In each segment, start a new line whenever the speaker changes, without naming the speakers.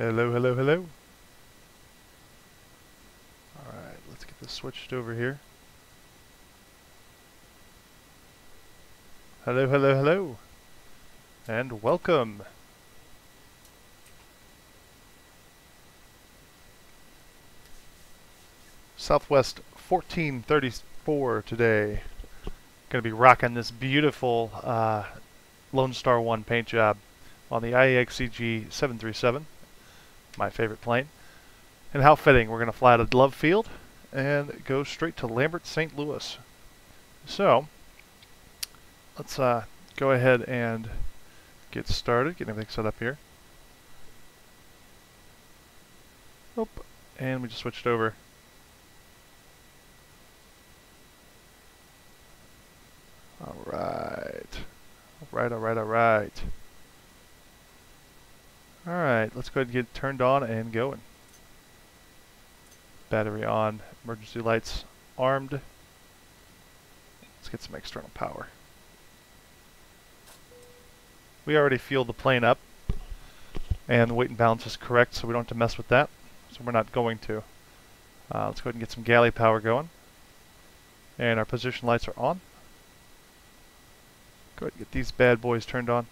Hello, hello, hello. Alright, let's get this switched over here. Hello, hello, hello. And welcome. Southwest 1434 today. Gonna be rocking this beautiful Lone Star 1 paint job on the IXEG 737, my favorite plane. And how fitting, we're going to fly to Love Field and go straight to Lambert, St. Louis. So, let's go ahead and get started, get everything set up here. Oop, and we just switched over. Alright. Alright. Alright, let's go ahead and get it turned on and going. Battery on, emergency lights armed. Let's get some external power. We already fueled the plane up, and the weight and balance is correct, so we don't have to mess with that. So we're not going to. Let's go ahead and get some galley power going. And our position lights are on. Go ahead and get these bad boys turned on.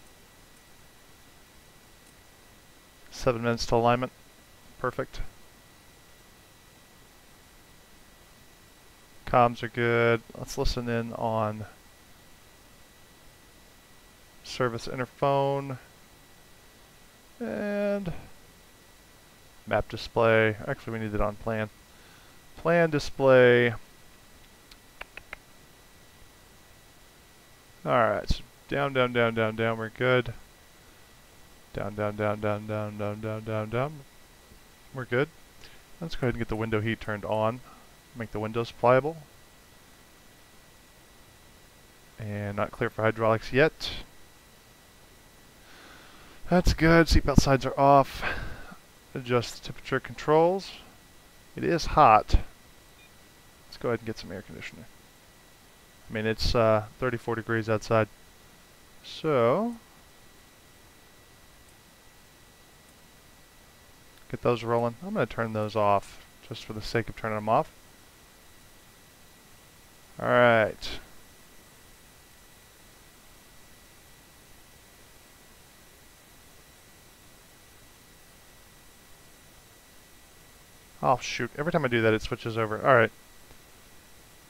7 minutes to alignment. Perfect. Comms are good. Let's listen in on service interphone and map display. Actually, we need it on plan. Plan display. Alright, so down, we're good. Down. We're good. Let's go ahead and get the window heat turned on. Make the windows pliable. And not clear for hydraulics yet. That's good. Seatbelt sides are off. Adjust the temperature controls. It is hot. Let's go ahead and get some air conditioning. I mean, it's 34 degrees outside. So, get those rolling. I'm going to turn those off just for the sake of turning them off. Alright. Oh shoot, every time I do that it switches over. Alright.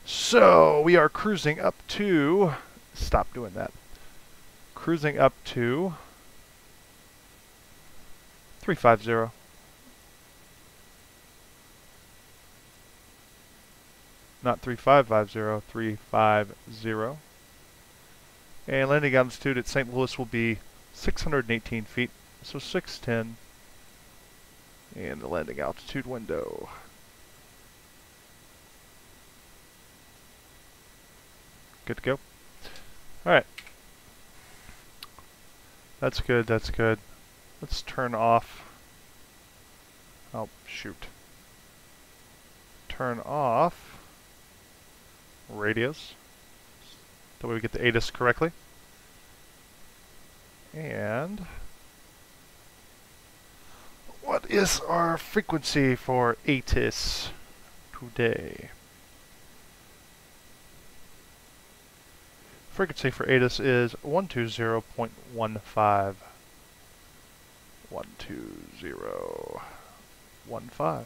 So, we are cruising up to... Stop doing that. Cruising up to... 350. Not 3550, 350. And landing altitude at St. Louis will be 618 feet, so 610. And the landing altitude window. Good to go. Alright. That's good, that's good. Let's turn off. Oh, shoot. Turn off radios. That way we get the ATIS correctly. And what is our frequency for ATIS today? Frequency for ATIS is 120.15. 120.15.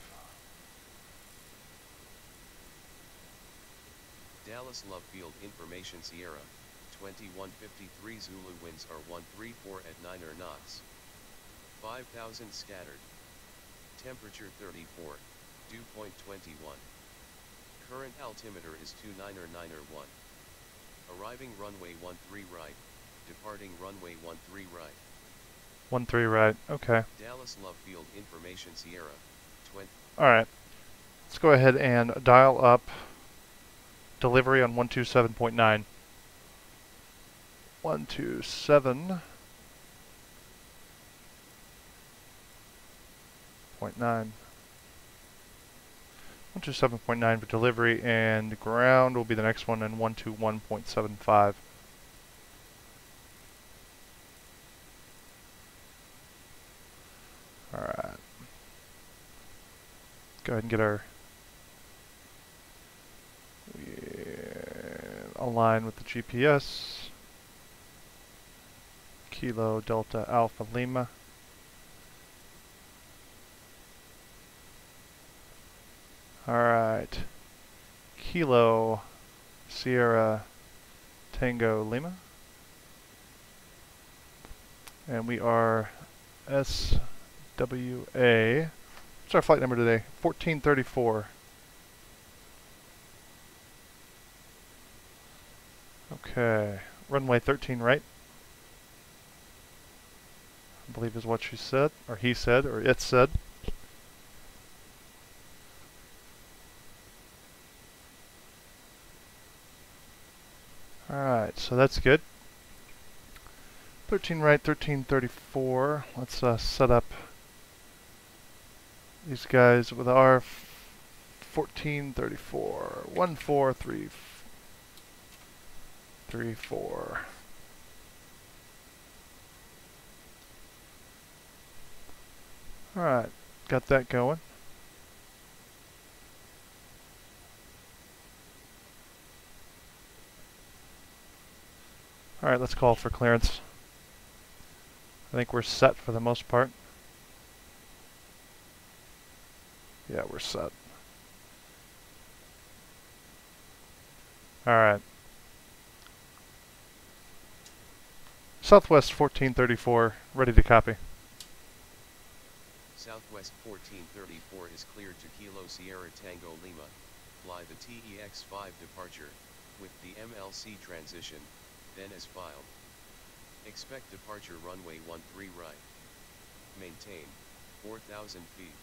Dallas Love Field Information Sierra, 2153 Zulu winds are 134 at 9 knots. 5,000 scattered. Temperature 34, dew point 21. Current altimeter is 29091. Arriving runway 13 right, departing runway 13 right.
13 right, okay.
Dallas Love Field Information Sierra, 20.
Alright, let's go ahead and dial up delivery on 127.9. 127.9. 127.9 for delivery, and ground will be the next one, and 121.75. Alright. Go ahead and get our align with the GPS. Kilo Delta Alpha Lima. Alright. Kilo Sierra Tango Lima. And we are SWA. What's our flight number today? 1434. Okay. Runway 13 right. I believe is what she said, or he said, or it said. Alright, so that's good. 13 right, 1334. Let's set up these guys with our 1434. 14334. Alright, got that going. Alright, let's call for clearance. I think we're set for the most part. Yeah, we're set. Alright. Southwest 1434, ready to copy.
Southwest 1434 is cleared to Kilo Sierra Tango Lima. Fly the TEX-5 departure, with the MLC transition, then as filed. Expect departure runway 13 right. Maintain 4,000 feet.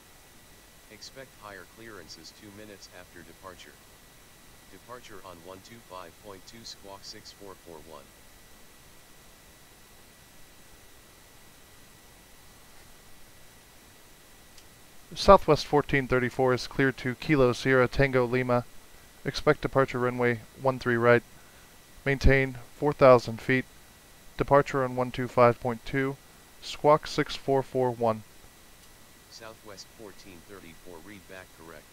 Expect higher clearances 2 minutes after departure. Departure on 125.2 squawk 6441.
Southwest 1434 is cleared to Kilo Sierra Tango Lima. Expect departure runway 13 right. Maintain 4,000 feet. Departure on 125.2. Squawk 6441.
Southwest 1434 read back correct.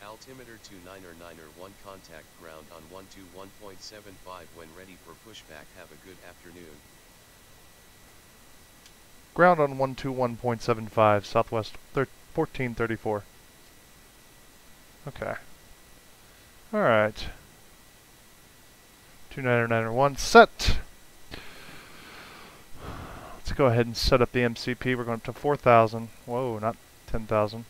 Altimeter 299er1 contact ground on 121.75 when ready for pushback. Have a good afternoon.
Ground on 121.75, Southwest 1434. Okay. Alright. 299er1 set. Let's go ahead and set up the MCP. We're going up to 4,000. Whoa, not 10,000.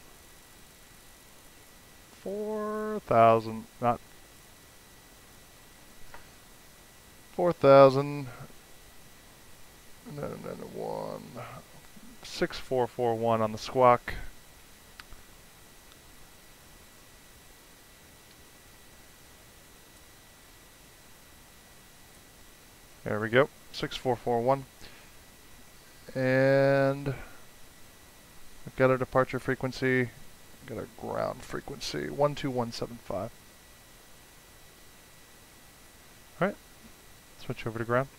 4,000, not 4,000. 991. 6441 on the squawk. There we go. 6441. And we've got our departure frequency. Got our ground frequency. 12175. Alright. Switch over to ground.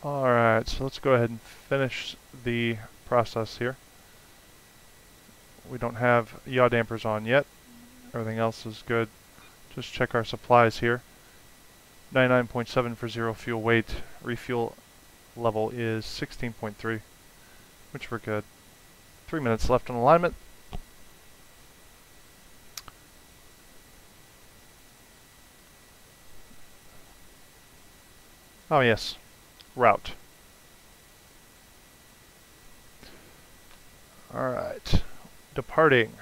Alright, so let's go ahead and finish the process here. We don't have yaw dampers on yet. Everything else is good. Just check our supplies here. 99.7 for zero fuel weight. Refuel level is 16.3, which we're good. 3 minutes left on alignment. Oh yes, route. Alright, departing.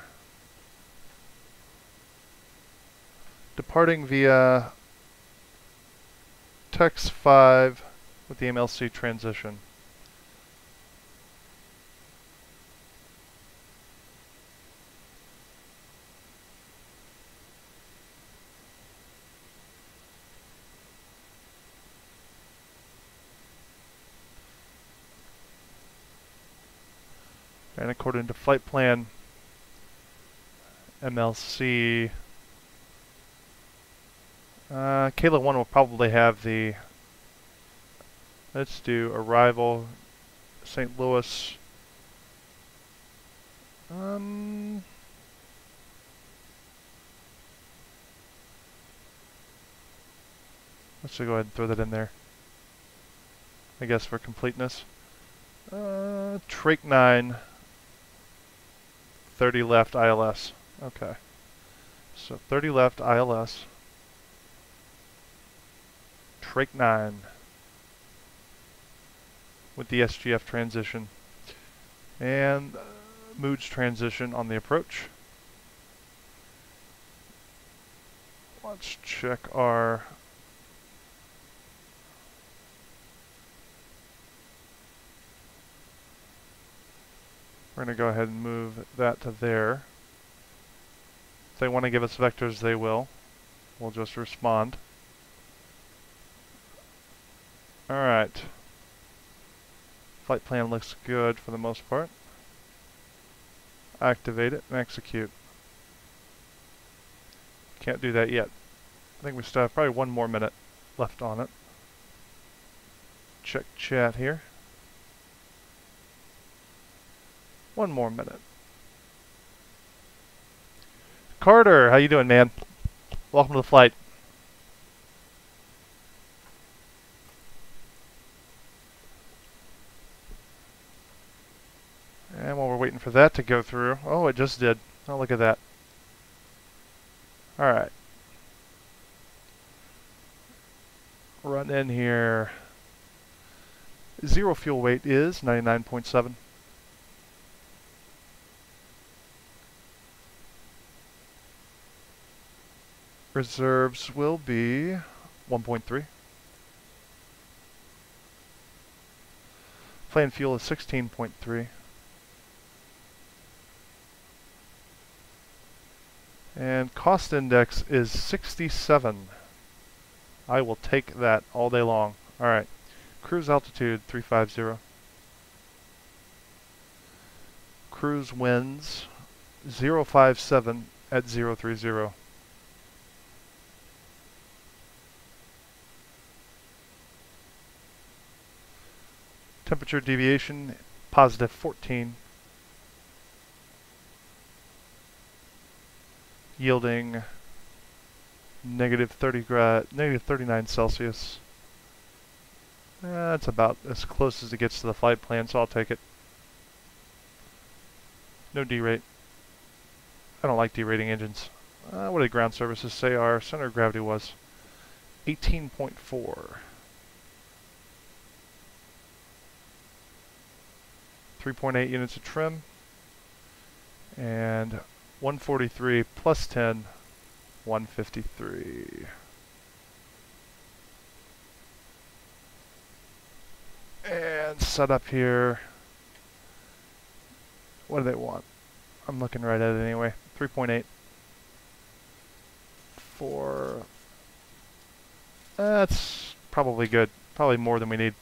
Departing via TEX 5 with the MLC transition. And according to flight plan, MLC, Kilo 1 will probably have the, let's do arrival, St. Louis, Let's just go ahead and throw that in there, I guess, for completeness. Trig 9, 30 left ILS. Okay. So 30 left ILS. Trig 9 with the SGF transition. And Moods transition on the approach. Let's check our we're going to go ahead and move that to there. If they want to give us vectors, they will. We'll just respond. Alright. Flight plan looks good for the most part. Activate it and execute. Can't do that yet. I think we still have probably 1 more minute left on it. Check chat here. 1 more minute. Carter, how you doing, man? Welcome to the flight. And while we're waiting for that to go through, oh, it just did. Oh, look at that. All right. Run in here. 0 fuel weight is 99.7. Reserves will be 1.3. Planned fuel is 16.3. And cost index is 67. I will take that all day long. Alright. Cruise altitude 350. Cruise winds 057 at 030. Temperature deviation positive 14. Yielding negative 39 Celsius. That's about as close as it gets to the flight plan, so I'll take it. No derate. I don't like derating engines. What did ground services say our center of gravity was? 18.4. 3.8 units of trim. And 143 plus 10, 153. And set up here. What do they want? I'm looking right at it anyway. 3.8. 4. That's probably good. Probably more than we need.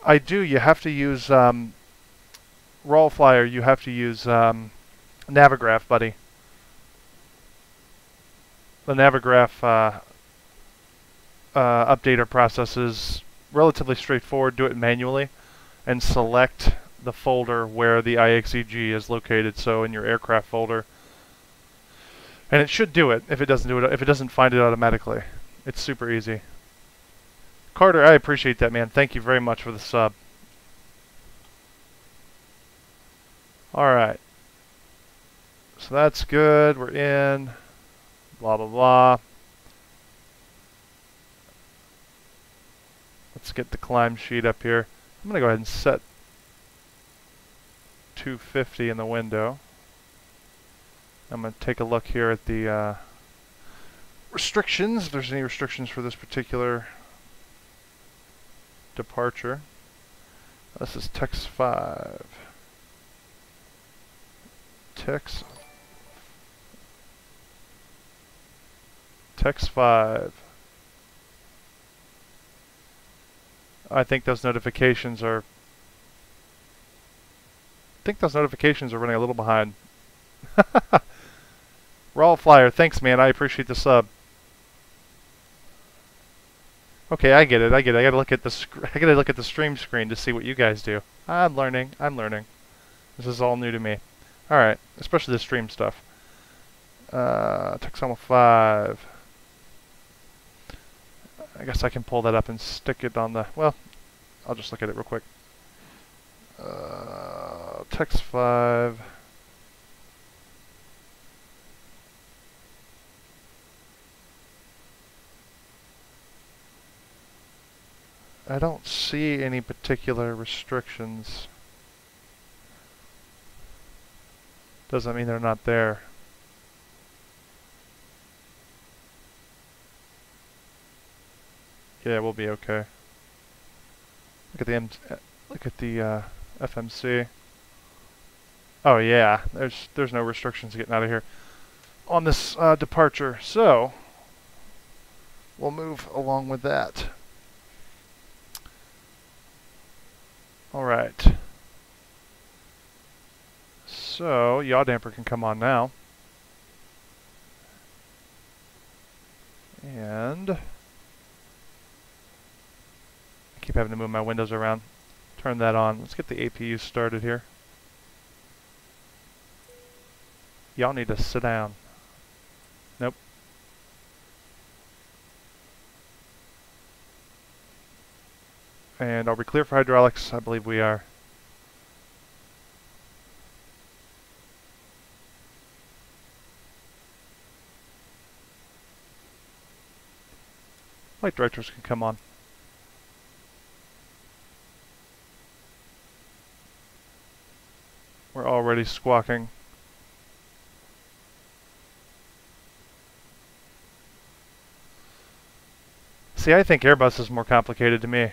I do. You have to use Raw Flyer. You have to use Navigraph, buddy. The Navigraph updater process is relatively straightforward. Do it manually and select the folder where the IXEG is located. So in your aircraft folder, and it should do it. If it doesn't do it, if it doesn't find it automatically, it's super easy. Carter, I appreciate that, man. Thank you very much for the sub. Alright. So that's good. We're in. Blah, blah, blah. Let's get the climb sheet up here. I'm going to go ahead and set 250 in the window. I'm going to take a look here at the restrictions, if there's any restrictions for this particular departure. This is Tex 5. Tex 5. I think those notifications are running a little behind. Raw Flyer, thanks man, I appreciate the sub. Okay, I get it. I get it. I gotta look at the I gotta look at the stream screen to see what you guys do. I'm learning. I'm learning. This is all new to me. All right, especially the stream stuff. Texoma 5. I guess I can pull that up and stick it on the. Well, I'll just look at it real quick. Text 5. I don't see any particular restrictions. Doesn't mean they're not there. Yeah, we'll be okay. Look at the FMC. Oh yeah, there's no restrictions getting out of here on this departure. So we'll move along with that. All right. So yaw damper can come on now. And I keep having to move my windows around. Turn that on. Let's get the APU started here. Y'all need to sit down. Nope. And are we clear for hydraulics? I believe we are. Flight directors can come on. We're already squawking. See, I think Airbus is more complicated to me.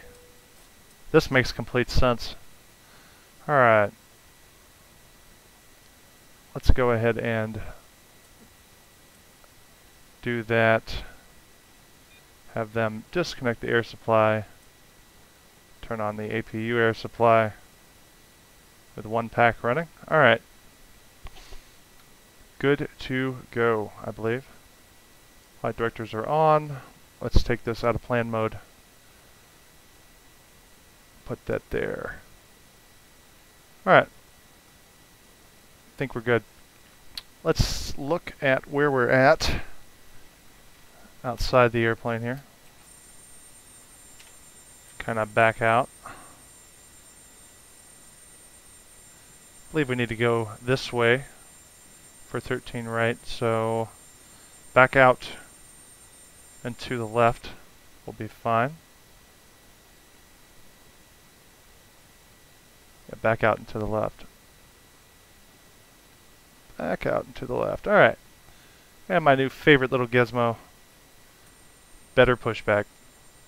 This makes complete sense. Alright. Let's go ahead and do that. Have them disconnect the air supply. Turn on the APU air supply. With one pack running. Alright. Good to go, I believe. Flight directors are on. Let's take this out of plan mode. Put that there. Alright. I think we're good. Let's look at where we're at outside the airplane here. Kind of back out. I believe we need to go this way for 13 right, so back out and to the left will be fine. Yeah, back out and to the left. Back out and to the left. Alright. And my new favorite little gizmo. Better pushback.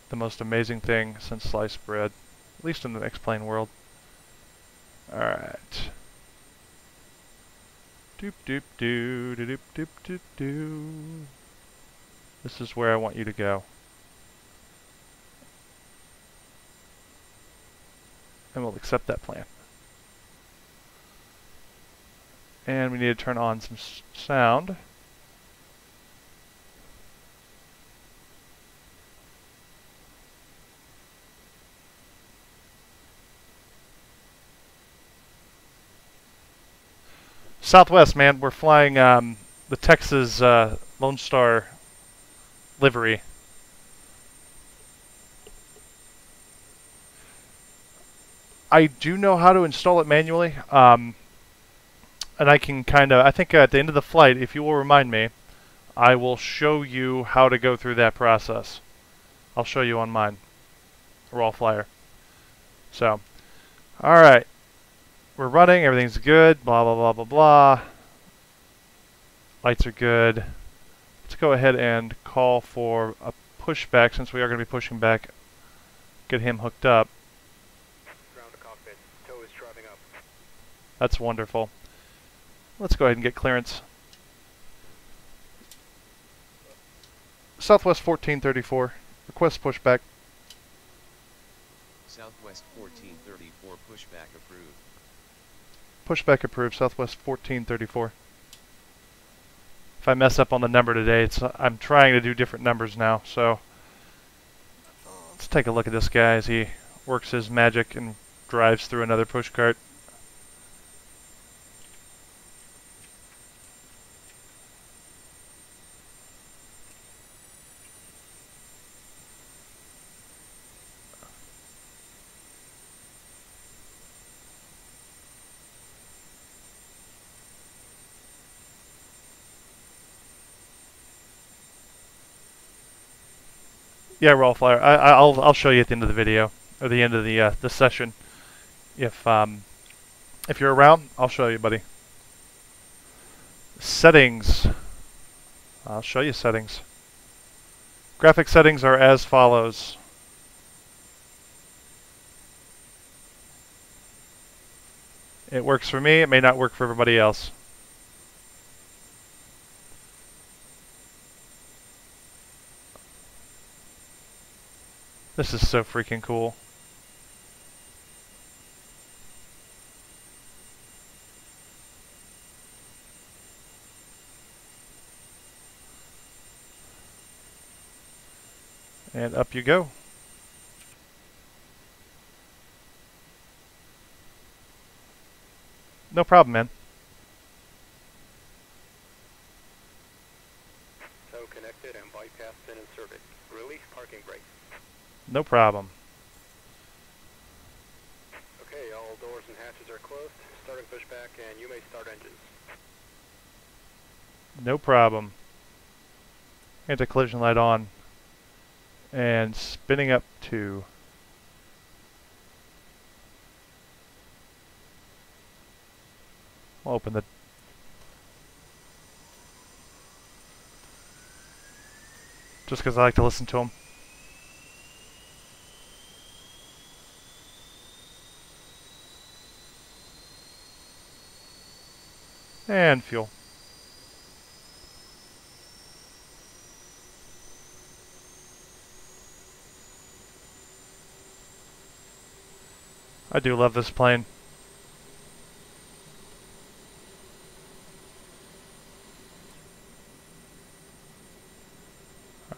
The most amazing thing since sliced bread. At least in the X-plane world. Alright. Doop doop doo doop doop doop doo. This is where I want you to go. And we'll accept that plan. And we need to turn on some sound. Southwest, man, we're flying the Texas Lone Star livery. I do know how to install it manually, and I can I think at the end of the flight, if you will remind me, I will show you how to go through that process. I'll show you on mine, Raw Flyer. So, alright. We're running, everything's good, blah, blah, blah, blah, blah. Lights are good. Let's go ahead and call for a pushback, since we are going to be pushing back. Get him hooked up.
Ground to cockpit. Tow is driving up.
That's wonderful. Let's go ahead and get clearance. Southwest 1434. Request pushback.
Southwest 1434 pushback approved.
Pushback approved, Southwest 1434. If I mess up on the number today, I'm trying to do different numbers now, so Let's take a look at this guy as he works his magic and drives through another pushcart. Yeah, roll flyer. I'll show you at the end of the video or the end of the session. If you're around, I'll show you, buddy. Settings. I'll show you settings. Graphic settings are as follows. It works for me. It may not work for everybody else. This is so freaking cool. And up you go. No problem, man.
Tow connected and bypass pin inserted. Release parking brake.
No problem.
Okay, all doors and hatches are closed. Starting pushback and you may start engines.
No problem. Anti-collision light on. And spinning up to... I'll open the... Just because I like to listen to them. And fuel. I do love this plane.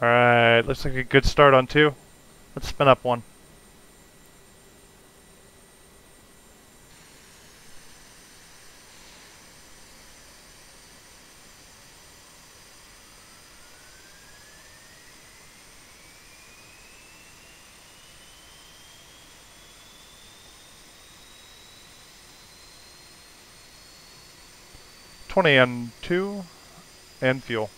Alright, looks like a good start on 2. Let's spin up 1. And 2 and fuel.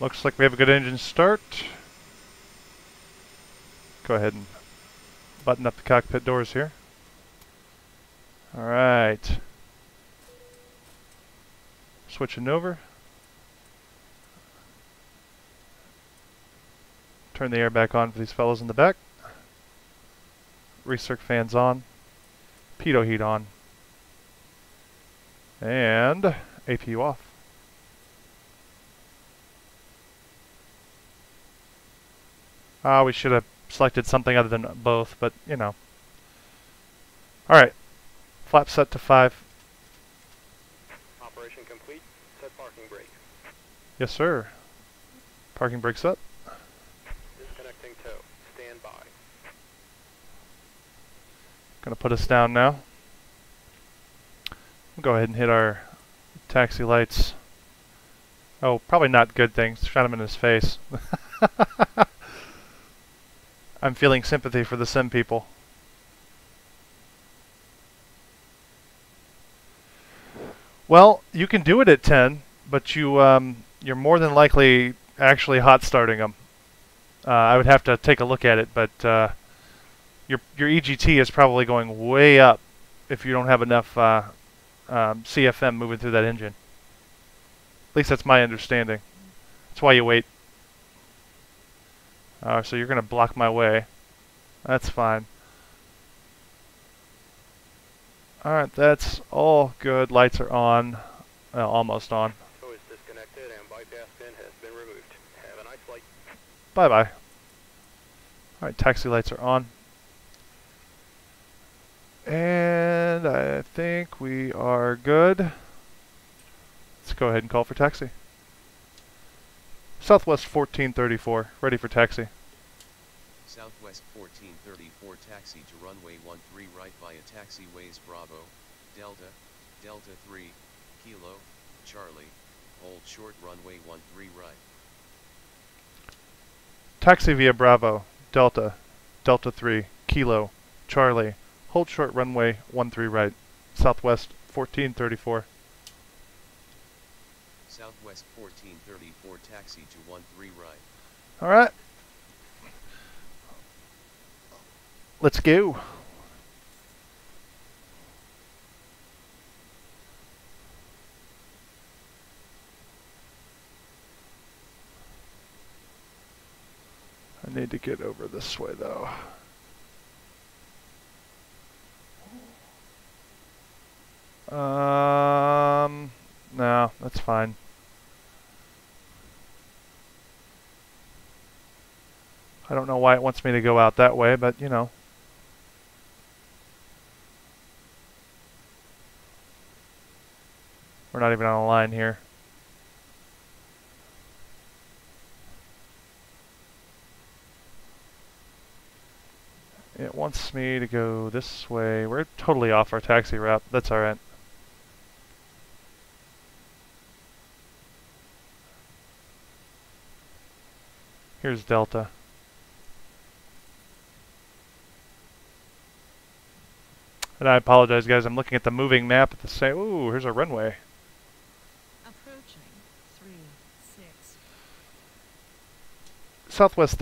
Looks like we have a good engine start. Go ahead and button up the cockpit doors here. Alright. Switching over. Turn the air back on for these fellows in the back. Recirc fans on. Pitot heat on. And APU off. We should have selected something other than both, but you know. Alright. Flap set to 5.
Operation complete. Set parking brake.
Yes, sir. Parking brake set.
Disconnecting tow. Stand by.
Gonna put us down now. We'll go ahead and hit our taxi lights. Oh, probably not good things. Shot him in his face. I'm feeling sympathy for the sim people. Well, you can do it at 10, but you're more than likely actually hot starting them. I would have to take a look at it, but your EGT is probably going way up if you don't have enough CFM moving through that engine. At least that's my understanding. That's why you wait. So you're going to block my way. That's fine. Alright, that's all good. Lights are on. Almost on.
Tow is disconnected and bypass pin has been removed. Have a nice
Bye-bye. Alright, taxi lights are on. And I think we are good. Let's go ahead and call for taxi. Southwest 1434, ready for taxi.
Southwest 1434 taxi to runway 13 right via taxiways Bravo, Delta, Delta 3, Kilo, Charlie, hold short runway 13 right.
Taxi via Bravo, Delta, Delta 3, Kilo, Charlie, hold short runway 13 right, Southwest 1434.
Southwest 1434 taxi to 13 right.
Alright. Let's go. I need to get over this way though. No, that's fine. I don't know why it wants me to go out that way, but you know. We're not even on a line here. It wants me to go this way. We're totally off our taxi route. That's alright. Here's Delta. And I apologize, guys. I'm looking at the moving map at the same. Ooh, here's our runway.
Approaching 36.
Southwest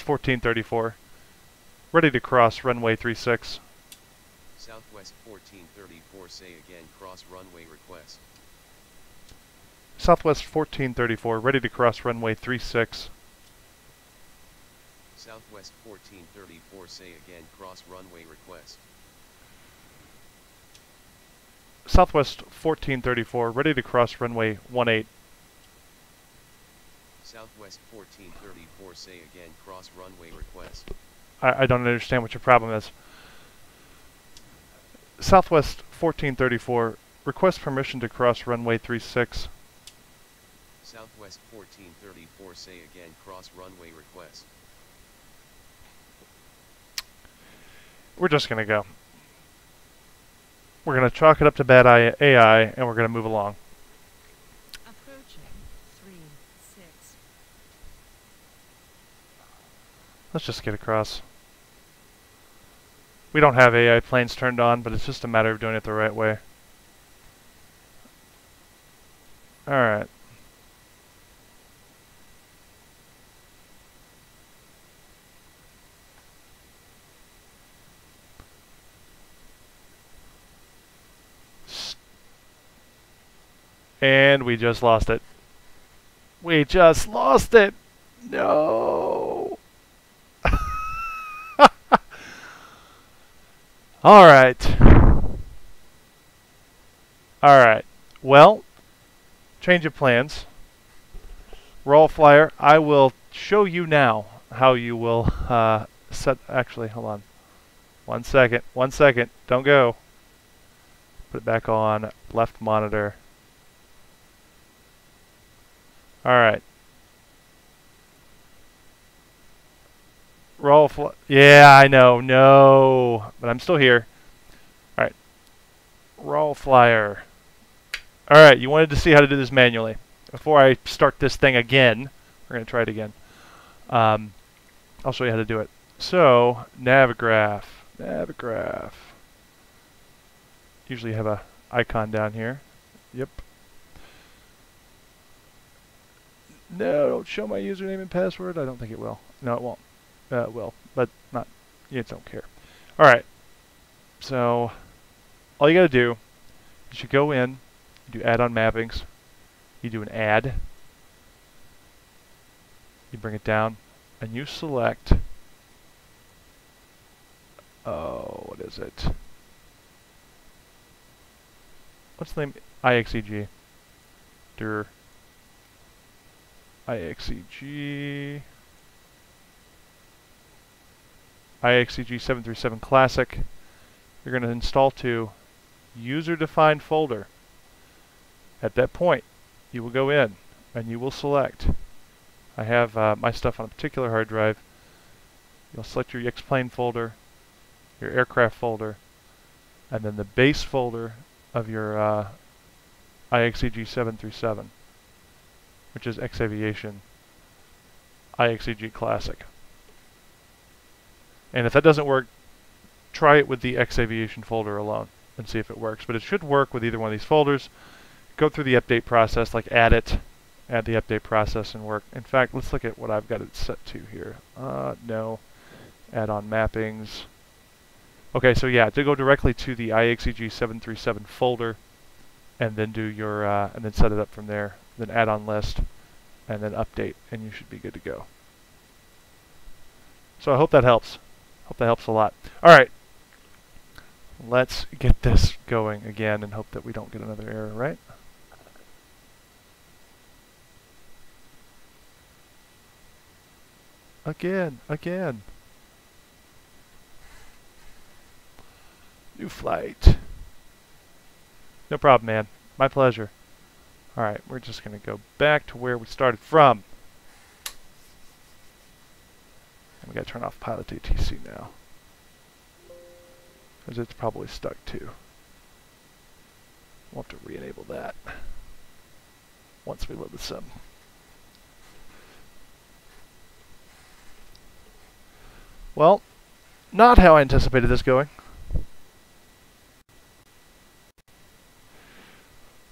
1434. Ready to cross runway 36.
Southwest 1434 say again cross runway request.
Southwest 1434. Ready to cross runway 36.
Southwest 1434 say again cross runway request.
Southwest 1434. Ready to cross runway 18.
Southwest 1434 say again cross runway request.
I don't understand what your problem is. Southwest 1434. Request permission to cross runway 36.
Southwest 1434 say again cross runway request.
We're just going to go. We're going to chalk it up to bad AI, and we're going to move along.
Approaching 36.
Let's just get across. We don't have AI planes turned on, but it's just a matter of doing it the right way. Alright. And we just lost it. We just lost it! No! Alright. Alright. Well, change of plans. Roll flyer. I will show you now how you will set... Actually, hold on. 1 second. 1 second. Don't go. Put it back on left monitor. Alright. Roll yeah, I know. No. But I'm still here. Alright. Roll flyer. Alright, you wanted to see how to do this manually. Before I start this thing again, we're going to try it again. I'll show you how to do it. So, Navigraph. Navigraph. Usually have a icon down here. Yep. No, don't show my username and password. I don't think it will. No, it won't. It will, but not. You don't care. Alright. So, all you gotta do is you go in, you do add-on mappings, you do an add, you bring it down, and you select, oh, what is it? What's the name? IXEG. IXEG. IXEG 737 Classic. You're going to install to user-defined folder. At that point, you will go in and you will select. I have my stuff on a particular hard drive. You'll select your X-Plane folder, your aircraft folder, and then the base folder of your IXEG 737, which is X Aviation IXEG Classic. And if that doesn't work, try it with the X Aviation folder alone and see if it works. But it should work with either one of these folders. Go through the update process, like add the update process and work. In fact, let's look at what I've got it set to here. No. Add on mappings. Okay, so yeah, to go directly to the IXEG 737 folder and then do your, and then set it up from there. Then add on list and then update, and you should be good to go. So I hope that helps. Hope that helps a lot. Alright. Let's get this going again and hope that we don't get another error, right? Again. New flight. No problem, man. My pleasure. Alright, we're just going to go back to where we started from. And we got to turn off pilot ATC now, because it's probably stuck too. We'll have to re-enable that once we load the sim. Well, not how I anticipated this going.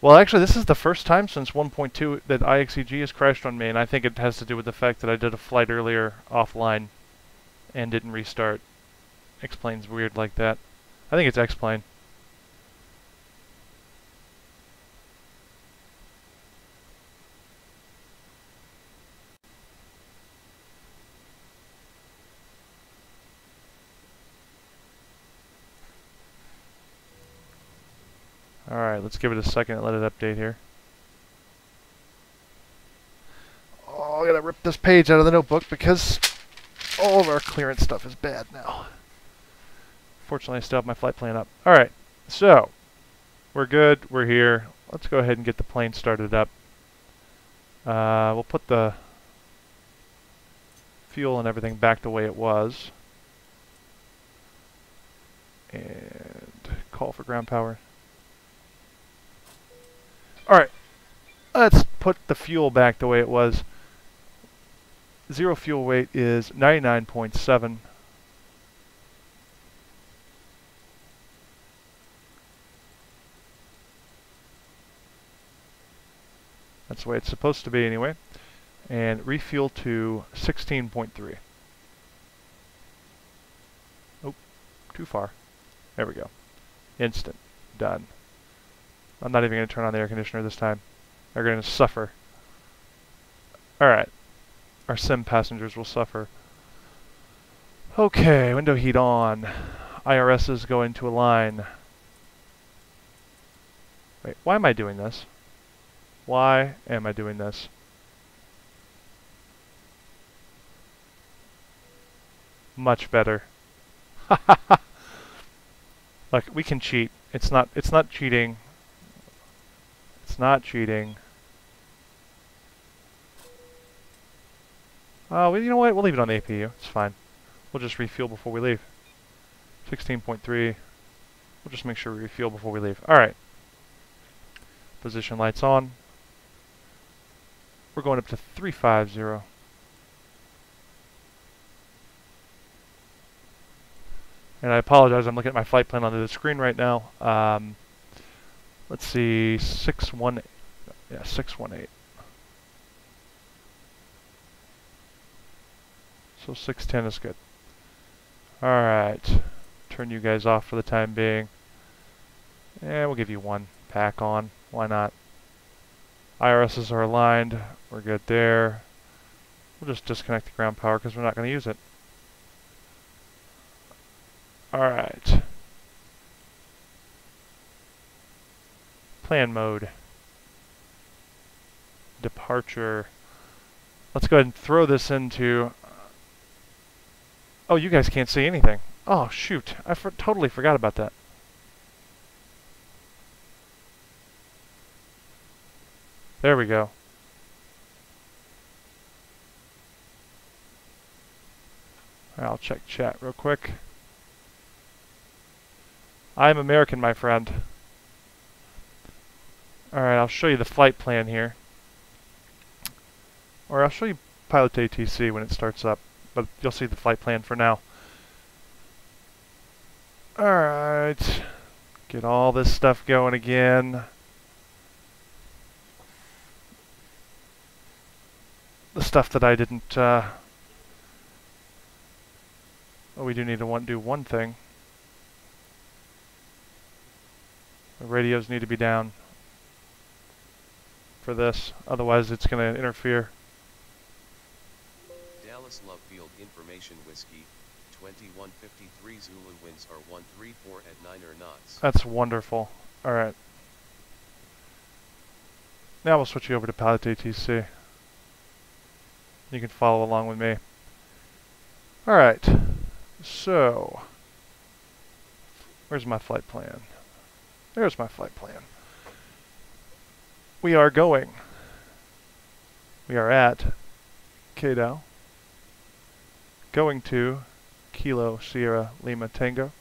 Well, actually, this is the first time since 1.2 that IXEG has crashed on me, and I think it has to do with the fact that I did a flight earlier offline and didn't restart. X-Plane's weird like that. I think it's X-Plane. Alright, let's give it a second and let it update here. Oh, I gotta rip this page out of the notebook because all of our clearance stuff is bad now. Fortunately, I still have my flight plan up. Alright, so we're good, we're here. Let's go ahead and get the plane started up. We'll put the fuel and everything back the way it was. And call for ground power. Alright, let's put the fuel back the way it was. Zero fuel weight is 99.7. That's the way it's supposed to be anyway. And refuel to 16.3. Oh, too far. There we go. Instant. Done. I'm not even going to turn on the air conditioner this time. They're going to suffer. Alright. Our sim passengers will suffer. Okay, window heat on. IRSs go into a line. Wait, why am I doing this? Why am I doing this? Much better. Look, we can cheat. It's not cheating. It's not cheating. Oh, well, you know what? We'll leave it on the APU. It's fine. We'll just refuel before we leave. 16.3. We'll just make sure we refuel before we leave. Alright. Position lights on. We're going up to 350. And I apologize, I'm looking at my flight plan on the screen right now. Let's see, 618. Yeah, 618. So 610 is good. Alright. Turn you guys off for the time being. And we'll give you one pack on. Why not? IRSs are aligned. We're good there. We'll just disconnect the ground power because we're not going to use it. Alright. Plan mode. Departure. Let's go ahead and throw this into... Oh, you guys can't see anything. Oh, shoot. I totally forgot about that. There we go. I'll check chat real quick. I'm American, my friend. Alright, I'll show you the flight plan here. Or I'll show you Pilot ATC when it starts up. But you'll see the flight plan for now. Alright. Get all this stuff going again. The stuff that I didn't... Oh, we do need to do one thing. The radios need to be down for this. Otherwise, it's going to interfere.
Dallas Love Field Information Whiskey, 2153 Zulu winds are 134 at 9 knots.
That's wonderful. Alright. Now we'll switch you over to Pilot ATC. You can follow along with me. Alright. So, where's my flight plan? There's my flight plan. We are going. We are at KDAL. Going to Kilo Sierra Lima Tango.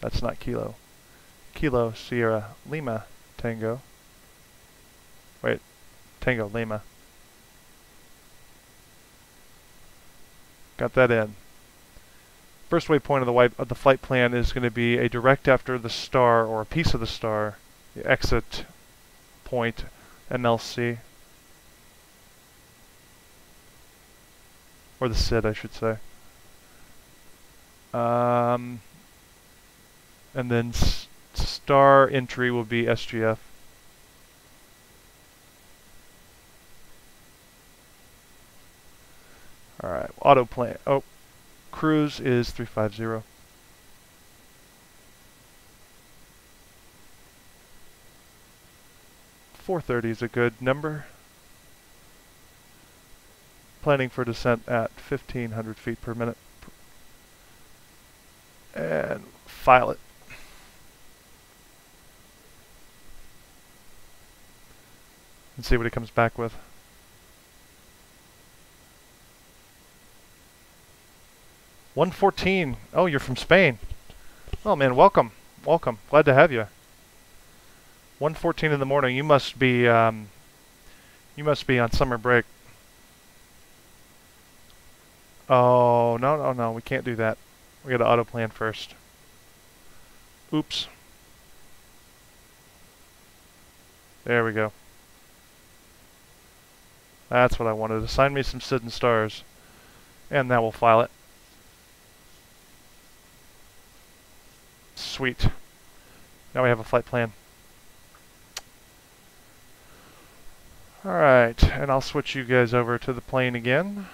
That's not Kilo. Kilo Sierra Lima Tango. Wait, Tango Lima. Got that in. First waypoint of the flight plan is going to be a direct after the star or a piece of the star, the exit point, MLC. Or the SID, I should say. And then star entry will be SGF. Alright, auto plan. Oh, cruise is 350. .430 is a good number. Planning for descent at 1,500 feet per minute. And file it. And see what it comes back with. $114. Oh, you're from Spain. Oh man, welcome. Welcome. Glad to have you. 1:14 in the morning. You must be on summer break. Oh, no. We can't do that. We got to auto plan first. Oops. There we go. That's what I wanted. Assign me some SID and stars. And now we'll file it. Sweet. Now we have a flight plan. Alright, and I'll switch you guys over to the plane again.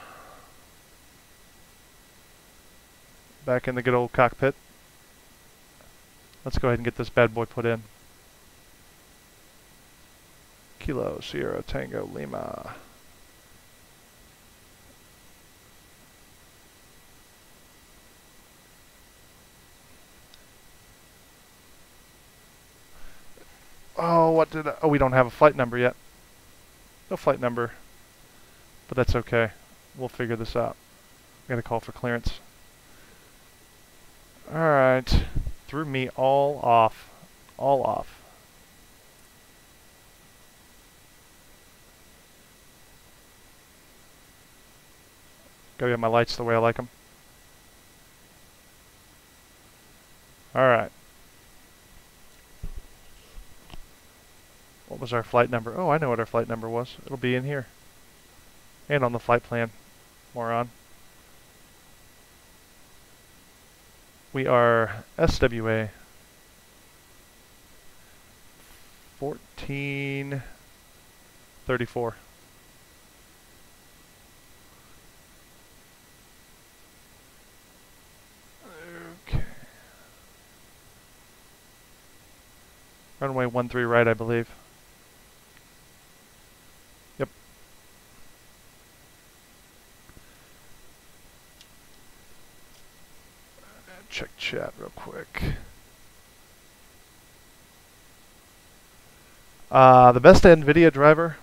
Back in the good old cockpit. Let's go ahead and get this bad boy put in. Kilo Sierra Tango Lima. Oh, oh, we don't have a flight number yet. No flight number. But that's okay. We'll figure this out. Got to call for clearance. Alright. Threw me all off. All off. Gotta get my lights the way I like them. Alright. What was our flight number? Oh, I know what our flight number was. It'll be in here. And on the flight plan. Moron. We are SWA 1434. Okay. Runway 13 right, I believe. Yep. check chat real quick. The best NVIDIA driver.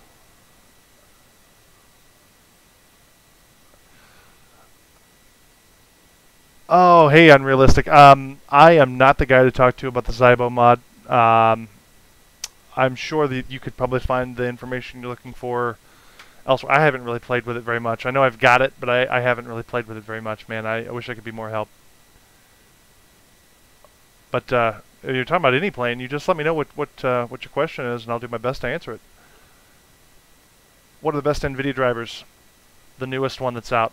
Oh, hey, Unrealistic. I am not the guy to talk to about the Zybo mod. I'm sure that you could probably find the information you're looking for elsewhere. I haven't really played with it very much. I know I've got it, but I haven't really played with it very much, man. I wish I could be more help. But if you're talking about any plane, you just let me know what your question is, and I'll do my best to answer it. What are the best NVIDIA drivers? The newest one that's out.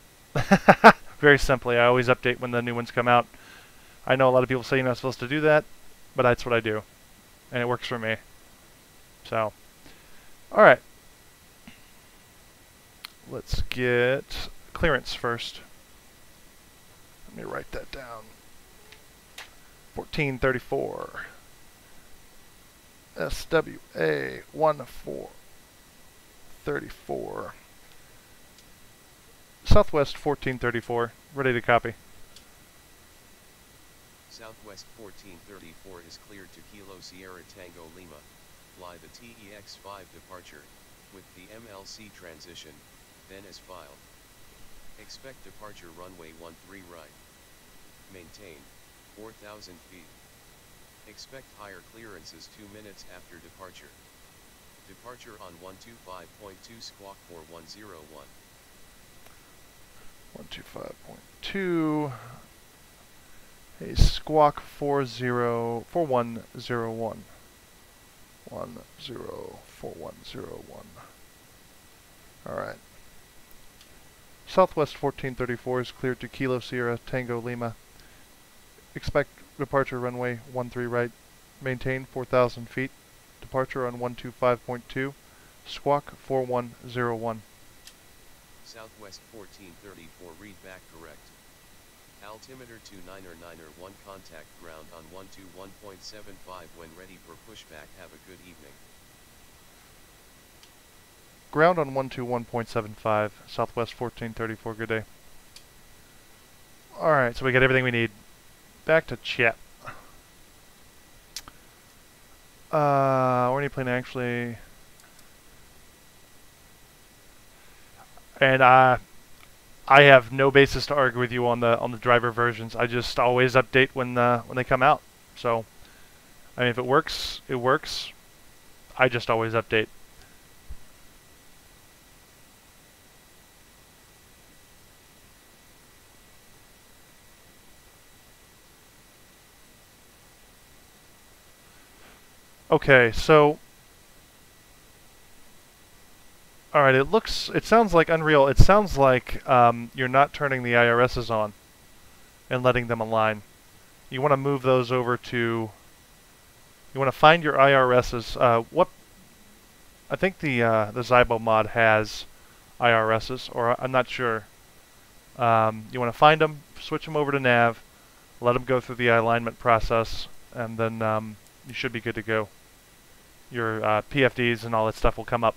Very simply, I always update when the new ones come out. I know a lot of people say you're not supposed to do that, but that's what I do. And it works for me. So, alright. Let's get clearance first. Let me write that down. 1434. SWA 1434. Southwest 1434. Ready to copy.
Southwest 1434 is cleared to Kilo Sierra Tango Lima. Fly the TEX-5 departure, with the MLC transition, then as filed. Expect departure runway 13 right. Maintain 4,000 feet. Expect higher clearances 2 minutes after departure. Departure on 125.2 squawk 4101.
125.2. A squawk 4101. 104101. Alright. Southwest 1434 is cleared to Kilo Sierra Tango Lima. Expect departure runway 13 right. Maintain 4,000 feet. Departure on 125.2. Squawk 4101.
Southwest 1434 read back correct. Altimeter 299er1 contact ground on 121.75 when ready for pushback. Have a good evening.
Ground on 121.75, Southwest 1434, good day. Alright, so we got everything we need. Back to chat. Or any plane actually. And I have no basis to argue with you on the driver versions. I just always update when they come out. So, I mean, if it works, it works. I just always update. Okay, so all right, it sounds like Unreal. It sounds like you're not turning the IRSs on and letting them align. You want to move those over to. You want to find your IRSs. I think the Zybo mod has IRSs, or I'm not sure. You want to find them, switch them over to nav, let them go through the alignment process, and then you should be good to go. Your PFDs and all that stuff will come up.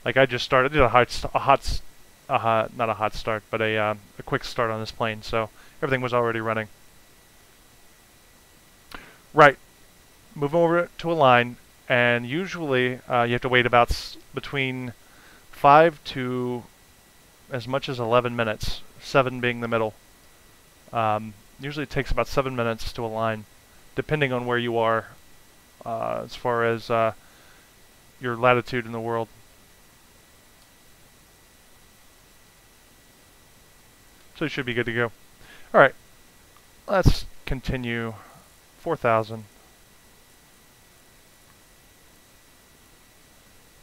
Like I just started, did not a hot start, but a quick start on this plane, so everything was already running. Right, move over to a line, and usually you have to wait about between 5 to as much as 11 minutes, 7 being the middle. Usually it takes about 7 minutes to align, depending on where you are as far as your latitude in the world. So you should be good to go. Alright, let's continue. 4,000.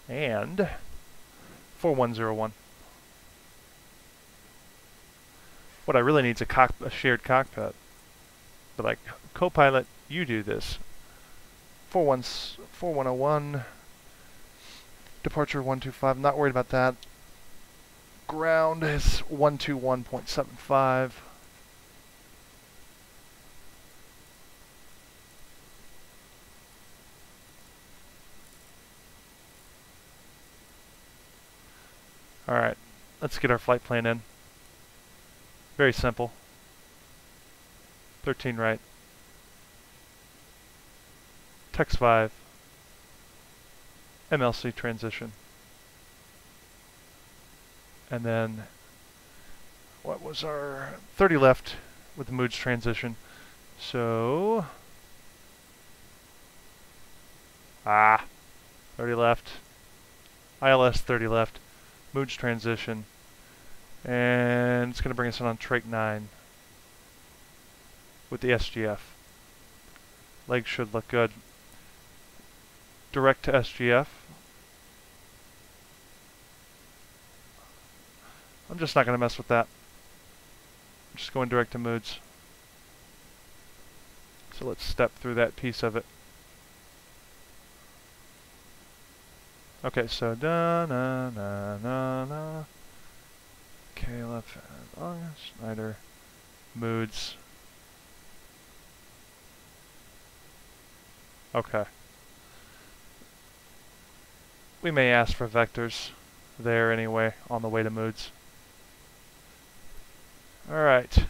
And 4101. What I really need is a shared cockpit. But like, co-pilot, you do this. 4101. Departure 125. Not worried about that. Ground is 121.75. Alright, let's get our flight plan in. Very simple. 13 right. Text 5. MLC transition. And then, what was our 30 left with the moods transition? So, 30 left. ILS 30 left. Moods transition. And it's going to bring us in on Trach 9 with the SGF. Legs should look good. Direct to SGF. I'm just not going to mess with that. I'm just going direct to moods. So let's step through that piece of it. Okay, so da-na-na-na-na. Caliph and August, Schneider, moods. Okay. We may ask for vectors there anyway on the way to moods. Alright.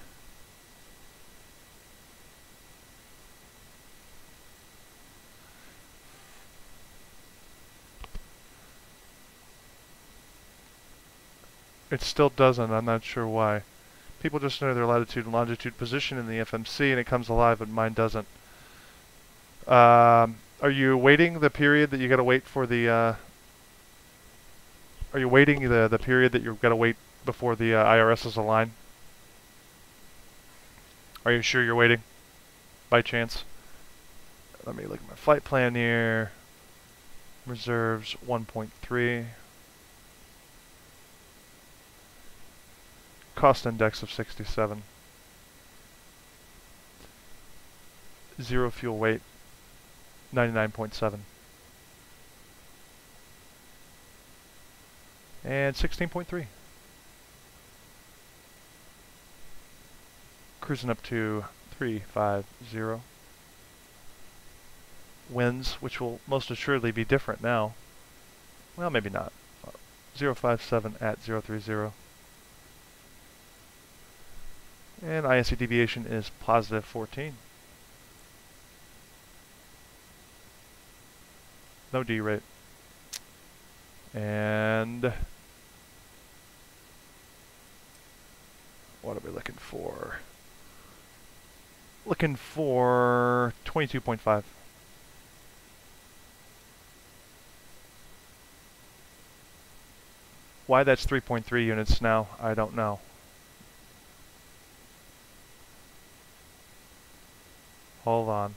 It still doesn't, I'm not sure why. People just know their latitude and longitude position in the FMC and it comes alive, but mine doesn't. Are you waiting the period that you gotta wait for the, are you waiting the period that you've gotta wait before the IRSs align? Are you sure you're waiting? By chance? Let me look at my flight plan here. Reserves 1.3. Cost index of 67. Zero fuel weight, 99.7. And 16.3. Cruising up to 350. Winds, which will most assuredly be different now. Well, maybe not. 057 at 030. And ISE deviation is positive 14. No D rate. And what are we looking for? Looking for 22.5. Why that's 3.3 units now, I don't know. Hold on.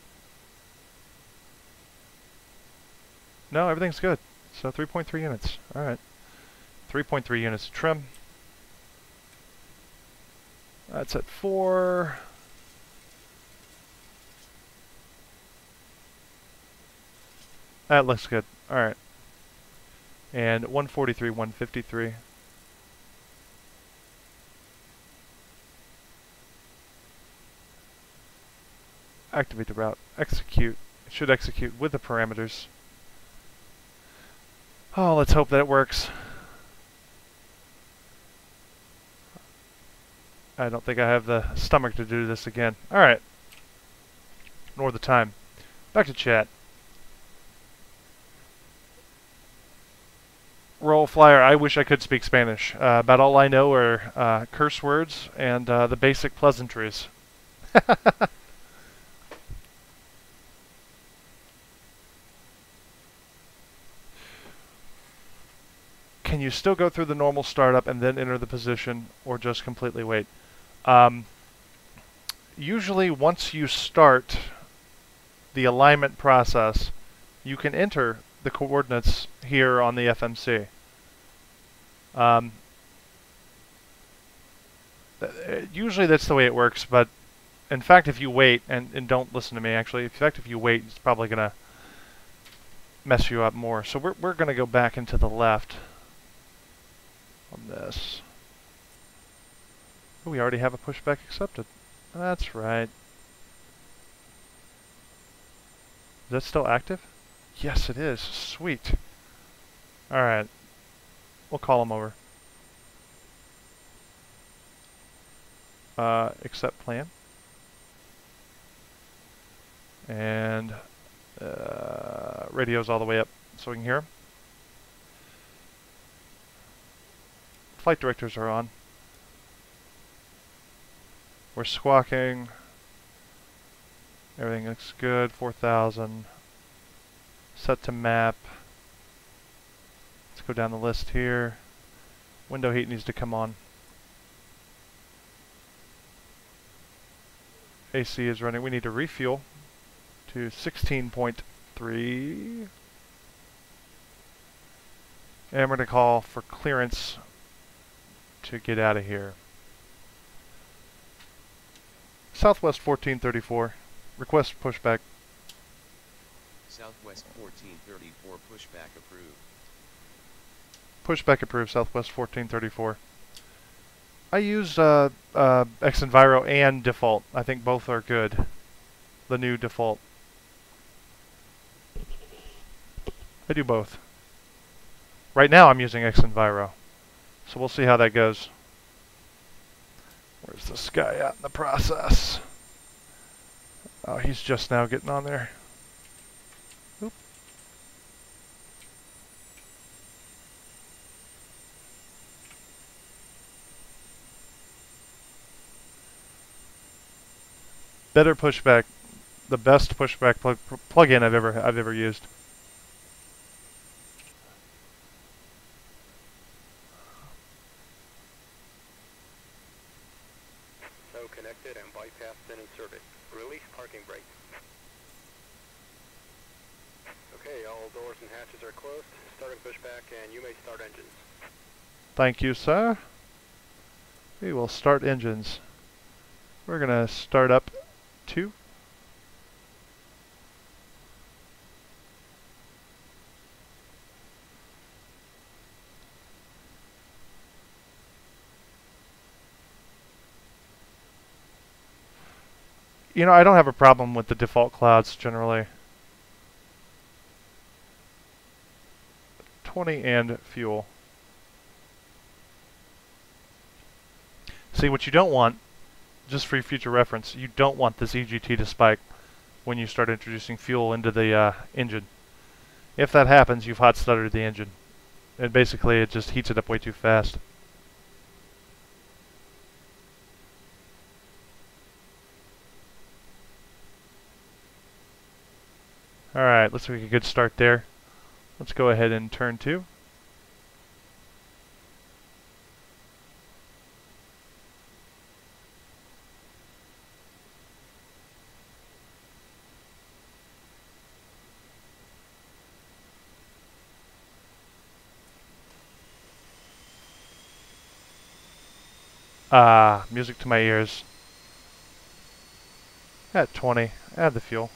No, everything's good. So 3.3 units. Alright. 3.3 units of trim. That's at 4. That looks good. Alright. And 143, 153. Activate the route. Execute. It should execute with the parameters. Oh, let's hope that it works. I don't think I have the stomach to do this again. Alright. Nor the time. Back to chat. Roll flyer, I wish I could speak Spanish. About all I know are curse words and the basic pleasantries. Can you still go through the normal startup and then enter the position, or just completely wait? Usually once you start the alignment process, you can enter the coordinates here on the FMC. Usually that's the way it works, but in fact if you wait, and don't listen to me actually, in fact if you wait, it's probably going to mess you up more. So we're going to go back into the left on this. Oh, we already have a pushback accepted. That's right. Is that still active? Yes, it is. Sweet. Alright. We'll call him over. Accept plan. And radio's all the way up so we can hear 'em. Flight directors are on. We're squawking. Everything looks good. 4,000. Set to map. Let's go down the list here. Window heat needs to come on. AC is running. We need to refuel to 16.3. And we're going to call for clearance to get out of here. Southwest 1434. Request pushback.
Southwest 1434 pushback approved.
Pushback approved, Southwest 1434. I use Xenviro and default. I think both are good. The new default. I do both. Right now I'm using Xenviro. So we'll see how that goes. Where's this guy at in the process? Oh, he's just now getting on there. Oop. Better pushback, the best pushback plug-in I've ever used.
So connected and bypassed and inserted. Release parking brake. Okay, all doors and hatches are closed. Starting pushback and you may start engines.
Thank you, sir. We will start engines. We're gonna start up 2. You know, I don't have a problem with the default clouds generally. 20 and fuel. See, what you don't want, just for your future reference, you don't want this EGT to spike when you start introducing fuel into the engine. If that happens, you've hot stuttered the engine. And basically it just heats it up way too fast. Alright, looks like a good start there. Let's go ahead and turn 2. Ah, music to my ears. At 20, add the fuel.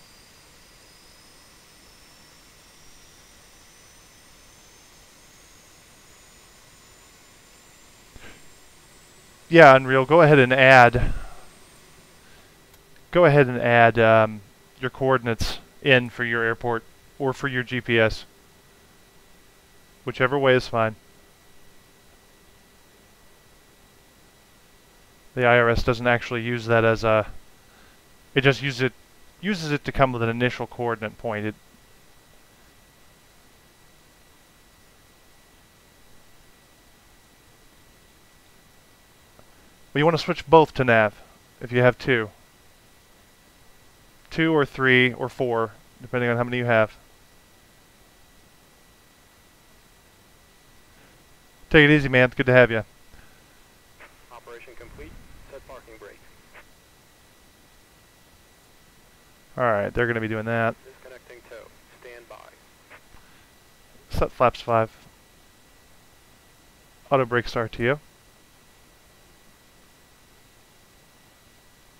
Yeah, Unreal, go ahead and add your coordinates in for your airport or for your GPS. Whichever way is fine. The IRS doesn't actually use that as a... It just uses it to come with an initial coordinate point. Well, you want to switch both to nav if you have 2. 2 or 3 or 4, depending on how many you have. Take it easy, man. It's good to have you.
Operation complete. Set parking brake.
Alright, they're going to be doing that.
Disconnecting tow. Stand by.
Set flaps 5. Auto brake start to you.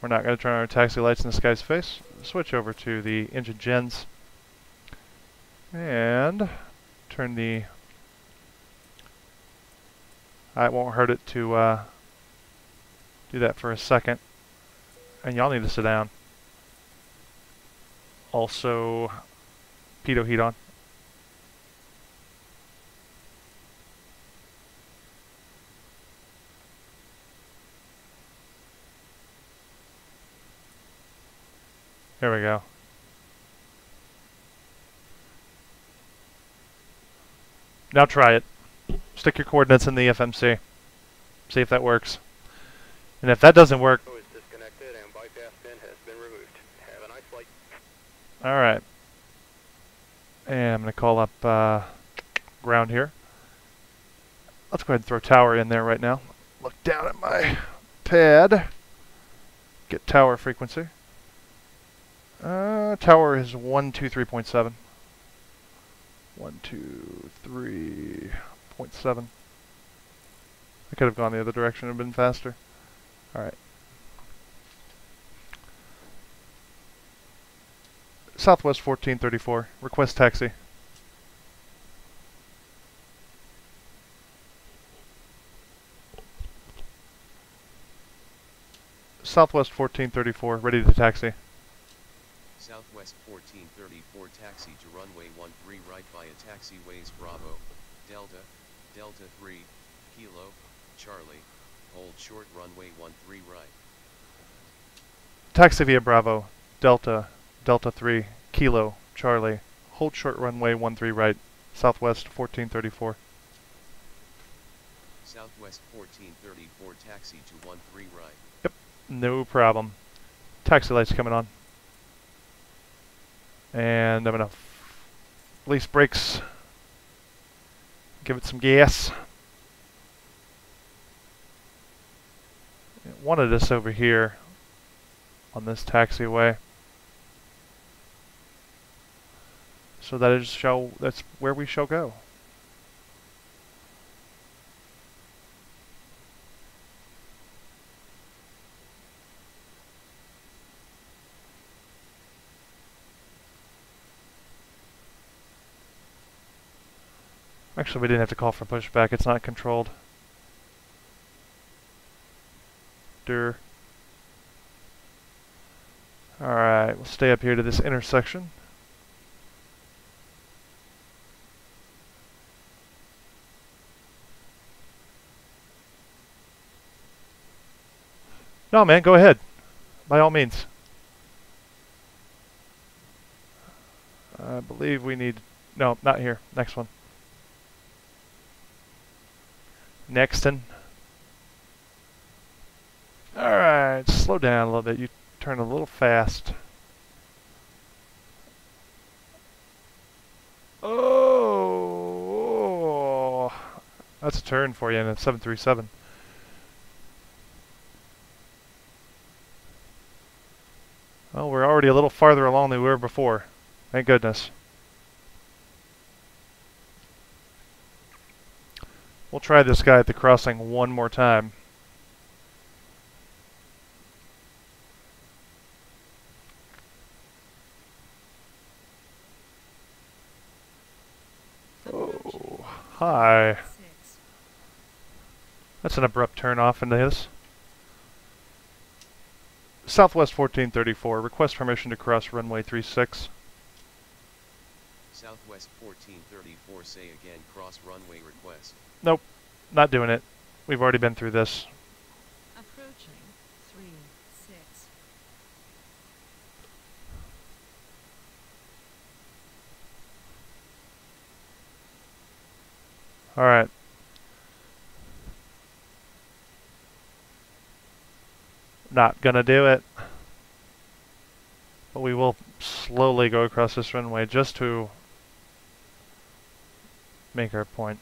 We're not going to turn on our taxi lights in this guy's face. Switch over to the engine gens. And turn the... It won't hurt it to do that for a second. And y'all need to sit down. Also, pitot heat on. There we go. Now try it. Stick your coordinates in the FMC. See if that works. And if that doesn't work...
Is disconnected and bypass pin has been removed. Have a nice flight.
Alright. And I'm going to call up ground here. Let's go ahead and throw tower in there right now. Look down at my pad. Get tower frequency. Tower is 123.7. 123.7. I could have gone the other direction and been faster. Alright. Southwest 1434. Request taxi. Southwest 1434. Ready to taxi.
Southwest 1434 taxi to runway 13 right via taxiways Bravo, Delta, Delta 3, Kilo, Charlie, hold short runway 13 right.
Taxi via Bravo, Delta, Delta 3, Kilo, Charlie, hold short runway 13 right, Southwest 1434.
Southwest 1434 taxi to 13 right.
Yep, no problem. Taxi lights coming on. And I'm going to release brakes. Give it some gas. It wanted us over here on this taxiway. So that's where we shall go. Actually, we didn't have to call for pushback. It's not controlled. Alright, we'll stay up here to this intersection. No, man, go ahead. By all means. I believe we need... No, not here. Next one. Nexton. Alright, slow down a little bit. You turn a little fast. Oh! That's a turn for you in a 737. Well, we're already a little farther along than we were before. Thank goodness. We'll try this guy at the crossing one more time. Oh, hi. That's an abrupt turn off into his. Southwest 1434, request permission to cross runway 36.
Southwest 1434 say again cross runway request.
Nope, not doing it. We've already been through this.
Approaching 36.
Alright. Not gonna do it. But we will slowly go across this runway just to make our point.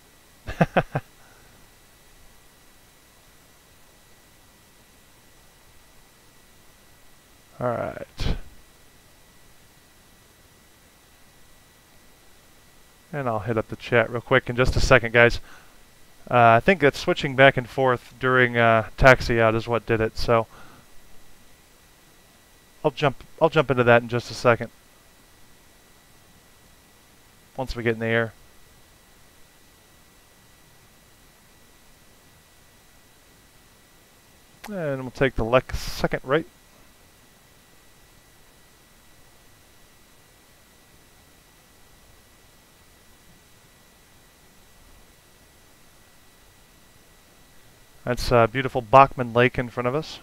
Alright. And I'll hit up the chat real quick in just a second, guys. I think that switching back and forth during taxi out is what did it, so I'll jump into that in just a second. Once we get in the air. And we'll take the second right. That's beautiful Bachman Lake in front of us.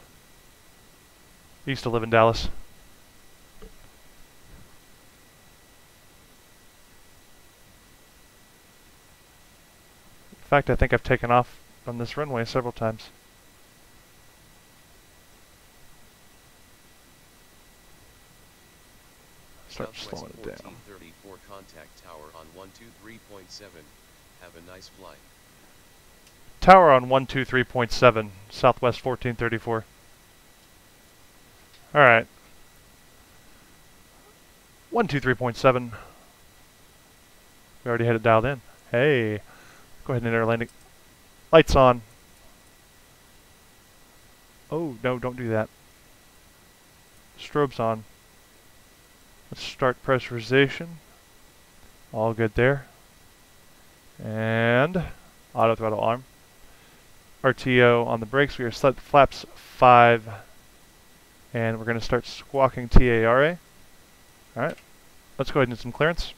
I used to live in Dallas. fact, I think I've taken off from this runway several times. Start slowing it down.
1434 contact tower on 123.7. Have a nice flight.
Tower on 123.7, Southwest 1434. Alright. 123.7. We already had it dialed in. Hey. Go ahead and enter landing. Lights on. Oh, no, don't do that. Strobes on. Let's start pressurization. All good there. And auto throttle arm. RTO on the brakes. We are set flaps 5. And we're going to start squawking TARA. Alright. Let's go ahead and do some clearance.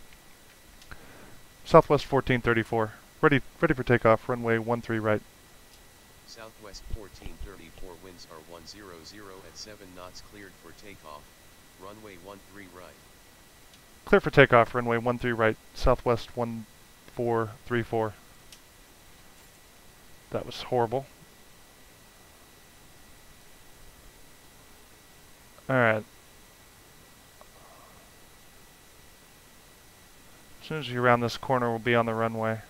Southwest 1434. Ready for takeoff. Runway 13 right.
Southwest 1434 winds are 100 at 7 knots, cleared for takeoff. Runway 13 right.
Clear for takeoff. Runway 13 right. Southwest 1434. That was horrible. Alright. As soon as you round this corner, we'll be on the runway.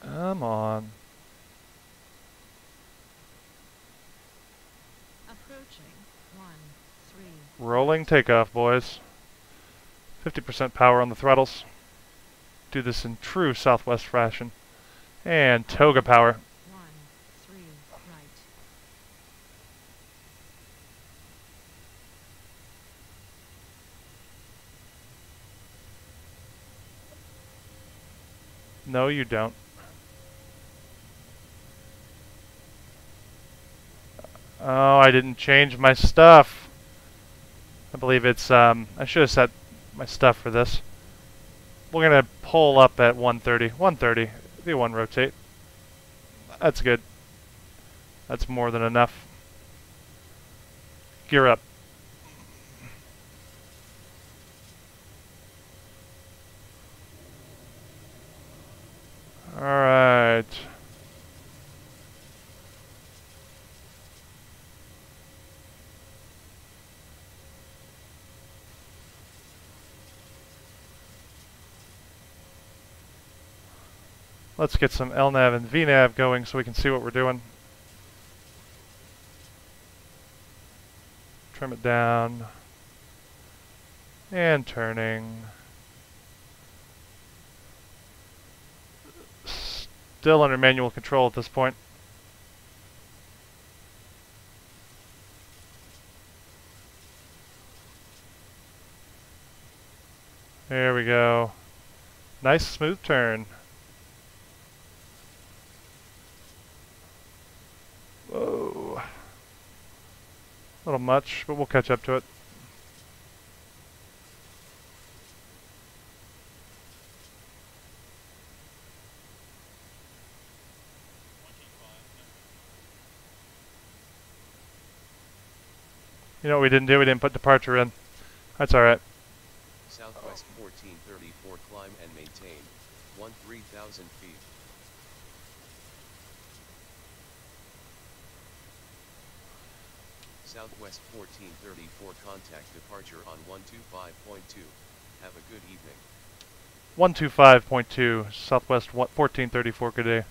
Come on.
Approaching 13.
Rolling takeoff, boys. 50% power on the throttles. Do this in true Southwest fashion. And toga power.
13 right.
No, you don't. Oh, I didn't change my stuff. I believe it's, I should have set my stuff for this. We're going to pull up at 130. 130. V1 rotate. That's good. That's more than enough. Gear up. Alright. Let's get some LNAV and VNAV going so we can see what we're doing. Trim it down. And turning. Still under manual control at this point. There we go. Nice smooth turn. Whoa. A little much, but we'll catch up to it. You know what we didn't do? We didn't put departure in. That's alright.
Southwest 1434 climb and maintain. 13,000 feet. Southwest 1434 contact departure on 125.2. Have a good evening.
125.2, Southwest 1434, good day.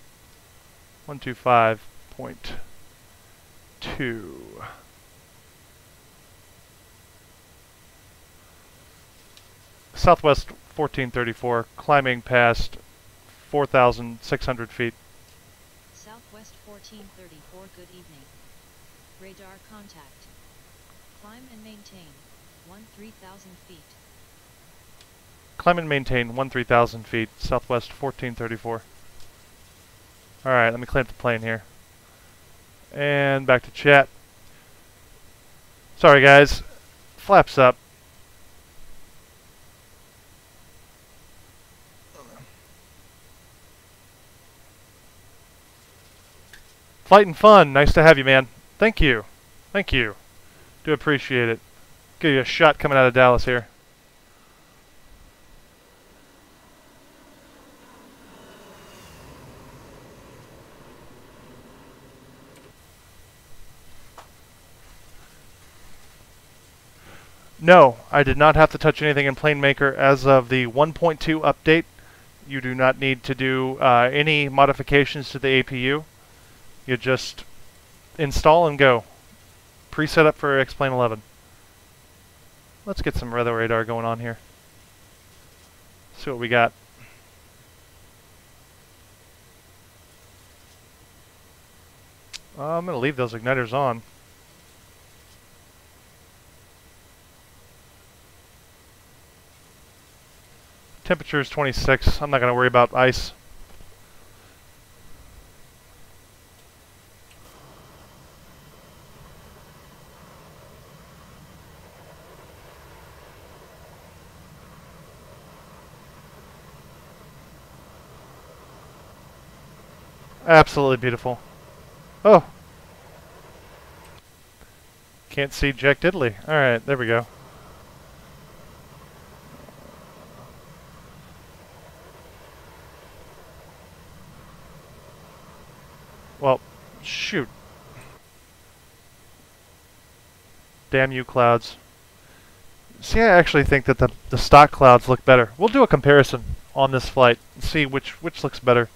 125.2. Southwest 1434, climbing past 4,600 feet.
Southwest 1434, good evening. Radar contact. Climb and maintain 13,000 feet.
Climb and maintain 13,000 feet, Southwest 1434. Alright, let me clean up the plane here. And back to chat. Sorry guys, flaps up. Flight and fun, nice to have you, man. Thank you. Thank you. Do appreciate it. Give you a shot coming out of Dallas here. No, I did not have to touch anything in PlaneMaker as of the 1.2 update. You do not need to do any modifications to the APU. You just install and go. Preset up for X-Plane 11. Let's get some weather radar going on here. See what we got. I'm going to leave those igniters on. Temperature is 26. I'm not going to worry about ice. Absolutely beautiful. Oh! Can't see Jack Diddley. Alright, there we go. Well, shoot. Damn you, clouds. See, I actually think that the stock clouds look better. We'll do a comparison on this flight and see which looks better.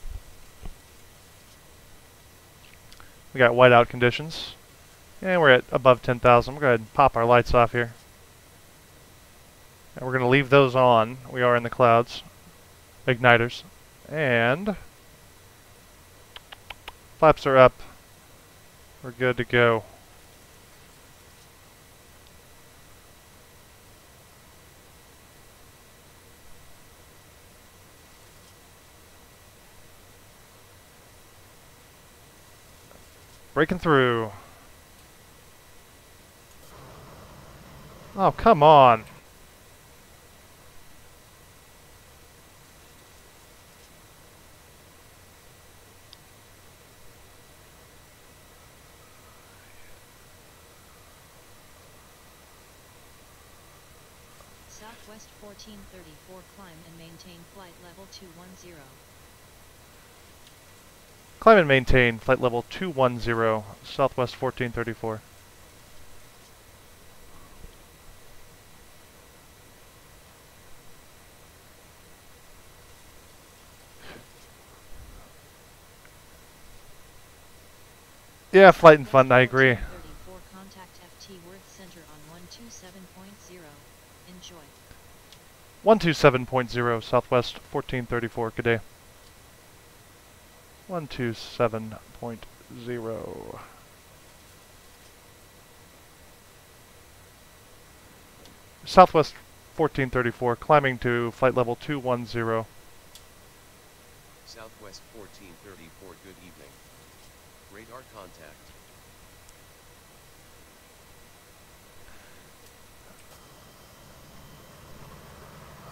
We got whiteout conditions. And we're at above 10,000. We're going to go ahead and pop our lights off here. And we're going to leave those on. We are in the clouds. Igniters. And flaps are up. We're good to go. Breaking through. Oh, come on.
Southwest 1434, climb and maintain flight level 210.
Climb and maintain flight level 210, Southwest 1434. Yeah, flight and fun, I agree.
34, contact FT Worth Center on 127.0. Enjoy.
127.0, Southwest 1434, good day. 127.0. Southwest 1434, climbing to flight level 210.
Southwest 1434, good evening. Radar contact.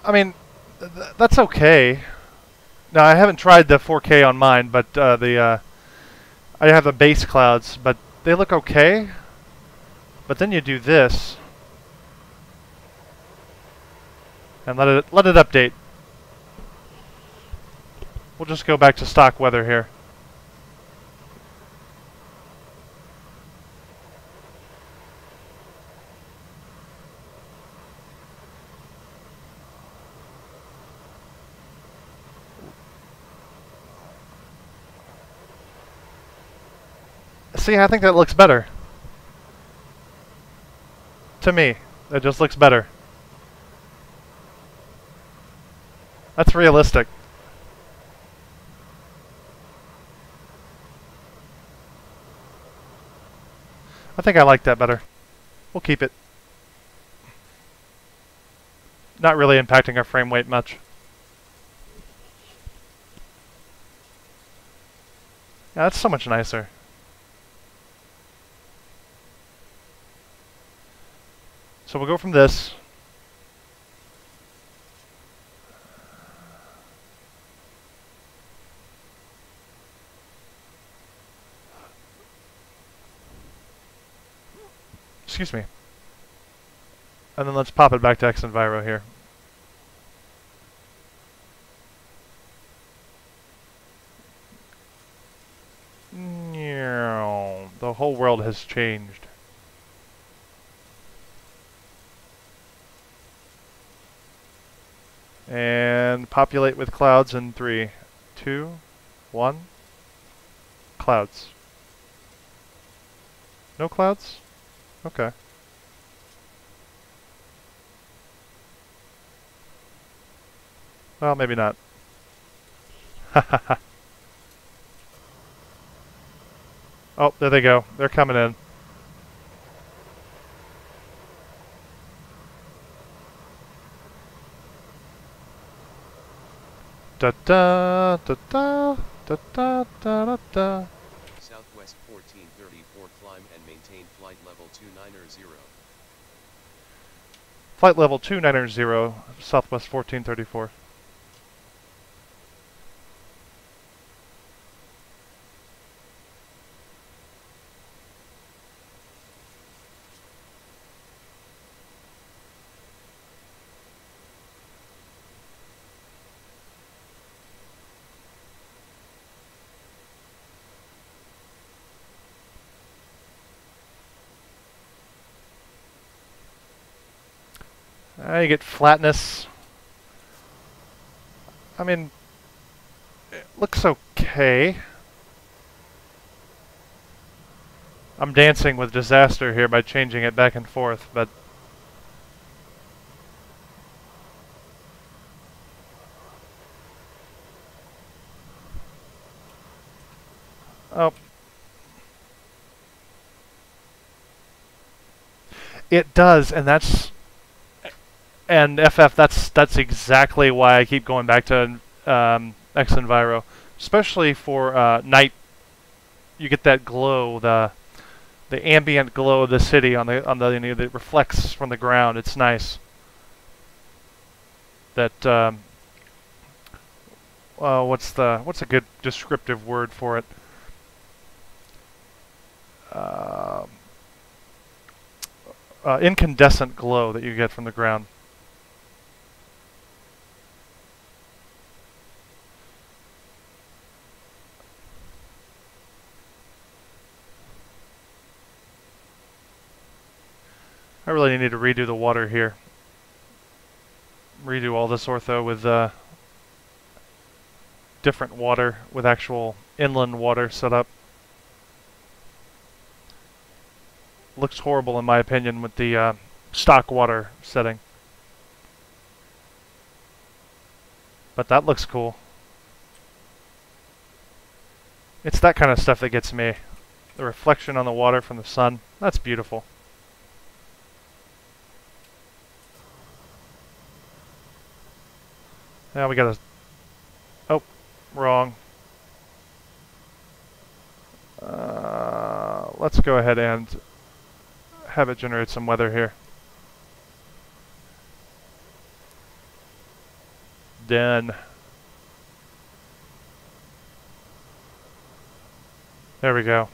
I mean, that's okay. Now, I haven't tried the 4K on mine, but I have the base clouds, but they look okay. But then you do this, and let it update. We'll just go back to stock weather here. See, I think that looks better. To me, it just looks better. That's realistic. I think I like that better. We'll keep it. Not really impacting our frame rate much. Yeah, that's so much nicer. So we'll go from this. Excuse me. And then let's pop it back to X Enviro here. The whole world has changed. And populate with clouds in 3, 2, 1. Clouds. No clouds? Okay. Well, maybe not. Oh, there they go. They're coming in. Da da da da da da da da.
Southwest 1434, climb and maintain flight level 290.
Flight level 290, Southwest 1434. You get flatness. I mean, it looks okay. I'm dancing with disaster here by changing it back and forth, but oh, it does, and FF. That's exactly why I keep going back to X Enviro, especially for night. You get that glow, the ambient glow of the city on the that reflects from the ground. It's nice. That what's a good descriptive word for it? Incandescent glow that you get from the ground. I really need to redo the water here. Redo all this ortho with different water, with actual inland water set up. Looks horrible in my opinion with the stock water setting. But that looks cool. It's that kind of stuff that gets me. The reflection on the water from the sun. That's beautiful. Now we gotta... Oh, wrong. Let's go ahead and have it generate some weather here. Done. There we go.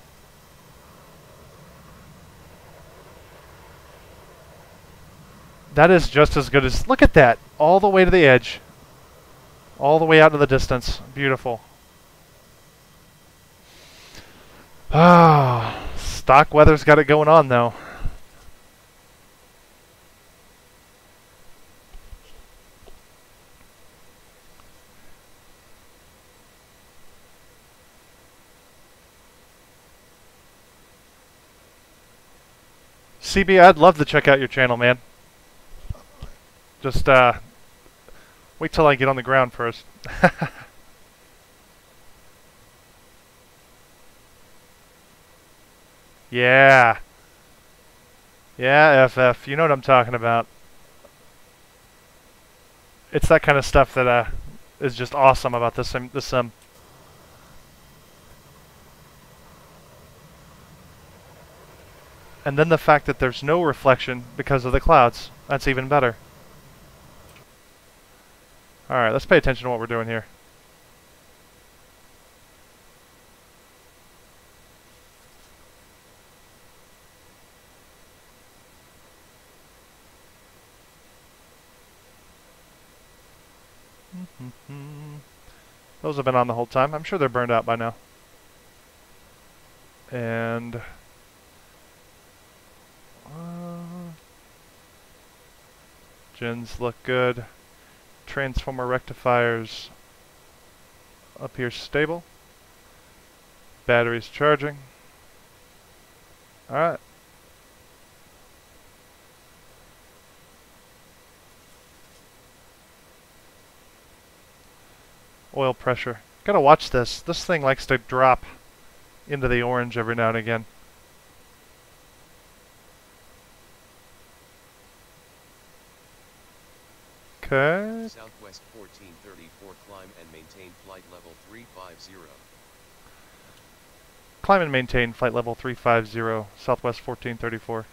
That is just as good as... Look at that! All the way to the edge. All the way out to the distance. Beautiful. Ah, stock weather's got it going on though. CB, I'd love to check out your channel, man. Just wait till I get on the ground first. Yeah. Yeah, FF. You know what I'm talking about. It's that kind of stuff that is just awesome about this sim. And then the fact that there's no reflection because of the clouds. That's even better. Alright, let's pay attention to what we're doing here. Those have been on the whole time. I'm sure they're burned out by now. And gens look good. Transformer rectifiers up here stable. Batteries charging. Alright. Oil pressure. Gotta watch this. This thing likes to drop into the orange every now and again. Okay.
Southwest 1434, climb and maintain flight level 350.
Climb and maintain flight level 350, Southwest 1434.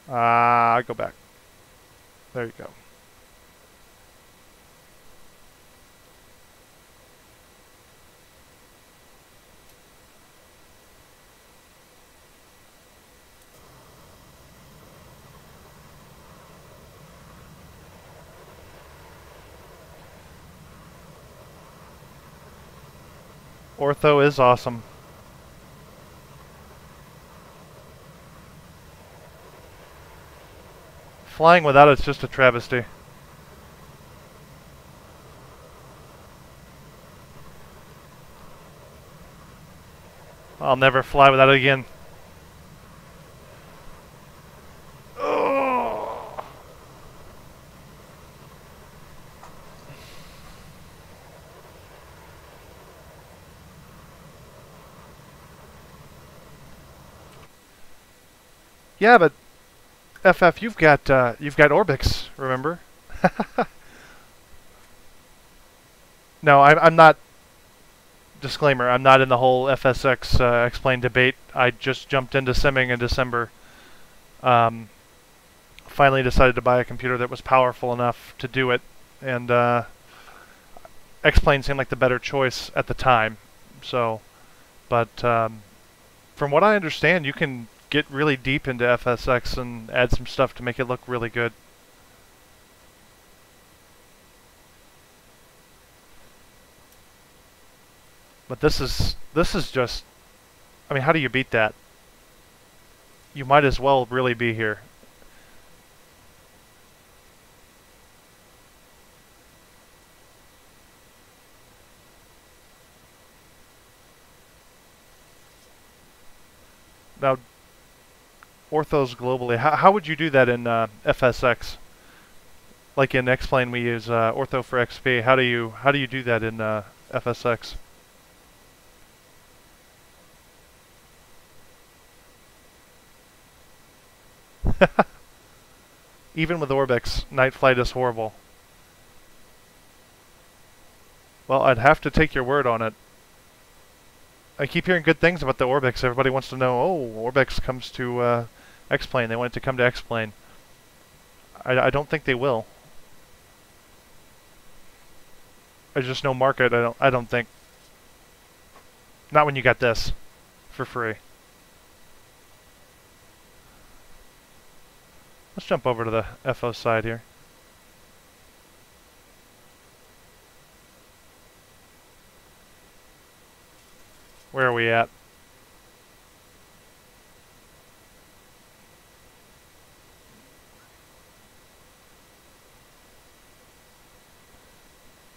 Go back. There you go. Ortho is awesome. Flying without it's just a travesty. I'll never fly without it again. Oh. Yeah, but FF, you've got Orbix, remember? No, I'm not. Disclaimer: I'm not in the whole FSX explain debate. I just jumped into simming in December. Finally decided to buy a computer that was powerful enough to do it, and explain seemed like the better choice at the time. So, but from what I understand, you can get really deep into FSX and add some stuff to make it look really good. But this is just, I mean, how do you beat that? You might as well really be here. Now, orthos globally, how would you do that in FSX? Like in X-Plane, we use ortho for XP. How do you do that in FSX? Even with Orbix, night flight is horrible. Well, I'd have to take your word on it. I keep hearing good things about the Orbix. Everybody wants to know, oh, Orbix comes to X-Plane. They want it to come to X-Plane. I don't think they will. There's just no market, I don't think. Not when you got this for free. Let's jump over to the FO side here. Where are we at?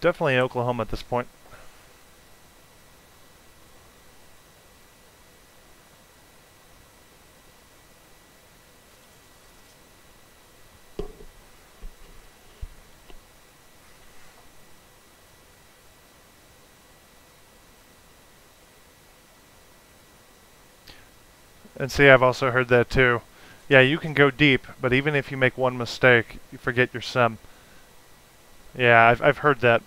Definitely in Oklahoma at this point. And see, I've also heard that too. Yeah, you can go deep, but even if you make one mistake, you forget your sim. Yeah, I've heard that.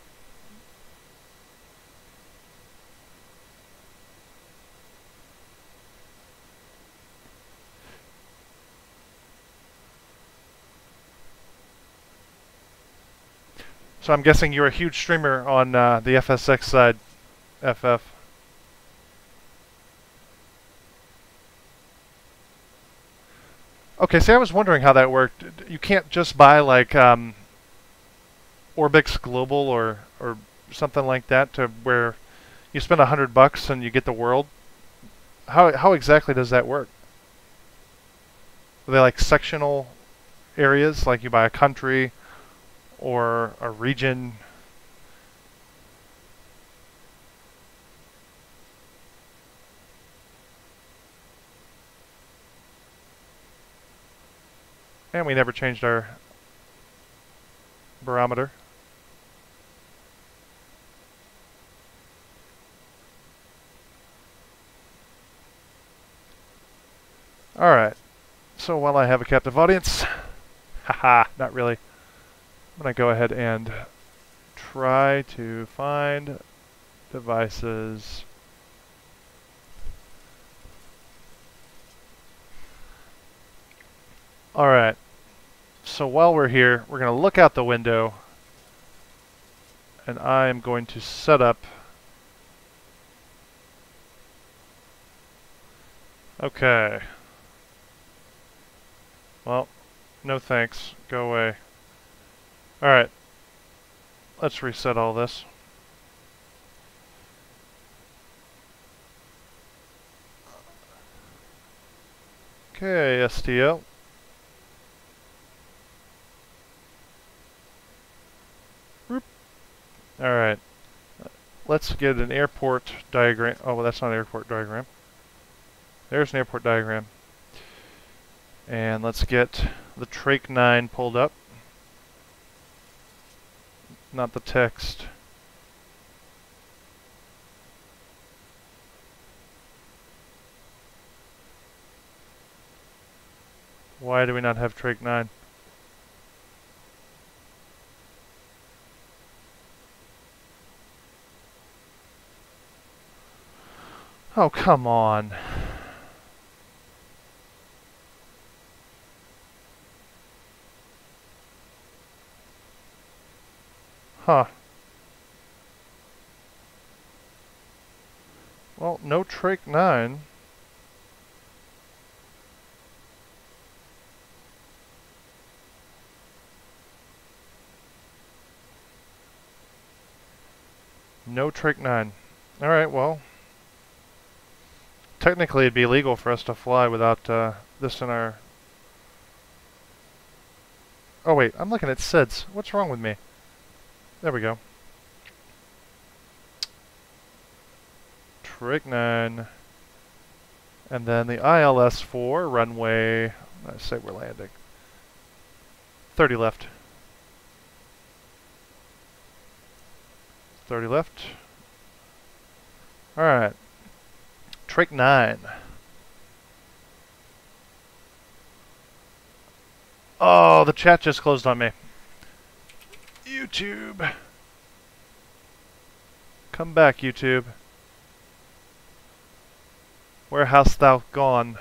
So I'm guessing you're a huge streamer on the FSX side, FF. Okay, see, I was wondering how that worked. You can't just buy like Orbix Global or something like that, to where you spend $100 and you get the world? How exactly does that work? Are they like sectional areas, like you buy a country or a region? And we never changed our barometer. Alright, so while I have a captive audience, haha, not really, I'm going to go ahead and try to find devices. Alright, so while we're here, we're going to look out the window, and I am going to set up. Okay. Well, no thanks. Go away. Alright. Let's reset all this. KSTL. Alright. Let's get an airport diagram. Oh, well, that's not an airport diagram. There's an airport diagram. And let's get the Trach 9 pulled up. Not the text. Why do we not have Trach 9? Oh, come on. Huh. Well, no Trach 9. No Trach 9. Alright, well. Technically, it'd be illegal for us to fly without this in our... Oh, wait. I'm looking at SIDS. What's wrong with me? There we go. Trach 9. And then the ILS 4 runway. Let's say we're landing. 30 left. 30 left. Alright. Trach 9. Oh, the chat just closed on me. YouTube. Come back, YouTube. Where hast thou gone?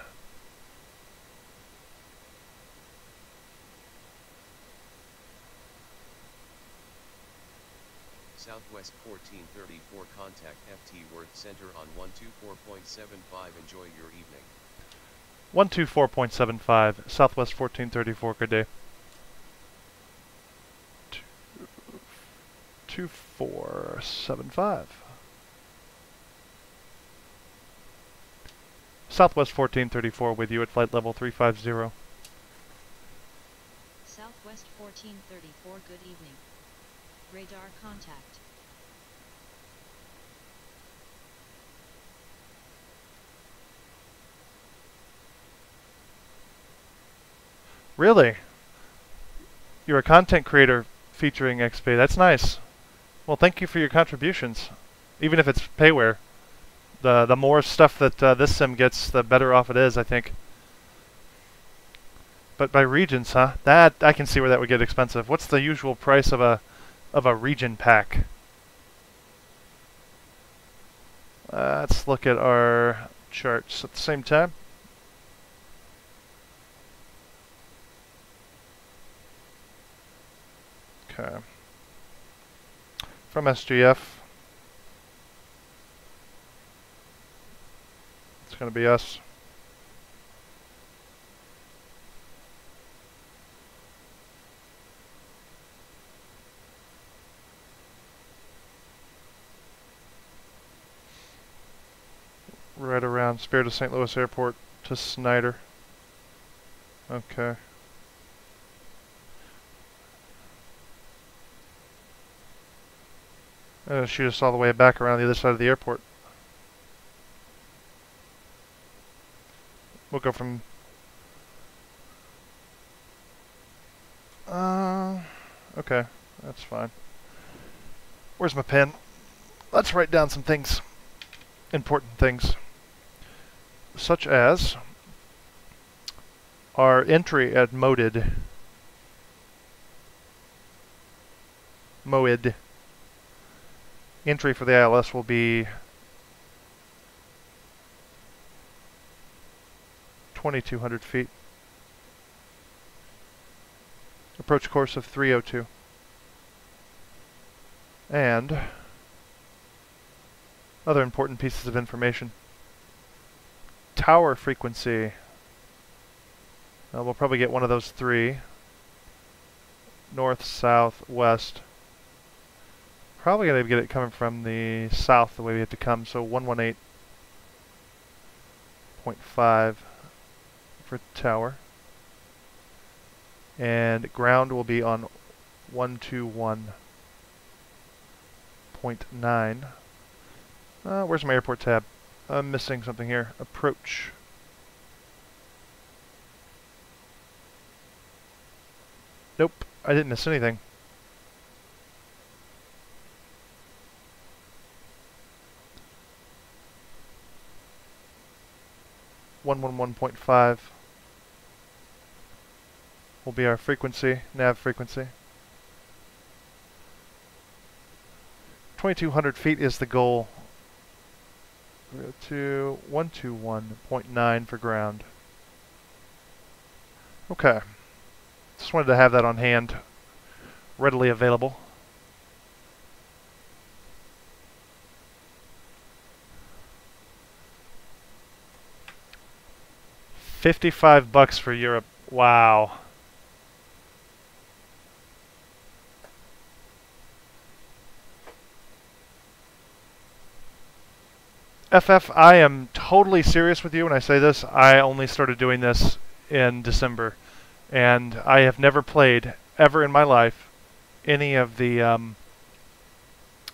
Southwest 1434 contact FT Worth Center on 124.75. Enjoy your evening.
124.75, Southwest 1434, good day. 2475. Southwest 1434 with you at flight level 350.
Southwest 1434, good evening. Radar contact.
Really? You're a content creator featuring XP. That's nice. Well, thank you for your contributions. Even if it's payware. The more stuff that this sim gets, the better off it is, I think. But by regions, huh? That I can see where that would get expensive. What's the usual price of a region pack? Let's look at our charts at the same time. Okay. From SGF, it's going to be us. right around Spirit of St. Louis Airport to Snyder. Okay. Shoot us all the way back around the other side of the airport. We'll go from... okay, that's fine. Where's my pen? Let's write down some things. Important things. Such as our entry at MODID. Entry for the ILS will be 2,200 feet. Approach course of 302. And other important pieces of information. Tower frequency. We'll probably get one of those three. North, south, west. Probably going to get it coming from the south the way we have to come. So 118.5 for tower. And ground will be on 121.9. Where's my airport tab? I'm missing something here. Approach. Nope, I didn't miss anything. .5 will be our frequency, nav frequency. 2,200 feet is the goal. We go to 121.9 for ground. Okay. Just wanted to have that on hand, readily available. $55 for Europe. Wow. FF, I am totally serious with you when I say this. I only started doing this in December, and I have never played, ever in my life, any of the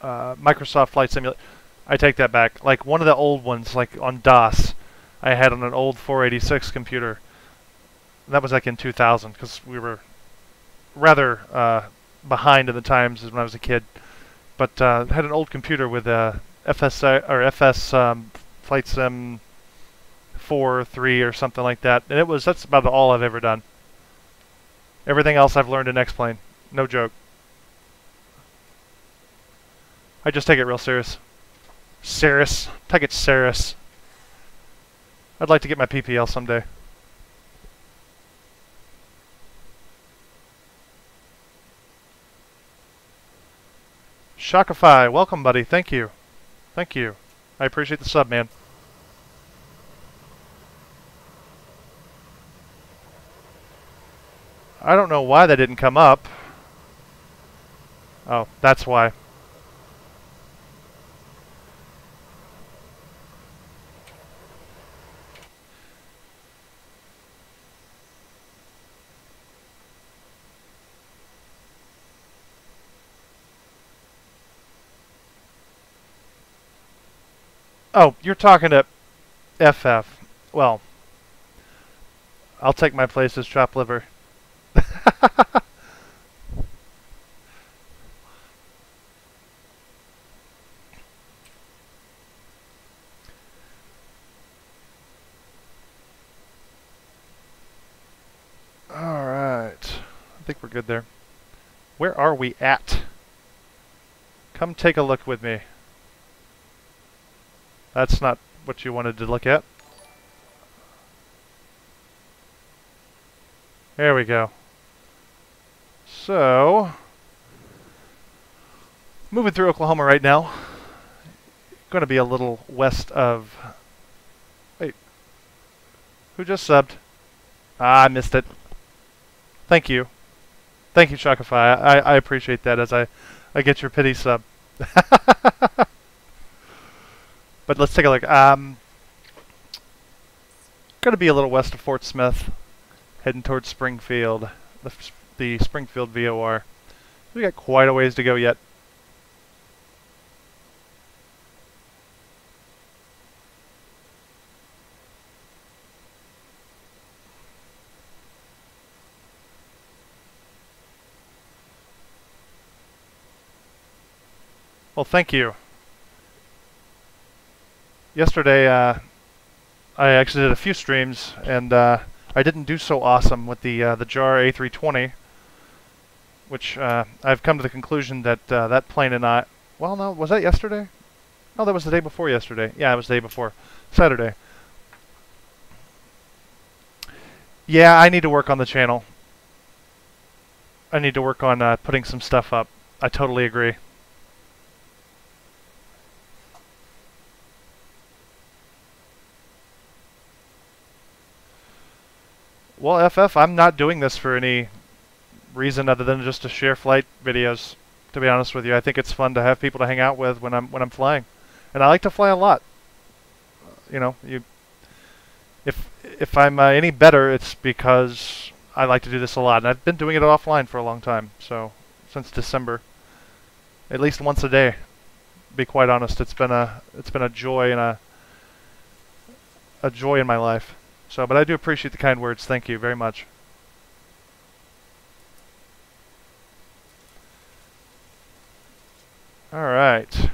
Microsoft Flight Simulator. I take that back. Like one of the old ones, like on DOS, I had on an old 486 computer. That was like in 2000, because we were rather behind in the times as when I was a kid. But had an old computer with a FS Flight Sim 4, 3 or something like that, and that's about all I've ever done. Everything else I've learned in X-Plane. No joke. I just take it real serious. Serious. Take it serious. I'd like to get my PPL someday. Shockify, welcome buddy, thank you. Thank you. I appreciate the sub, man. I don't know why that didn't come up. Oh, that's why. Oh, you're talking to FF. Well, I'll take my place as chopped liver. Alright. I think we're good there. Where are we at? Come take a look with me. That's not what you wanted to look at. There we go. So, moving through Oklahoma right now. Going to be a little west of... Wait. Who just subbed? Ah, I missed it. Thank you. Thank you, Shockify. I appreciate that as I get your pity sub. But let's take a look. Going to be a little west of Fort Smith, heading towards Springfield, the Springfield VOR. We got quite a ways to go yet. Well, thank you. Yesterday, I actually did a few streams, and I didn't do so awesome with the JAR A320, which I've come to the conclusion that that plane and I... Well, no, was that yesterday? No, that was the day before yesterday. Yeah, it was the day before. Saturday. Yeah, I need to work on the channel. I need to work on putting some stuff up. I totally agree. Well, FF, I'm not doing this for any reason other than just to share flight videos. To be honest with you, I think it's fun to have people to hang out with when I'm flying, and I like to fly a lot. You know, if I'm any better, it's because I like to do this a lot, and I've been doing it offline for a long time. So since December, at least once a day. To be quite honest, it's been a joy and a joy in my life. So, but I do appreciate the kind words. Thank you very much. All right.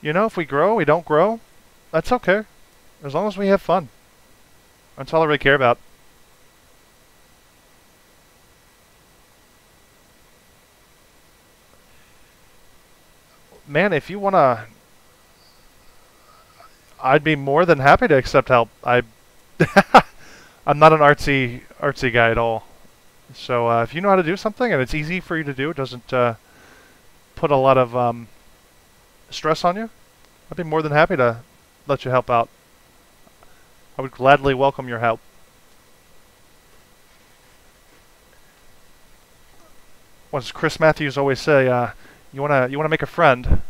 You know, if we grow, we don't grow, that's okay. As long as we have fun. That's all I really care about. Man, if you wanna... I'd be more than happy to accept help. I'm not an artsy guy at all. So if you know how to do something and it's easy for you to do, it doesn't put a lot of stress on you, I'd be more than happy to let you help out. I would gladly welcome your help. What does Chris Matthews always say? You wanna make a friend,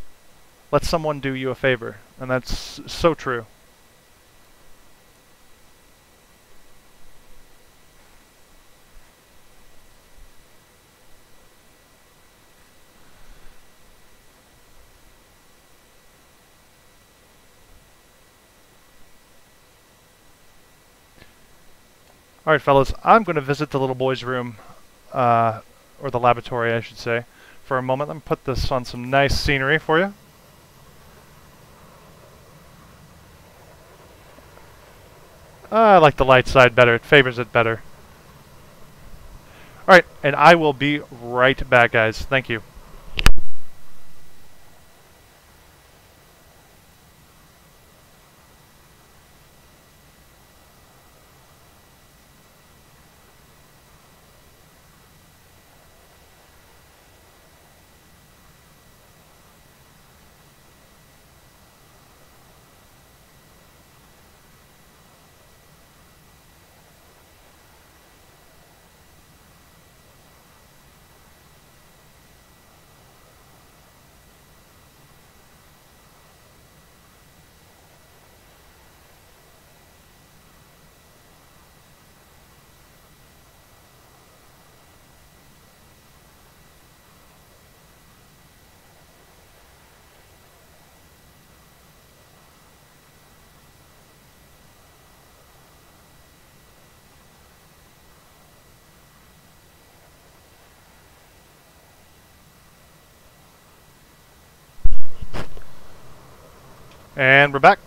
let someone do you a favor, and that's so true. Alright fellas, I'm going to visit the little boy's room, or the laboratory I should say, for a moment. Let me put this on some nice scenery for you. I like the light side better, it favors it better. Alright, and I will be right back guys, thank you. And we're back.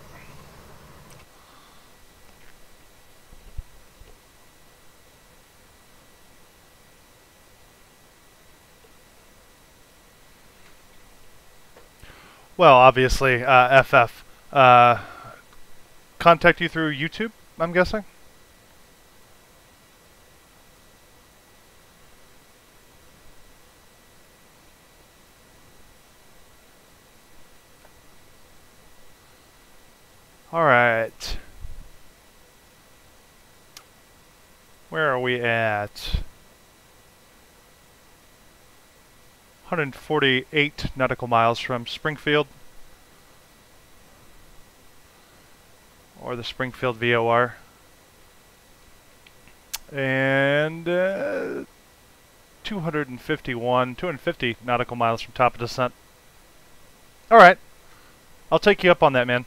Well, obviously, FF. Contact you through YouTube, I'm guessing? Alright. Where are we at? 148 nautical miles from Springfield, or the Springfield VOR. And 250 nautical miles from top of descent. Alright, I'll take you up on that, man.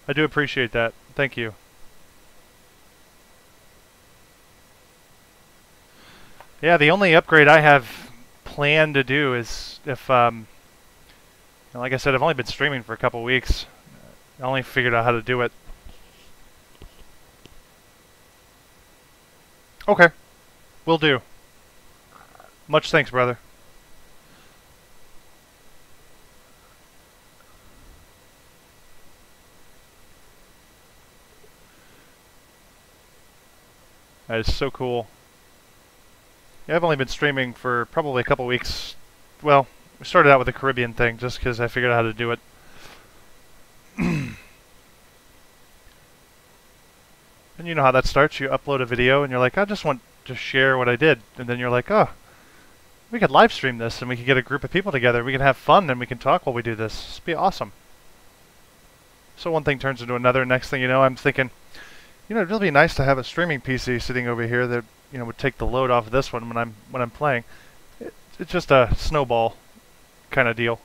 I do appreciate that. Thank you. Yeah, the only upgrade I have planned to do is if, like I said, I've only been streaming for a couple weeks. I only figured out how to do it. Okay, will do. Much thanks, brother. That is so cool. Yeah, I've only been streaming for probably a couple weeks. Well, we started out with the Caribbean thing just because I figured out how to do it. And you know how that starts. You upload a video and you're like, I just want to share what I did. And then you're like, oh, we could live stream this and we could get a group of people together. We can have fun and we can talk while we do this. This would be awesome. So one thing turns into another. Next thing you know, I'm thinking, you know, it'd really be nice to have a streaming PC sitting over here that, you know, would take the load off of this one when I'm playing. It's just a snowball kind of deal.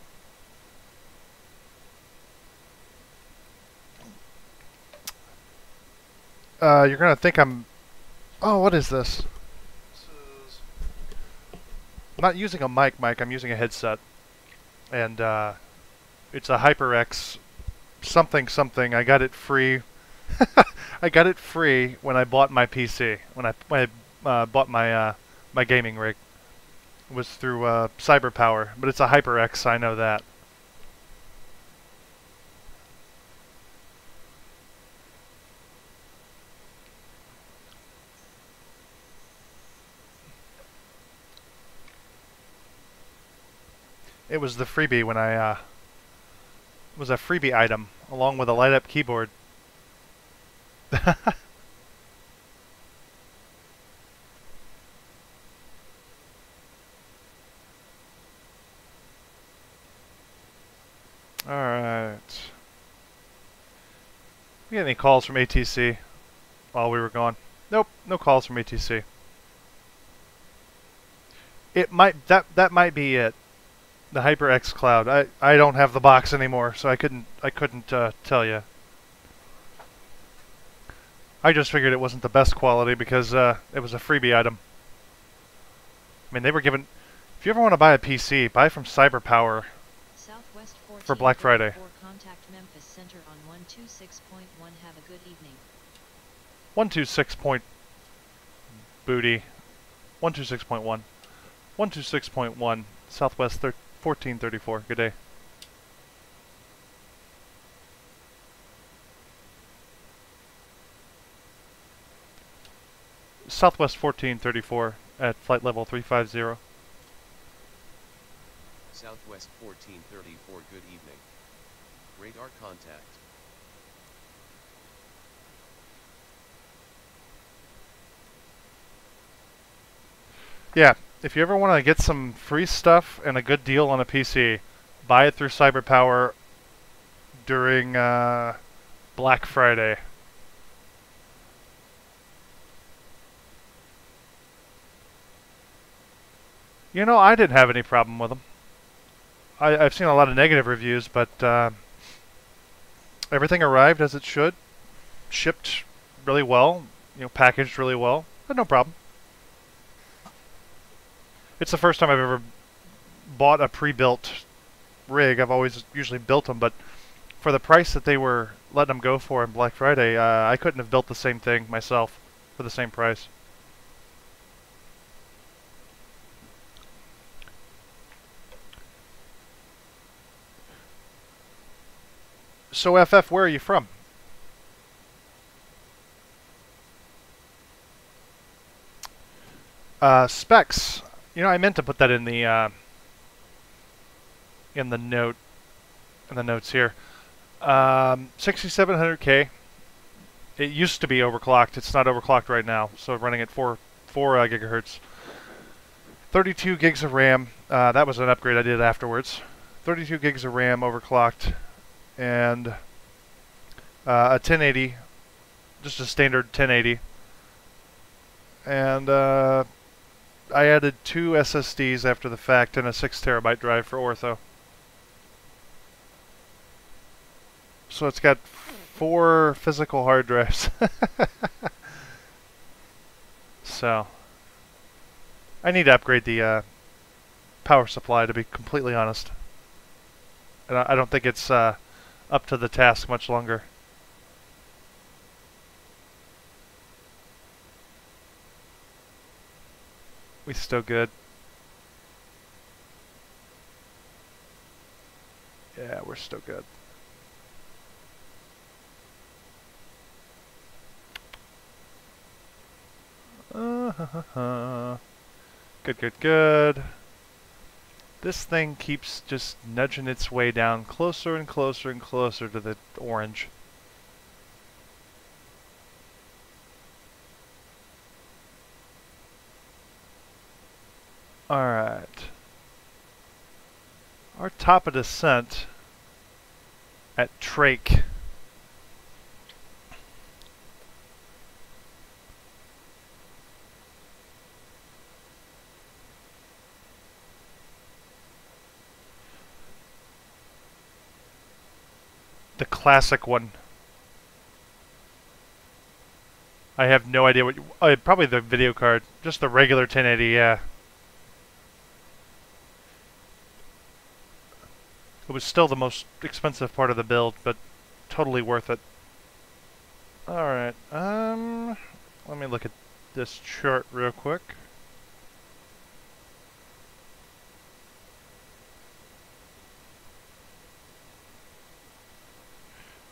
You're gonna think I'm... Oh, what is this? I'm not using a mic, I'm using a headset. And it's a HyperX something something. I got it free. I got it free when I bought my PC. When I bought my my gaming rig. It was through CyberPower, but it's a HyperX, I know that. It was the freebie when I, it was a freebie item, along with a light-up keyboard. Alright. We get any calls from ATC while we were gone? Nope, no calls from ATC. It might, that might be it. The HyperX Cloud. I don't have the box anymore, so I couldn't tell you. I just figured it wasn't the best quality because it was a freebie item. I mean, they were given. If you ever want to buy a PC, buy from CyberPower for Black Friday.
Contact Memphis Center on 126.1. Have a good evening.
126 point booty. 126.1. 126.1 Southwest 1434. Good day. Southwest 1434 at flight level 350.
Southwest 1434, good evening. Radar contact.
Yeah, if you ever want to get some free stuff and a good deal on a PC, buy it through CyberPower during Black Friday. You know, I didn't have any problem with them. I've seen a lot of negative reviews, but everything arrived as it should. Shipped really well, you know, packaged really well. But no problem. It's the first time I've ever bought a pre-built rig. I've always usually built them, but for the price that they were letting them go for on Black Friday, I couldn't have built the same thing myself for the same price. So FF, where are you from? Specs. You know, I meant to put that in the note, in the notes here. 6700K. It used to be overclocked. It's not overclocked right now, so running at 4 gigahertz. 32 gigs of RAM. That was an upgrade I did afterwards. 32 gigs of RAM overclocked, and a 1080, just a standard 1080. And I added 2 SSDs after the fact and a 6 terabyte drive for ortho. So it's got 4 physical hard drives. So I need to upgrade the power supply, to be completely honest. And I don't think it's up to the task much longer. We still good. Yeah, we're still good. Good, good, good. This thing keeps just nudging its way down closer and closer and closer to the orange. Alright. Our top of descent at Trake. The classic one. I have no idea what you... Oh, probably the video card. Just the regular 1080, yeah. It was still the most expensive part of the build, but totally worth it. Alright, let me look at this chart real quick.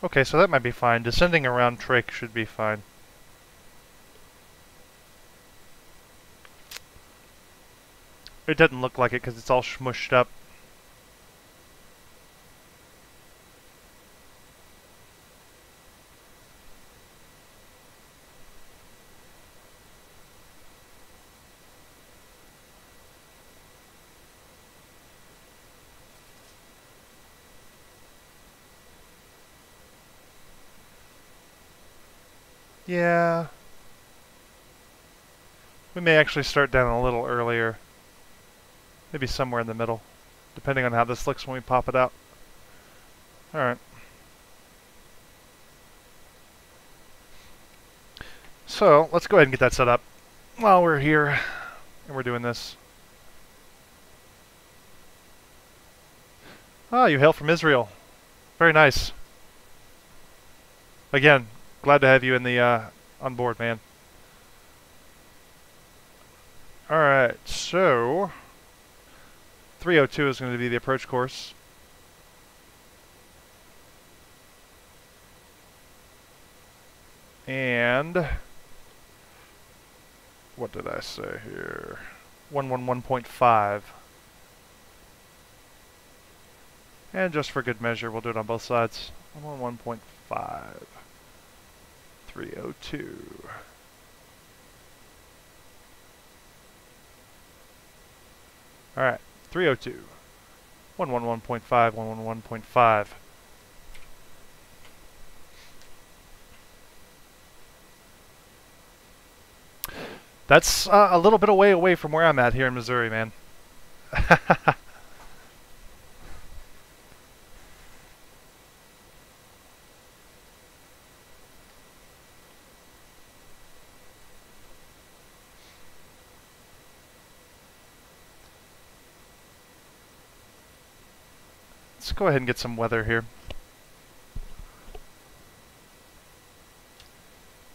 Okay, so that might be fine. Descending around Trake should be fine. It doesn't look like it because it's all smushed up. Yeah. We may actually start down a little earlier. Maybe somewhere in the middle, depending on how this looks when we pop it out. Alright. So, let's go ahead and get that set up while we're here and we're doing this. Ah, you hail from Israel. Very nice. Again, glad to have you in the on board, man. Alright, so 302 is going to be the approach course. And what did I say here? 111.5. And just for good measure, we'll do it on both sides. 111.5. 302. Alright, 302. 111.5, 111.5. That's a little bit away from where I'm at here in Missouri, man. Let's go ahead and get some weather here.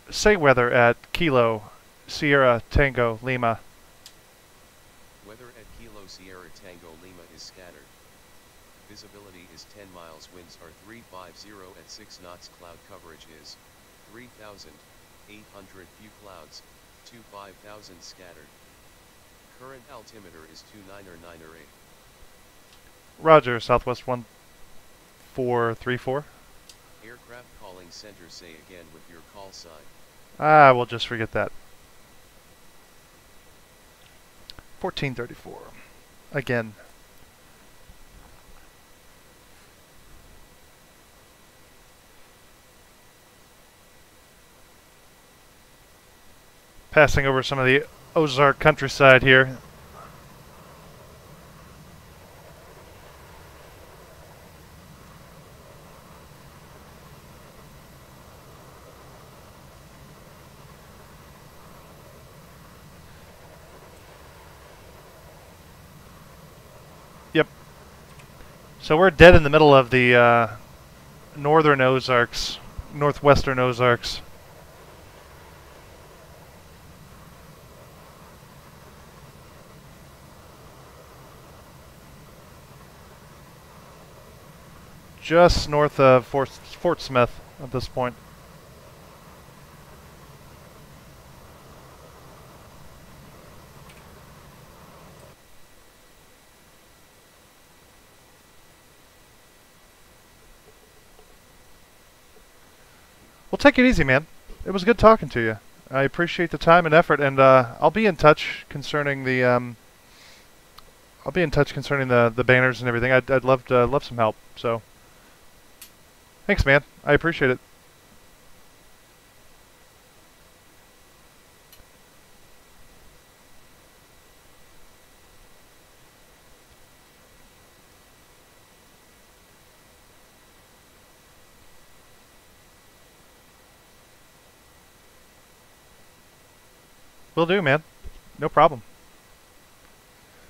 Say weather at Kilo Sierra Tango Lima.
Weather at Kilo Sierra Tango Lima is scattered. Visibility is 10 miles. Winds are 350 at 6 knots. Cloud coverage is 3,800. Few clouds, 5,000 scattered. Current altimeter is 29 or 8.
Roger, Southwest 1434.
Aircraft calling center, say again with your call sign.
Ah, we'll just forget that. 1434. Again. Passing over some of the Ozark countryside here. Yep. So we're dead in the middle of the northern Ozarks, northwestern Ozarks. Just north of Fort Smith at this point. Well, take it easy, man. It was good talking to you. I appreciate the time and effort, and I'll be in touch concerning the the banners and everything. I'd love some help. So, thanks, man. I appreciate it. Will do, man. No problem.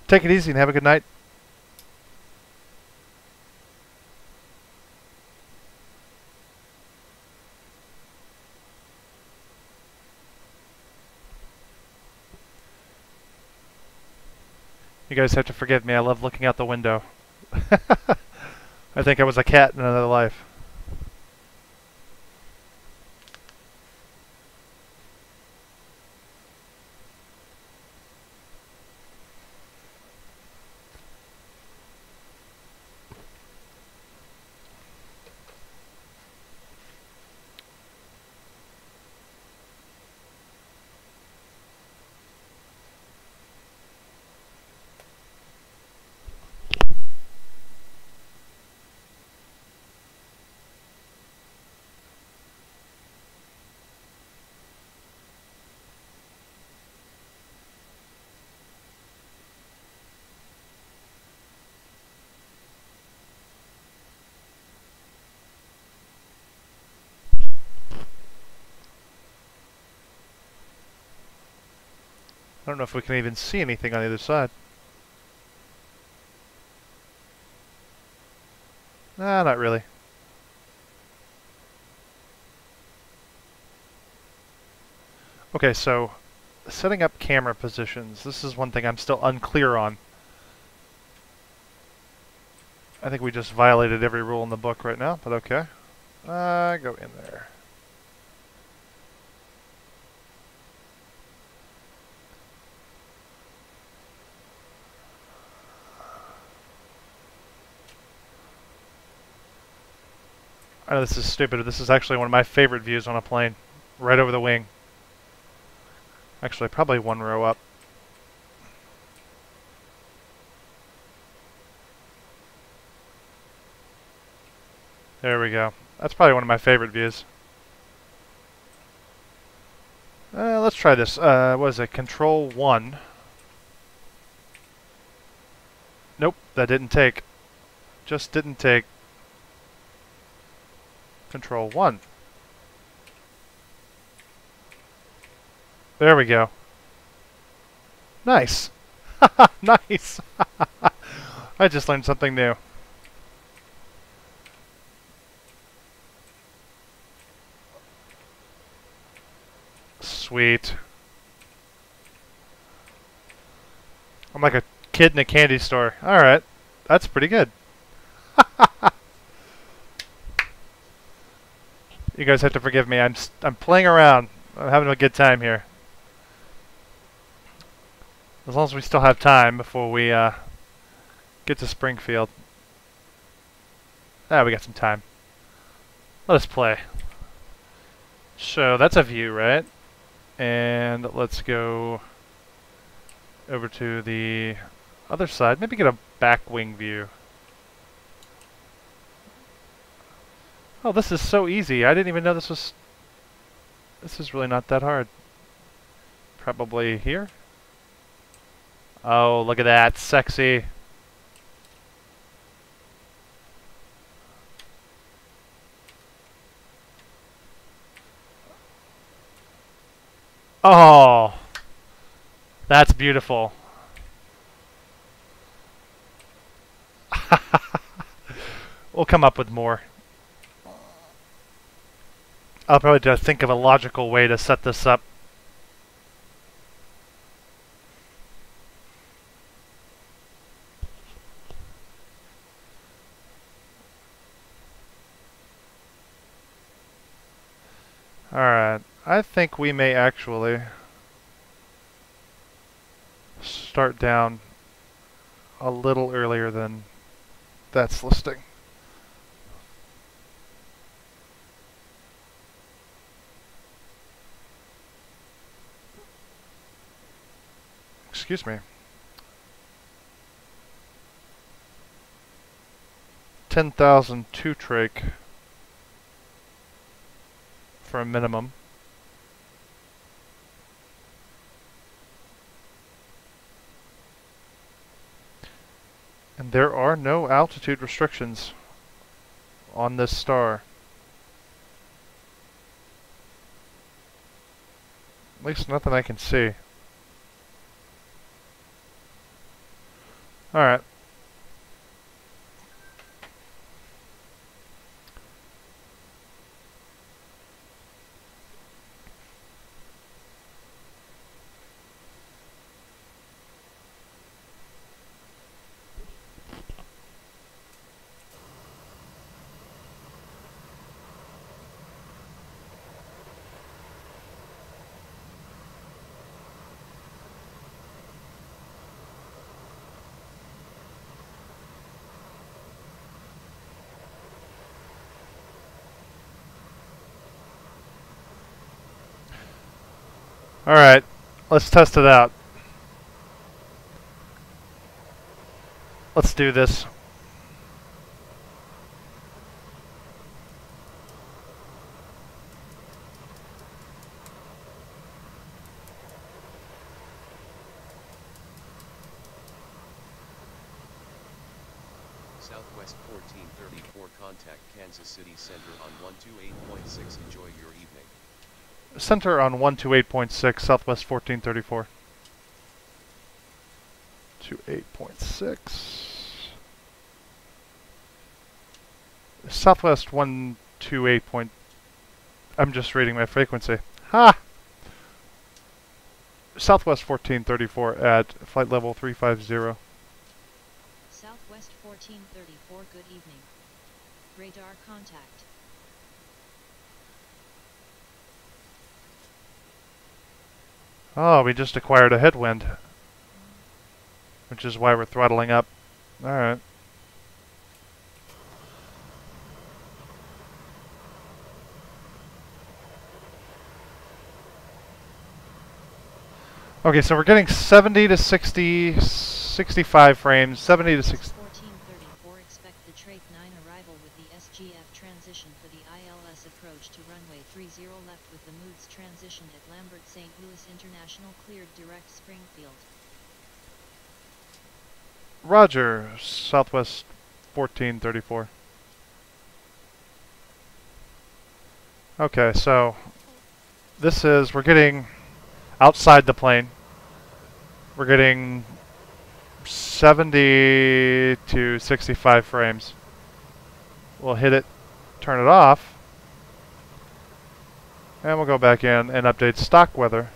Take it easy and have a good night. You guys have to forgive me. I love looking out the window. I think I was a cat in another life. I don't know if we can even see anything on the other side. Nah, not really. Okay, so setting up camera positions. This is one thing I'm still unclear on. I think we just violated every rule in the book right now, but okay. Go in there. I know this is stupid, but this is actually one of my favorite views on a plane. Right over the wing. Actually, probably one row up. There we go. That's probably one of my favorite views. Let's try this. What is it? Control 1. Nope, that didn't take. Just didn't take. Control 1. There we go. Nice. Nice. I just learned something new. Sweet. I'm like a kid in a candy store. Alright. That's pretty good. You guys have to forgive me. I'm playing around. I'm having a good time here. As long as we still have time before we get to Springfield. Ah, we got some time. Let us play. So that's a view, right? And let's go over to the other side. Maybe get a back wing view. Oh, this is so easy. I didn't even know this was... This is really not that hard. Probably here. Oh, look at that. Sexy. Oh, that's beautiful. We'll come up with more. I'll probably have to think of a logical way to set this up. Alright, I think we may actually start down a little earlier than that's listing. Excuse me. 10,000 two-trach for a minimum. And there are no altitude restrictions on this star. At least nothing I can see. Alright. Alright, let's test it out. Let's do this.
Southwest 1434, contact Kansas City Center on 128.6. Enjoy your evening.
Center on 128.6, Southwest 1434. 28.6. Southwest 128. I'm just reading my frequency. Ha! Southwest 1434 at flight level 350.
Southwest 1434, good evening. Radar contact.
Oh, we just acquired a headwind, which is why we're throttling up. Alright. Okay, so we're getting 70 to 60, 65 frames, 70 to 60.
1434, expect the Trach 9 arrival with the SGF transition for the ILS approach to runway 30 left with the MOODS transition at Lambert St. Louis International cleared direct Springfield.
Roger, Southwest 1434. Okay, so this is, we're getting outside the plane. We're getting 70 to 65 frames. We'll hit it, turn it off, and we'll go back in and update stock weather.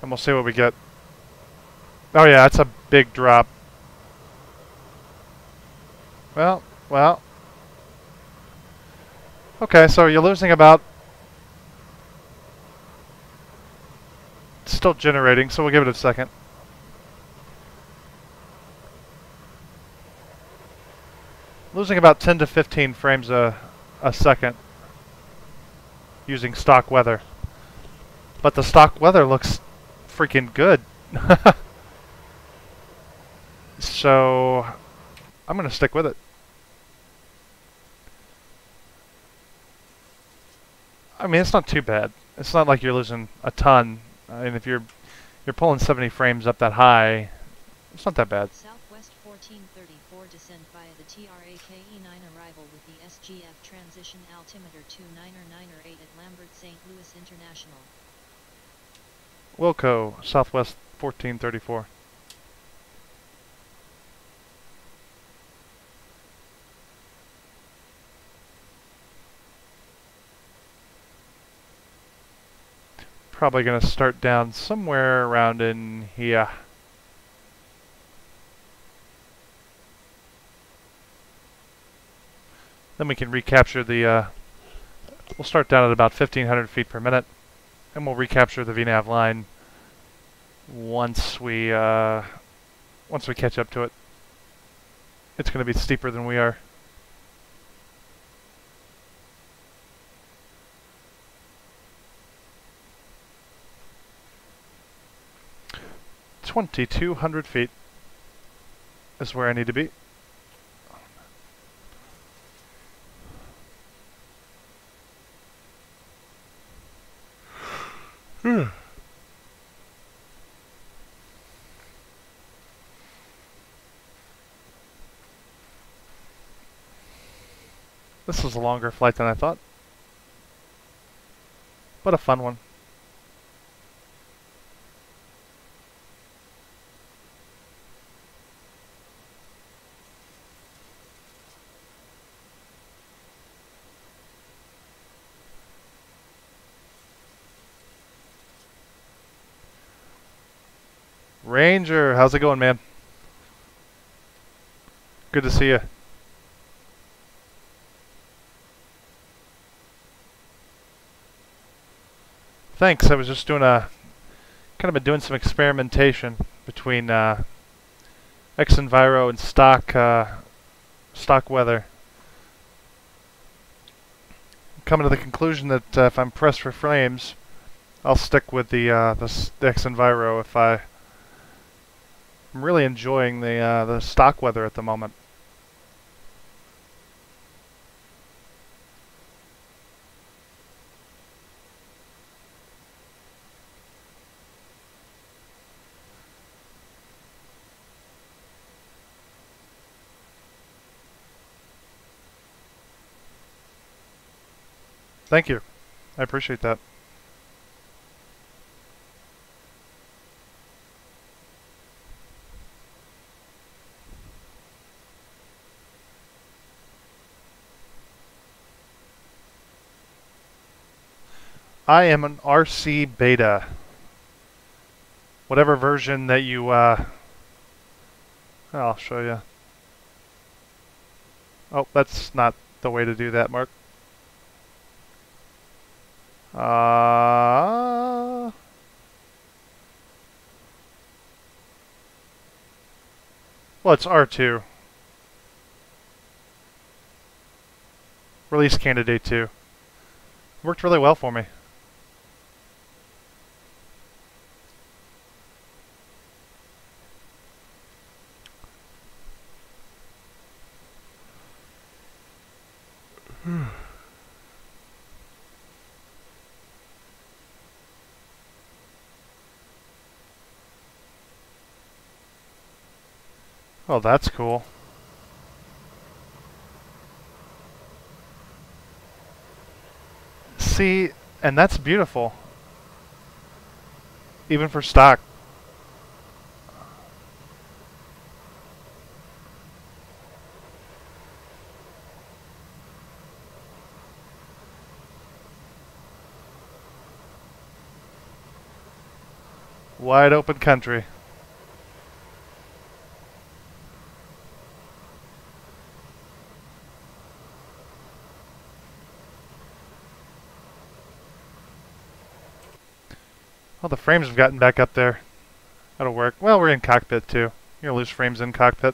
And we'll see what we get. Oh yeah, that's a big drop. Well. Okay, so you're losing about... Still generating, so we'll give it a second. Losing about 10 to 15 frames a second using stock weather. But the stock weather looks freaking good. So I'm going to stick with it. I mean, it's not too bad. It's not like you're losing a ton. I mean, if you're pulling 70 frames up that high, it's not that bad.
Southwest 1434 descent via the TRAKE 9 arrival with the SGF transition altimeter 29er 8 at Lambert St. Louis International.
Wilco, Southwest 1434. Probably going to start down somewhere around in here. Then we can recapture the, we'll start down at about 1500 feet per minute, and we'll recapture the VNAV line once we catch up to it. It's going to be steeper than we are. $2,200 feet is where I need to be. This was a longer flight than I thought, but a fun one. Ranger, how's it going, man? Good to see you. Thanks. I was just doing kind of been doing some experimentation between Xenviro and stock weather. Coming to the conclusion that if I'm pressed for frames, I'll stick with the Xenviro. I'm really enjoying the stock weather at the moment. Thank you. I appreciate that. I am an RC beta. Whatever version that you, I'll show you. Oh, that's not the way to do that, Mark. Well, it's R2. Release candidate 2. Worked really well for me. Oh, that's cool. See, and that's beautiful. Even for stock. Wide open country. Well, the frames have gotten back up there. That'll work. Well, we're in cockpit too. You're gonna lose frames in cockpit.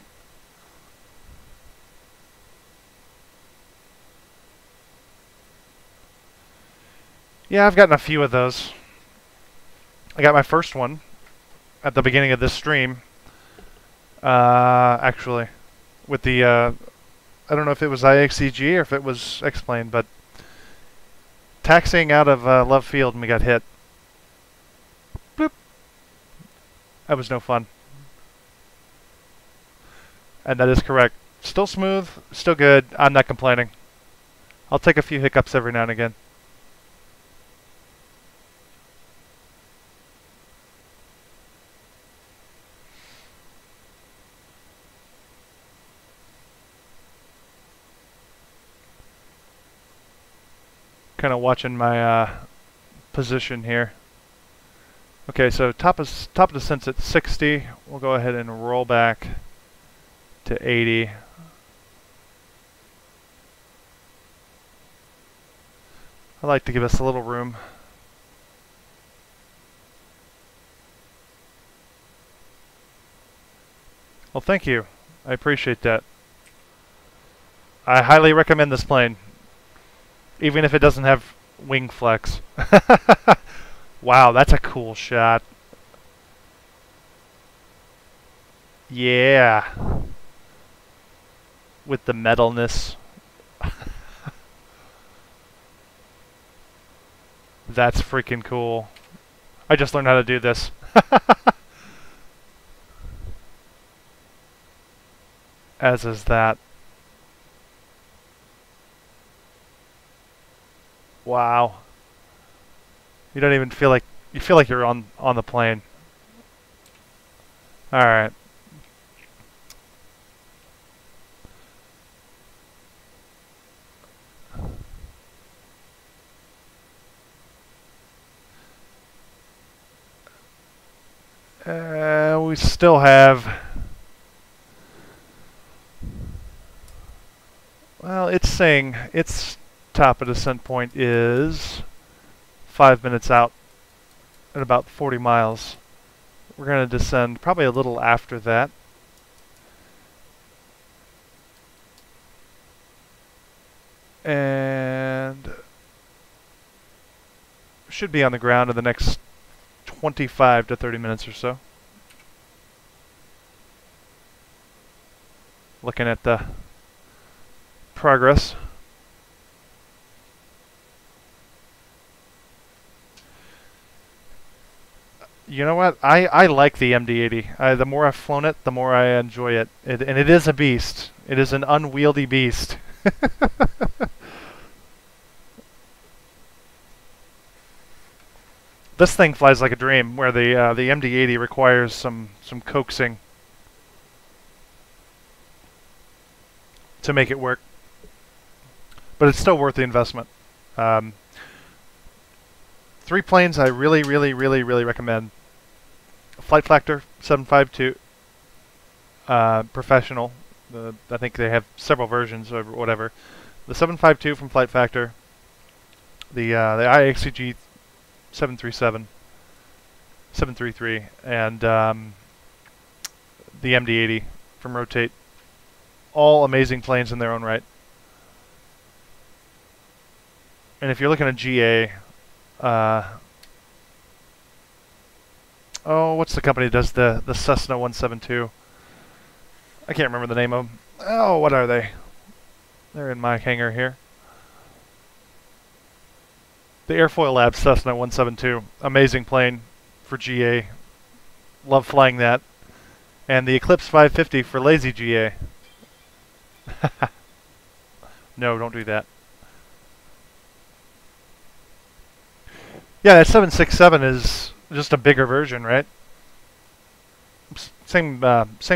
Yeah, I've gotten a few of those. I got my first one at the beginning of this stream. Actually, with the I don't know if it was IXEG or if it was X-Plane, but taxiing out of Love Field and we got hit. Bloop. That was no fun. And that is correct. Still smooth, still good. I'm not complaining. I'll take a few hiccups every now and again. Kind of watching my position here. Okay, so top of descent's at 60. We'll go ahead and roll back to 80. I like to give us a little room. Well, thank you. I appreciate that. I highly recommend this plane, even if it doesn't have wing flex. Wow, that's a cool shot. Yeah. With the metalness. That's freaking cool. I just learned how to do this. As is that. Wow. You don't even feel like you're on the plane. All right. We still have. Well, it's saying its top of descent point is 5 minutes out at about 40 miles. We're going to descend probably a little after that. And should be on the ground in the next 25 to 30 minutes or so. Looking at the progress. You know what? I like the MD-80. The more I've flown it, the more I enjoy it. And it is a beast. It is an unwieldy beast. This thing flies like a dream, where the MD-80 requires some coaxing to make it work. But it's still worth the investment. 3 planes I really recommend. Flight Factor 752 Professional. I think they have several versions or whatever. The 752 from Flight Factor. The IXEG 737, 733, and the MD-80 from Rotate. All amazing planes in their own right. And if you're looking at GA, what's the company that does the Cessna 172? I can't remember the name of them. Oh, what are they? They're in my hangar here. The Airfoil Labs Cessna 172. Amazing plane for GA. Love flying that. And the Eclipse 550 for lazy GA. No, don't do that. Yeah, that 767 is just a bigger version, right? Same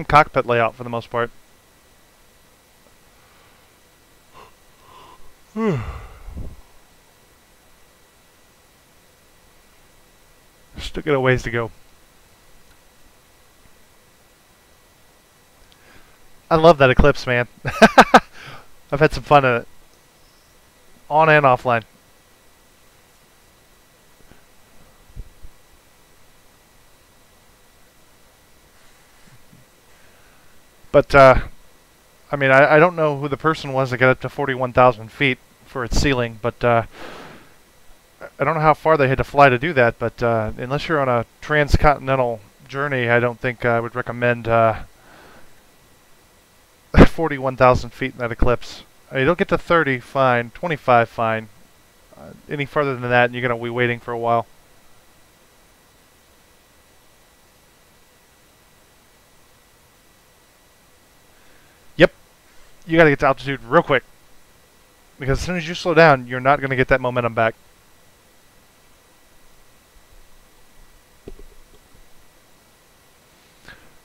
cockpit layout for the most part. Still got a ways to go. I love that Eclipse, man. I've had some fun in it. On and offline. But, I mean, I don't know who the person was that got up to 41,000 feet for its ceiling, but I don't know how far they had to fly to do that, but unless you're on a transcontinental journey, I don't think I would recommend 41,000 feet in that eclipse. You don't get to 30, fine. 25, fine. Any further than that, you're going to be waiting for a while. Yep. You got to get to altitude real quick. Because as soon as you slow down, you're not going to get that momentum back.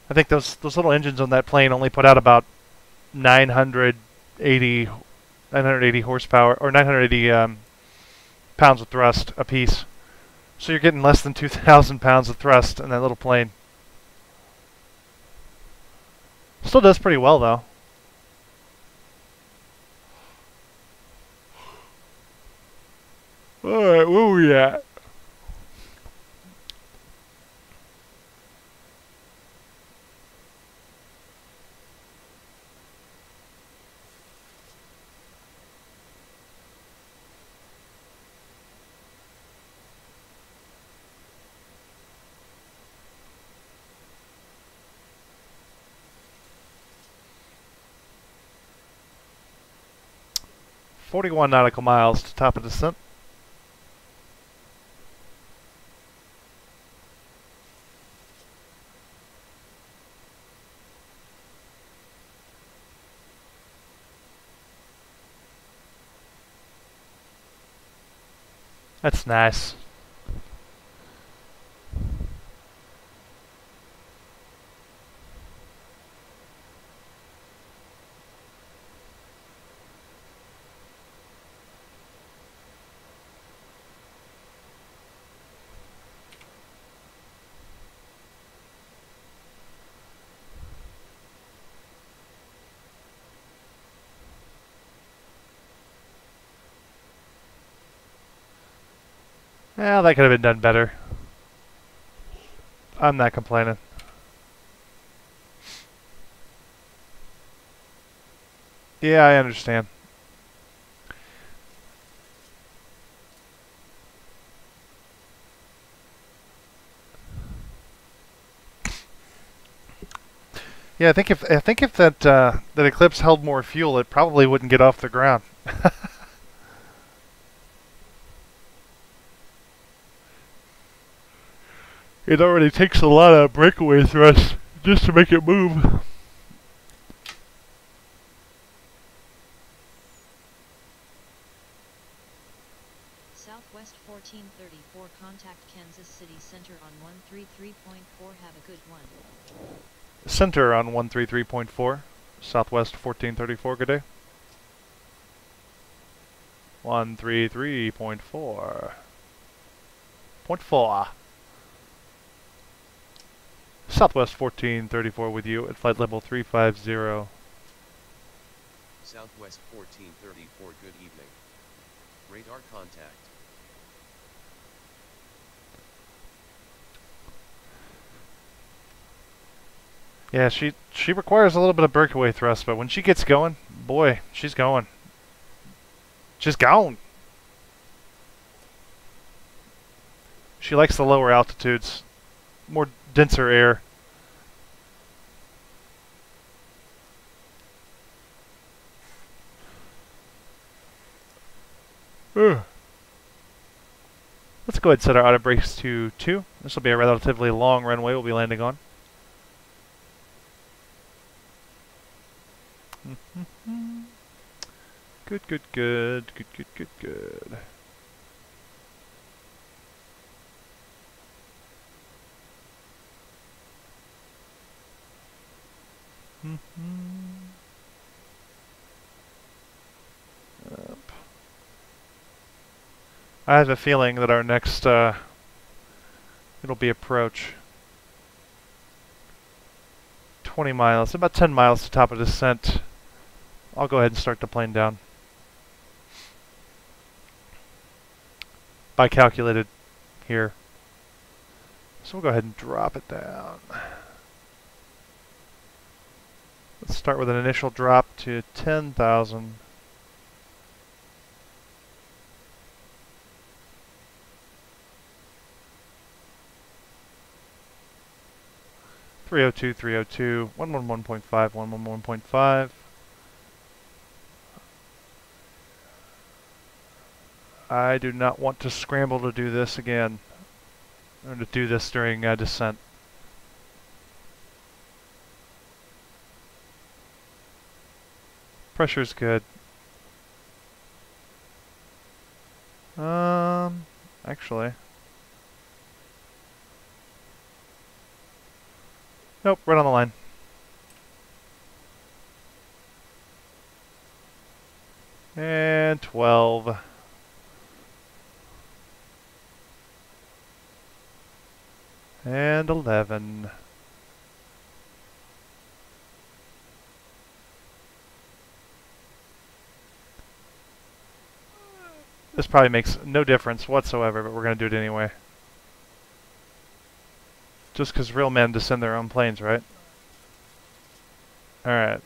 I think those little engines on that plane only put out about 980 horsepower, or 980 pounds of thrust a piece. So you're getting less than 2,000 pounds of thrust in that little plane. Still does pretty well, though. Alright, where are we at? .41 nautical miles to top of descent. That's nice. Yeah, that could have been done better. I'm not complaining. Yeah, I understand. Yeah, I think if that eclipse held more fuel, it probably wouldn't get off the ground. It already takes a lot of breakaway thrust just to make it move.
Southwest 1434, contact Kansas City Center on 133.4. Have a good one.
Center on 133.4. Southwest 1434, good day. 133.4. Point 4. Southwest 1434 with you at flight level 350.
Southwest 1434, good evening. Radar contact.
Yeah, she requires a little bit of breakaway thrust, but when she gets going, boy, she's going. She's gone. She likes the lower altitudes. More denser air. Let's go ahead and set our auto brakes to 2. This will be a relatively long runway we'll be landing on. Good, good, good, good, good, good, good. Up. I have a feeling that our next, it'll be approach. 20 miles, about 10 miles to top of descent. I'll go ahead and start the plane down. By calculated here. So we'll go ahead and drop it down. Let's start with an initial drop to 10,000. 302, 302, 111.5, 111.5. I do not want to scramble to do this again, or to do this during descent. Pressure's good. Actually. Nope, right on the line. And 12. And 11. This probably makes no difference whatsoever, but we're going to do it anyway. Just because real men descend their own planes, right? Alright.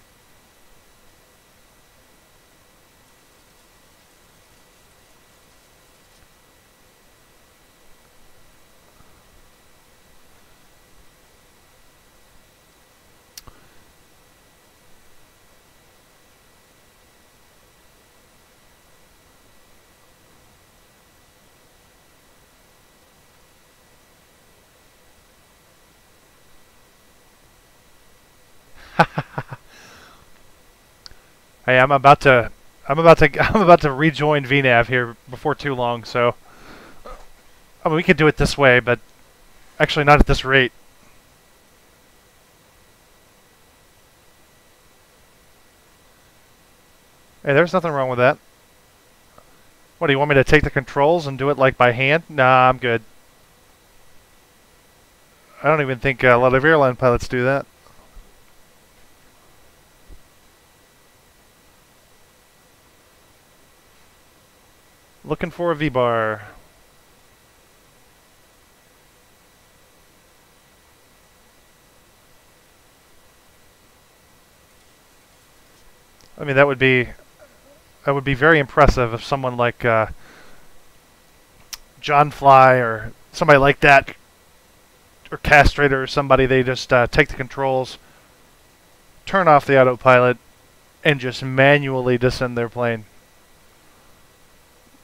Hey, I'm about to rejoin VNav here before too long, so I mean, we could do it this way, but actually not at this rate. Hey, there's nothing wrong with that. What, do you want me to take the controls and do it like by hand? Nah, I'm good. I don't even think a lot of airline pilots do that. Looking for a V-bar. I mean, that would be very impressive if someone like John Fly or somebody like that, or Castrator or somebody, they just take the controls, turn off the autopilot, and just manually descend their plane.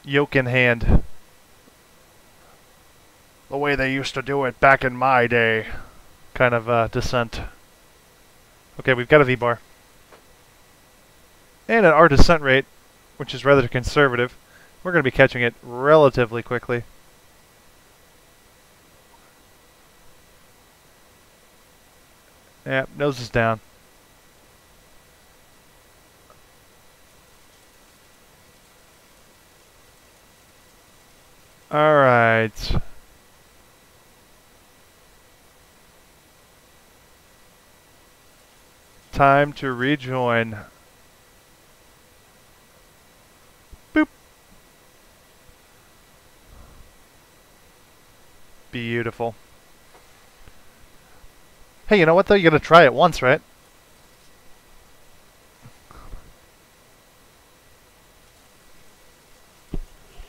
Yoke in hand. The way they used to do it back in my day. Kind of descent. Okay, we've got a V-bar. And at our descent rate, which is rather conservative, we're going to be catching it relatively quickly. Yep, nose is down. Alright. Time to rejoin. Boop. Beautiful. Hey, you know what though? You gotta try it once, right?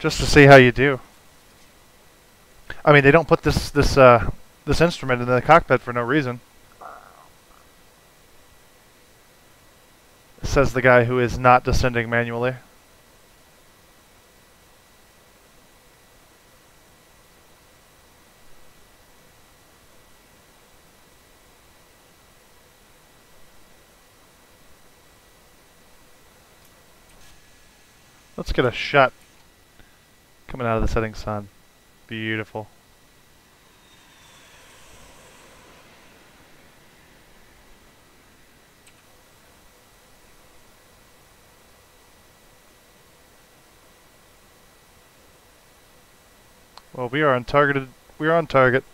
Just to see how you do. I mean, they don't put this instrument in the cockpit for no reason. Says the guy who is not descending manually. Let's get a shot coming out of the setting sun. Beautiful. Well, we are on target. We are on target.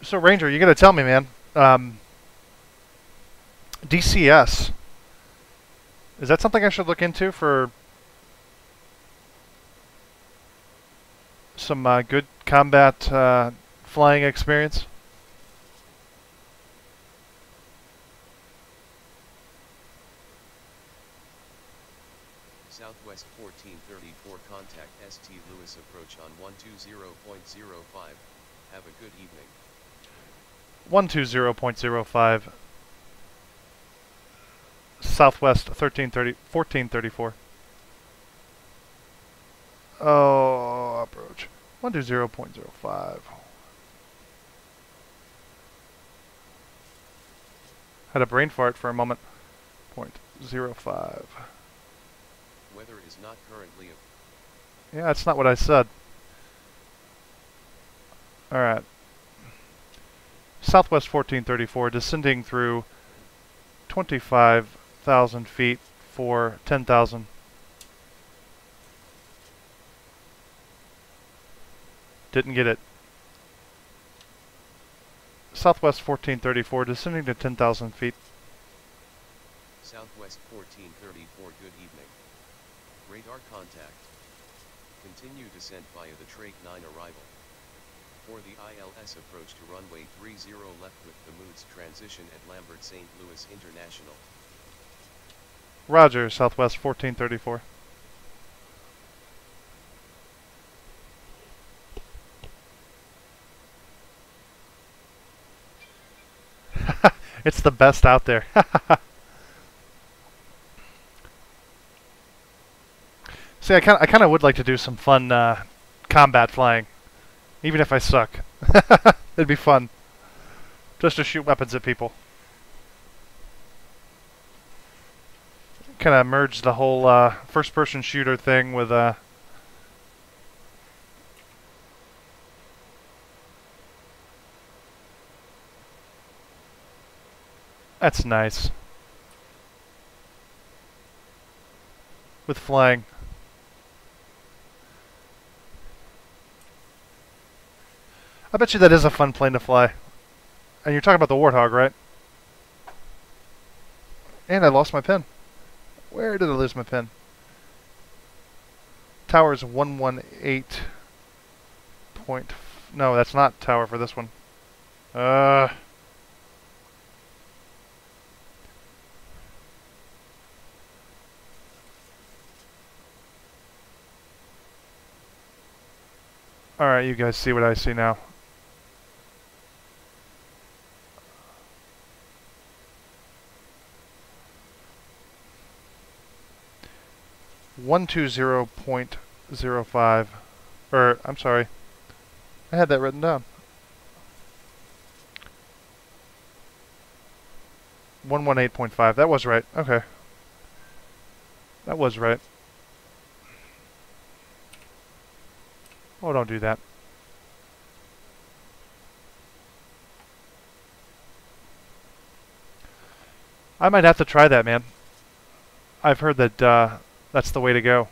So Ranger, you gotta tell me, man. DCS. Is that something I should look into for some good combat flying experience?
Southwest 1434, contact St. Louis approach on 120.05. Have a good evening.
120.05. Southwest 1434. Oh, approach. 120.05. Had a brain fart for a moment. 0.05.
Weather is not currently
Yeah, that's not what I said. Alright. Southwest 1434, descending through 25,000 feet for 10,000. Didn't get it. Southwest 1434, descending to 10,000 feet.
Southwest 1434, good evening. Radar contact. Continue descent via the Trake 9 arrival. For the ILS approach to runway 30 left with the Moods transition at Lambert St. Louis International.
Roger, Southwest 1434. It's the best out there. See, I kind of would like to do some fun combat flying, even if I suck. It'd be fun, just to shoot weapons at people. Kind of merge the whole first-person shooter thing with That's nice. With flying. I bet you that is a fun plane to fly. And you're talking about the Warthog, right? And I lost my pen. Where did I lose my pen? Tower's 118 point... No, that's not tower for this one. Alright, you guys see what I see now. .05, or I'm sorry, I had that written down. 118.5. That was right. Okay, that was right. Oh, don't do that. I might have to try that, man. I've heard that that's the way to go.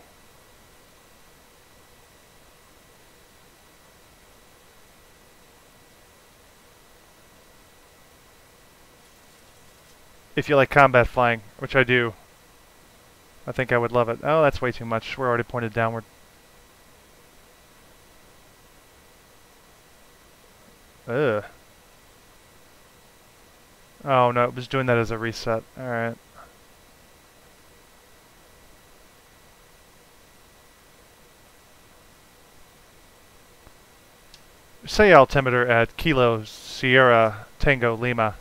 If you like combat flying, which I do, I think I would love it. Oh, that's way too much. We're already pointed downward. Ugh. Oh no, it was doing that as a reset. Alright. Say altimeter at Kilo Sierra Tango Lima.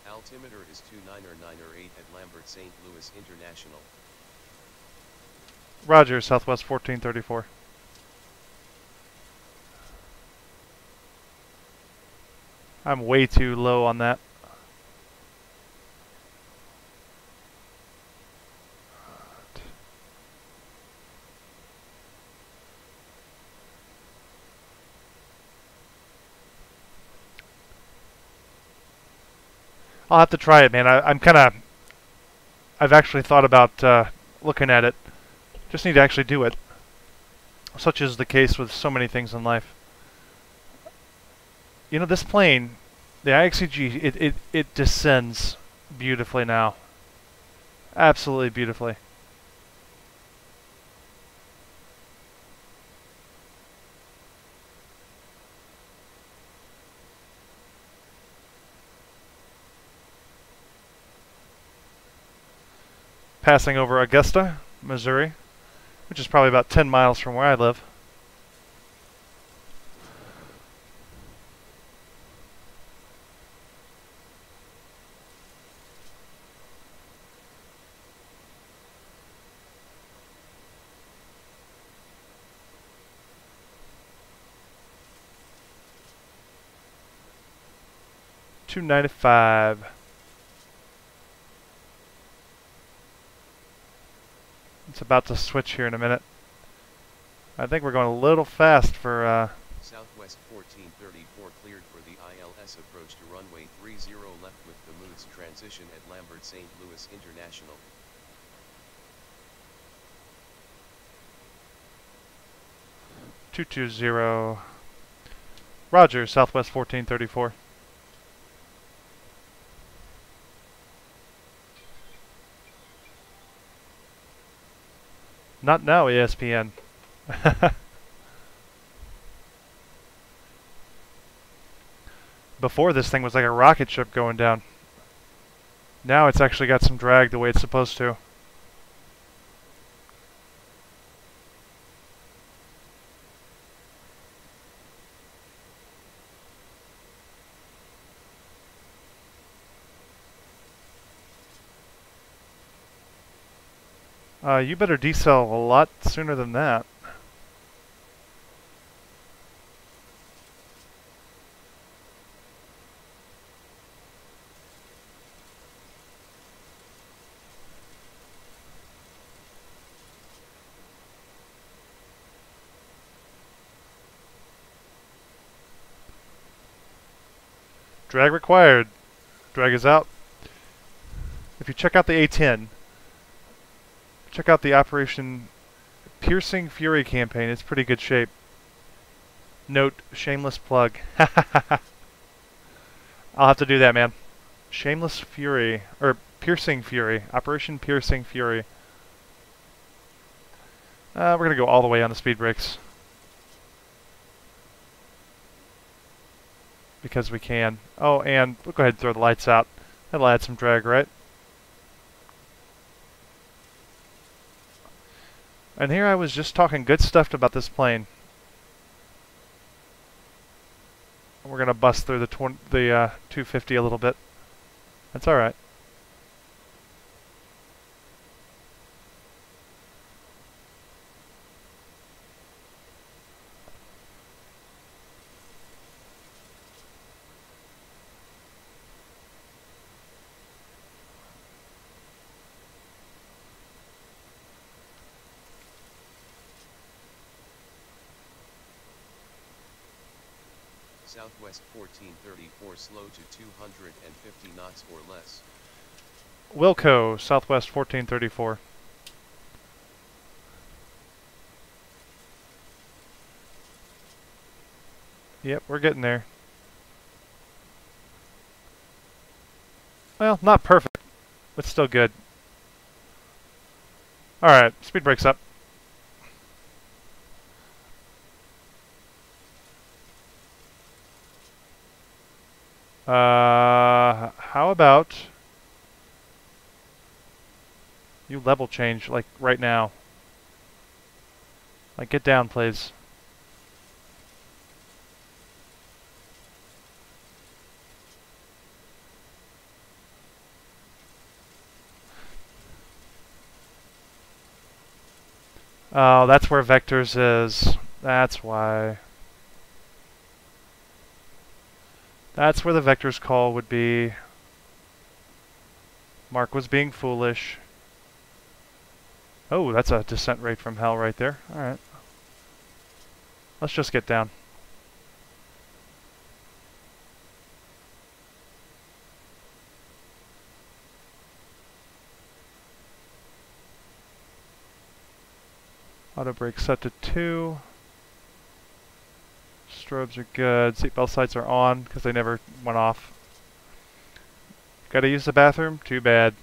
Altimeter is 29908 at Lambert St. Louis International.
Roger, Southwest 1434. I'm way too low on that. I'll have to try it, man. I've actually thought about looking at it. Just need to actually do it. Such is the case with so many things in life. You know, this plane, the IXEG, it descends beautifully now. Absolutely beautifully. passing over Augusta, Missouri, which is probably about 10 miles from where I live. $295. It's about to switch here in a minute. I think we're going a little fast for
Southwest 1434 cleared for the ILS approach to runway 30 left with the Moods transition at Lambert St. Louis International.
$220. Roger, Southwest 1434. Not now, ESPN. Before, this thing was like a rocket ship going down. Now it's actually got some drag the way it's supposed to. You better decel a lot sooner than that. Drag required. Drag is out. If you check out the A10, check out the Operation Piercing Fury campaign. It's pretty good shape. Note, shameless plug. I'll have to do that, man. Shameless Fury, or Piercing Fury. Operation Piercing Fury. We're going to go all the way on the speed brakes. Because we can. Oh, and we'll go ahead and throw the lights out. That'll add some drag, right? And here I was just talking good stuff about this plane. We're going to bust through the 250 a little bit. That's alright.
Southwest 1434 slow to 250 knots or less.
Wilco, Southwest 1434. Yep, we're getting there. Well, not perfect, but still good. Alright, speed brakes up. How about you level change, like, right now? Like, get down, please. Oh, that's where vectors is. That's why. That's where the vectors call would be. Mark was being foolish. Oh, that's a descent rate from hell right there. Alright. Let's just get down. Auto brake set to 2. Strobes are good. Seatbelt sights are on because they never went off. Gotta use the bathroom? Too bad.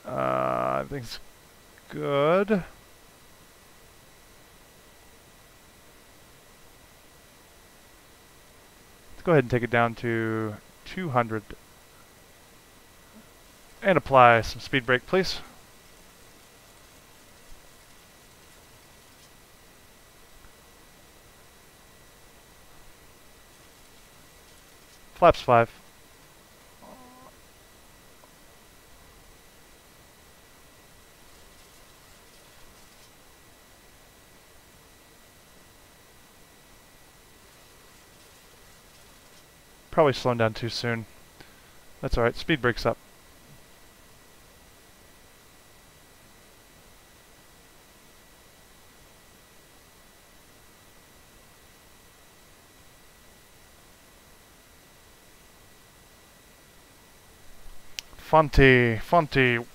Everything's good. Let's go ahead and take it down to 200. And apply some speed brake, please. Flaps 5. Probably slowing down too soon. That's alright, speed brake's up. Fonty.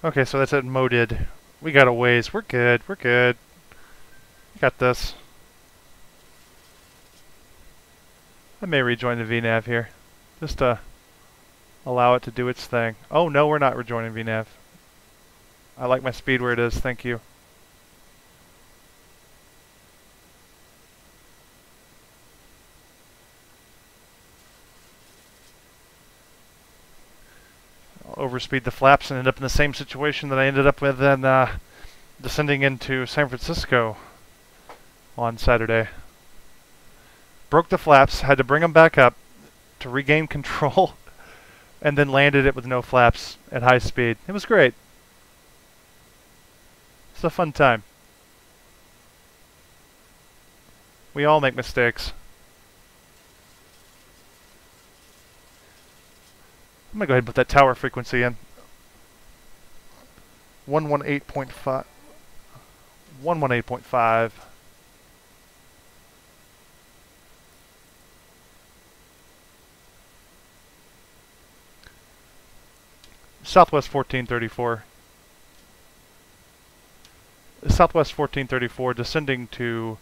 Okay, so that's at moded. We got a ways. We're good. We got this. I may rejoin the VNav here. Just to allow it to do its thing. Oh no, we're not rejoining VNav. I like my speed where it is, thank you. I'll overspeed the flaps and end up in the same situation that I ended up with in descending into San Francisco on Saturday. Broke the flaps, had to bring them back up to regain control, and then landed it with no flaps at high speed. It was great. It's a fun time. We all make mistakes. I'm going to go ahead and put that tower frequency in. 118.5. 118.5. Southwest 1434. Southwest 1434 descending to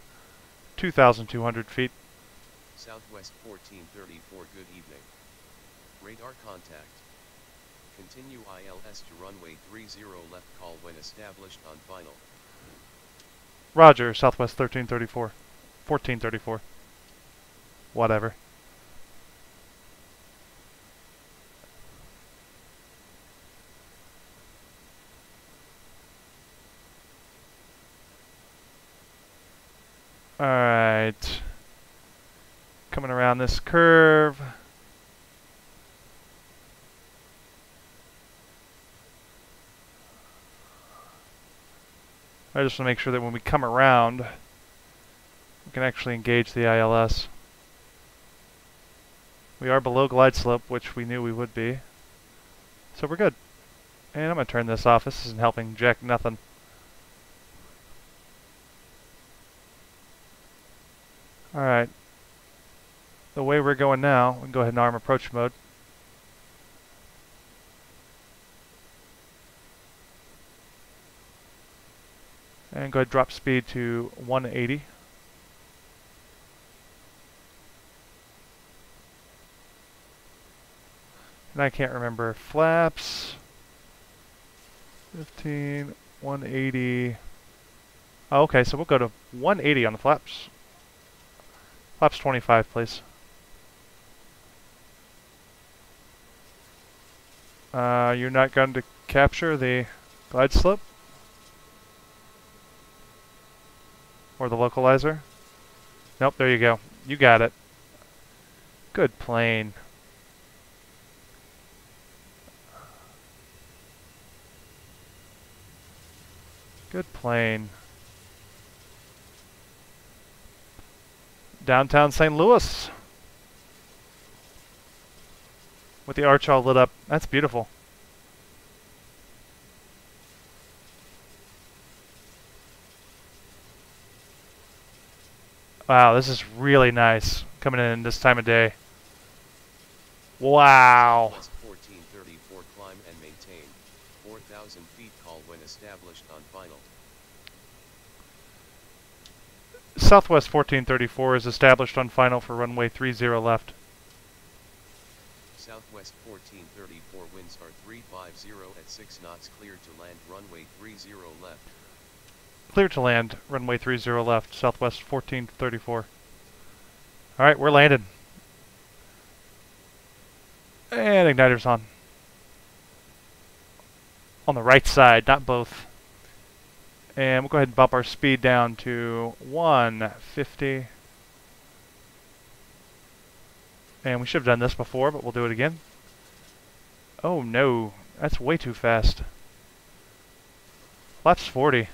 2,200 feet.
Southwest 1434, good evening. Radar contact. Continue ILS to runway 30 left, call when established on final.
Roger, Southwest 1334. 1434. Whatever. Alright. Coming around this curve. I just want to make sure that when we come around, we can actually engage the ILS. We are below glide slope, which we knew we would be. So we're good. And I'm going to turn this off. This isn't helping jack nothing. Alright. The way we're going now, we can go ahead and arm approach mode. And go ahead and drop speed to 180. And I can't remember. Flaps. 15, 180. Oh, okay, so we'll go to 180 on the flaps. Flaps 25, please. You're not going to capture the glide slope? Or the localizer? Nope, there you go. You got it. Good plane. Good plane. Downtown St. Louis. With the arch all lit up. That's beautiful. Wow, this is really nice coming in this time of day. Wow.
Southwest 1434, climb and maintain 4,000 feet, call when established on final.
Southwest 1434 is established on final for runway 30 left.
Southwest 1434, winds are 350 at 6 knots, cleared to land runway 30 left.
Clear to land, runway 30 left, Southwest 1434. Alright, we're landed. And igniter's on. On the right side, not both. And we'll go ahead and bump our speed down to 150. And we should have done this before, but we'll do it again. Oh no, that's way too fast. Flaps 40.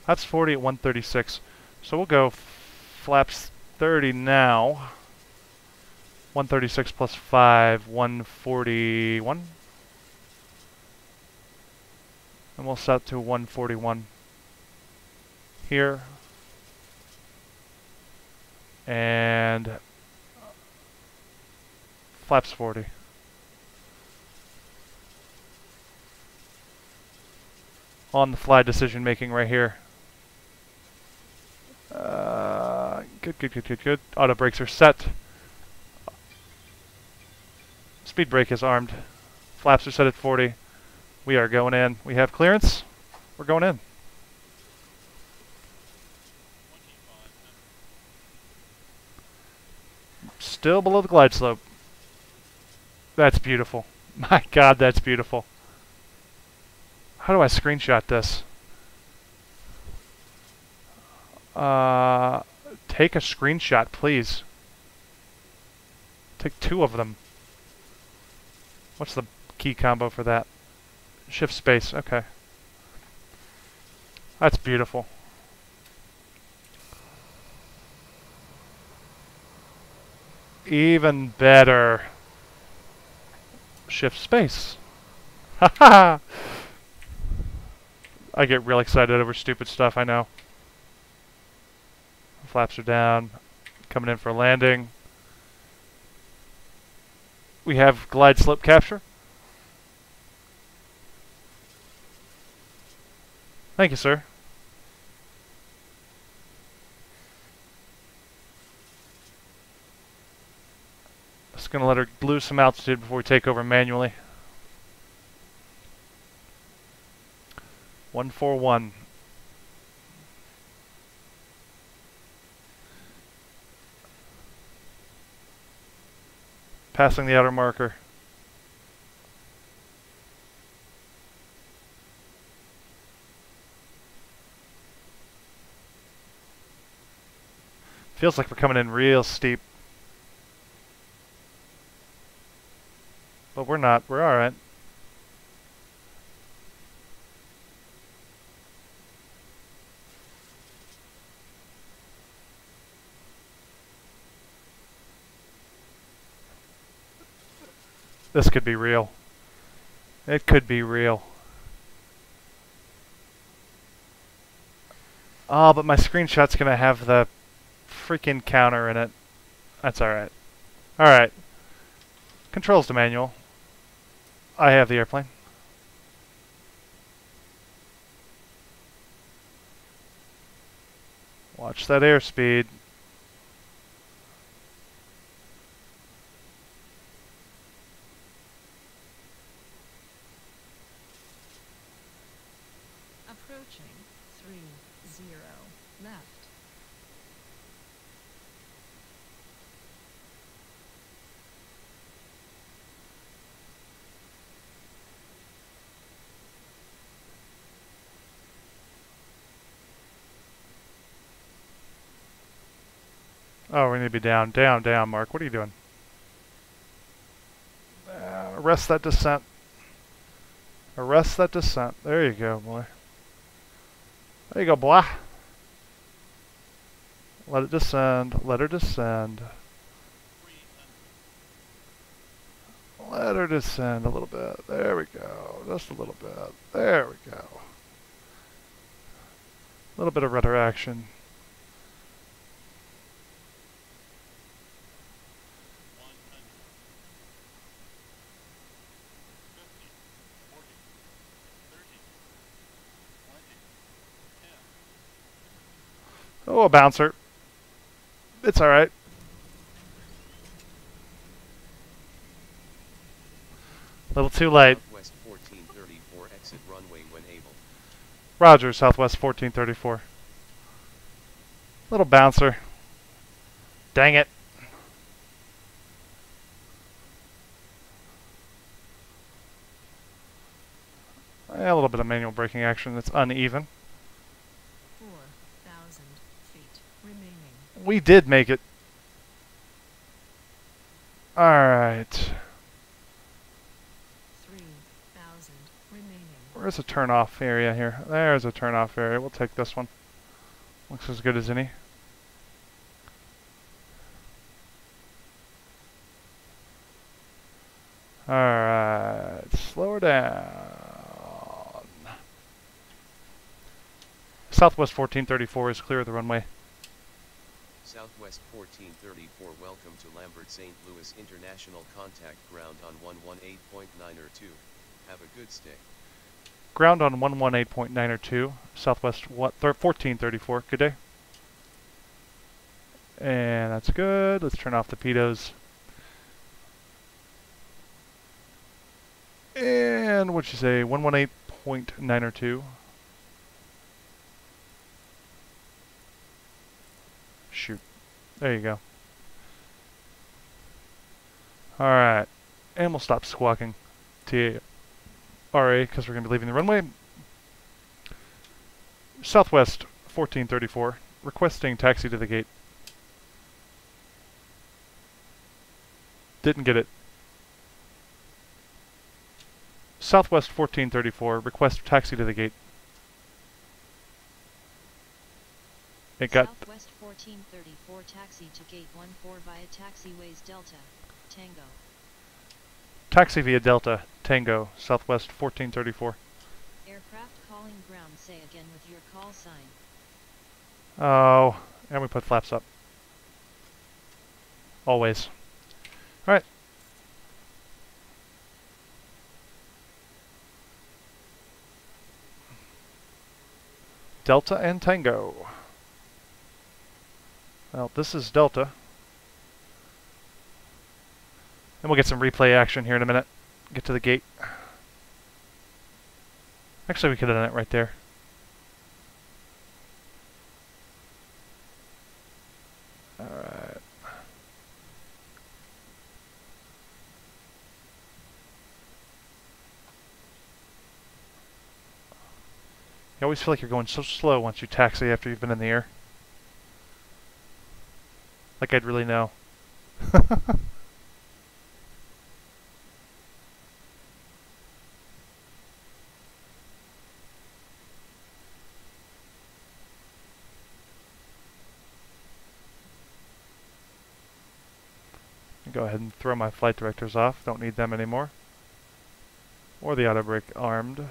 Flaps 40 at 136. So we'll go flaps 30 now. 136 plus 5, 141. And we'll set to 141 here. And flaps 40. On the fly decision making right here. Good. Auto brakes are set. Speed brake is armed. Flaps are set at 40. We are going in. We have clearance. We're going in. Still below the glide slope. That's beautiful. My God, that's beautiful. How do I screenshot this? Take a screenshot, please. Take 2 of them. What's the key combo for that? Shift space, okay. That's beautiful. Even better. Shift space. Haha! I get real excited over stupid stuff, I know. Flaps are down. Coming in for landing. We have glide slope capture. Thank you, sir. Just gonna let her lose some altitude before we take over manually. 141. Passing the outer marker. Feels like we're coming in real steep. But we're not. We're alright. This could be real. It could be real. Oh, but my screenshot's gonna have the freaking counter in it. That's alright. Alright. Controls to manual. I have the airplane. Watch that airspeed.
Approaching 30 left.
Oh, we need to be down, down, down, Mark. What are you doing? Arrest that descent. Arrest that descent. There you go, boy. There you go, boy. Let it descend. Let her descend. Let her descend a little bit. There we go. Just a little bit. There we go. A little bit of rudder action. Oh, a bouncer. It's alright. A little too late.
Southwest 1434, exit runway when able.
Roger, Southwest 1434. Little bouncer. Dang it. A little bit of manual braking action. It's uneven.
4,000 feet remaining.
We did make it. Alright.
3,000 remaining.
Where's a turn-off area here? There's a turn-off area. We'll take this one. Looks as good as any. Alright. Slow her down. Southwest 1434 is clear of the runway.
Southwest 1434, welcome to Lambert St. Louis International. Contact ground on 118.902. Have a good stay.
Ground on 118.902. Southwest 1434. Good day. And that's good. Let's turn off the pitos. And what'd you say? 118.902. Shoot. There you go. Alright. And we'll stop squawking. TRA, because we're going to be leaving the runway. Southwest 1434. Requesting taxi to the gate. Didn't get it. Southwest 1434. Request taxi to the gate. It got...
Southwest 1434 taxi to gate 14 via taxiways Delta, Tango.
Taxi via Delta, Tango, Southwest 1434.
Aircraft calling ground, say again with your call sign.
Oh, and we put flaps up. Always. Alright. Delta and Tango. Well, this is Delta. And we'll get some replay action here in a minute. Get to the gate. Actually, we could have done it right there. Alright. You always feel like you're going so slow once you taxi after you've been in the air. Like I'd really know. Go ahead and throw my flight directors off. Don't need them anymore. Or the auto brake armed.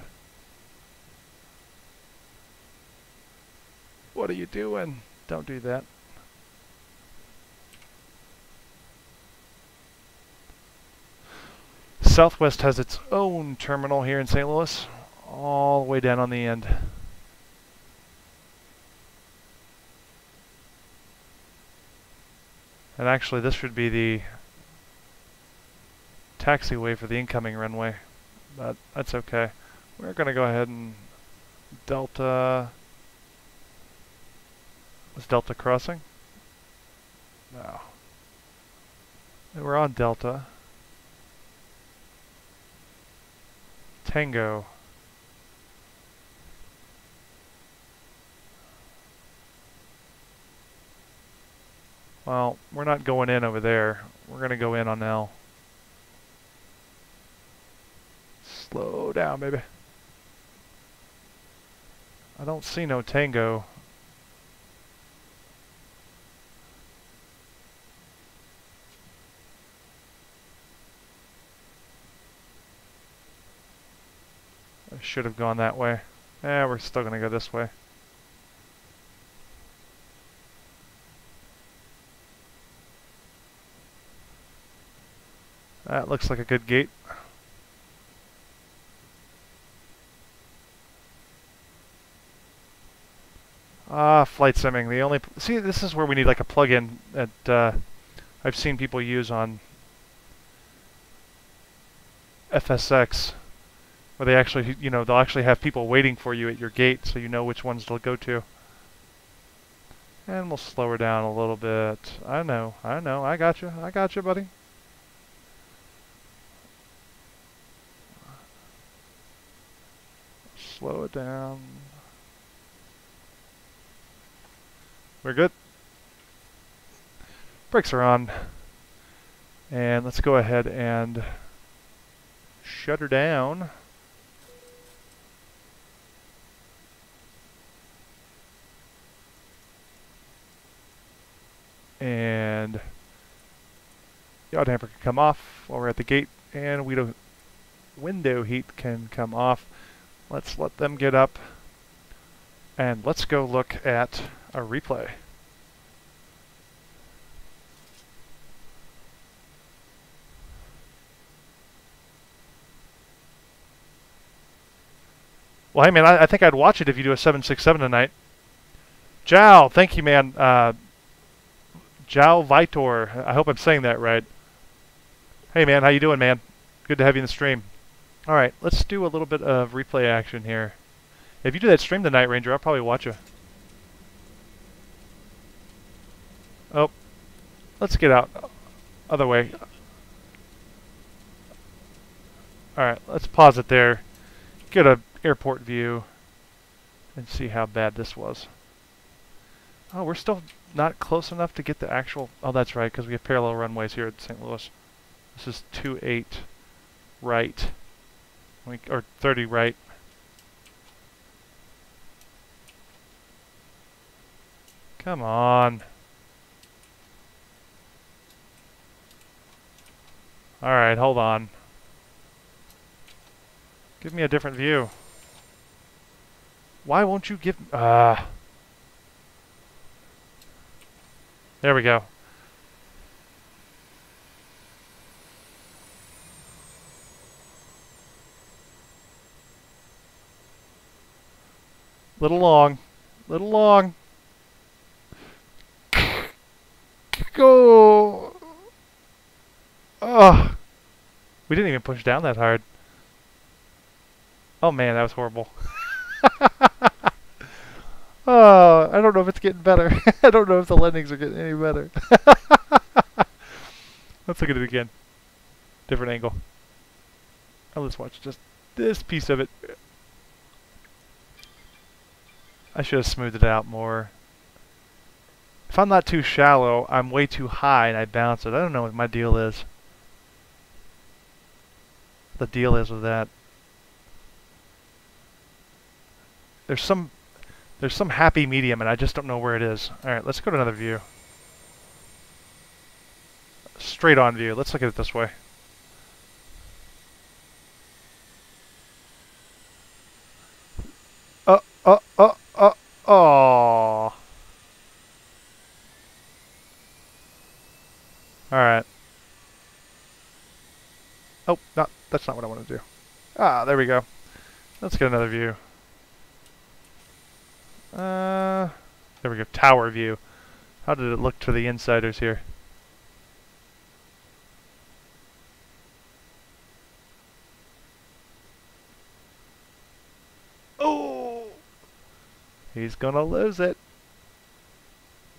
What are you doing? Don't do that. Southwest has its own terminal here in St. Louis, all the way down on the end. And actually, this should be the taxiway for the incoming runway, but that's okay. We're going to go ahead and Delta... Was Delta crossing? No. We're on Delta. Tango. Well, we're not going in over there. We're going to go in on L. Slow down, baby. I don't see no Tango. I should have gone that way. We're still going to go this way. That looks like a good gate. Flight simming. The only... See, this is where we need like a plug-in that I've seen people use on FSX. Where they actually, you know, they'll actually have people waiting for you at your gate so you know which ones they'll go to. And we'll slow her down a little bit. I know, I got you, buddy. Slow it down. We're good. Brakes are on. And let's go ahead and shut her down. And yaw damper can come off while we're at the gate, and window heat can come off. Let's let them get up, and let's go look at a replay. Well, hey man, I think I'd watch it if you do a 767 tonight. Jal, thank you, man. Jal Vitor, I hope I'm saying that right. Hey man, how you doing, man? Good to have you in the stream. All right, let's do a little bit of replay action here. If you do that stream tonight, Ranger, I'll probably watch you. Oh, let's get out. Other way. All right, let's pause it there. Get a airport view and see how bad this was. Oh, we're still not close enough to get the actual... Oh, that's right, because we have parallel runways here at St. Louis. This is 28 right. Or 30 right. Come on. Alright, hold on. Give me a different view. Why won't you give... There we go. Little long. Little long. Go! Oh! We didn't even push down that hard. Oh man, that was horrible. Oh, I don't know if it's getting better. I don't know if the landings are getting any better. Let's look at it again. Different angle. Oh, let's watch just this piece of it. I should have smoothed it out more. If I'm not too shallow, I'm way too high and I bounce it. I don't know what my deal is. The deal is with that. There's some happy medium and I just don't know where it is. Alright, let's go to another view. Straight on view. Let's look at it this way. Oh. Alright. Oh, that's not what I want to do. Ah, there we go. Let's get another view. There we go. Tower view. How did it look to the insiders here? Oh! He's gonna lose it.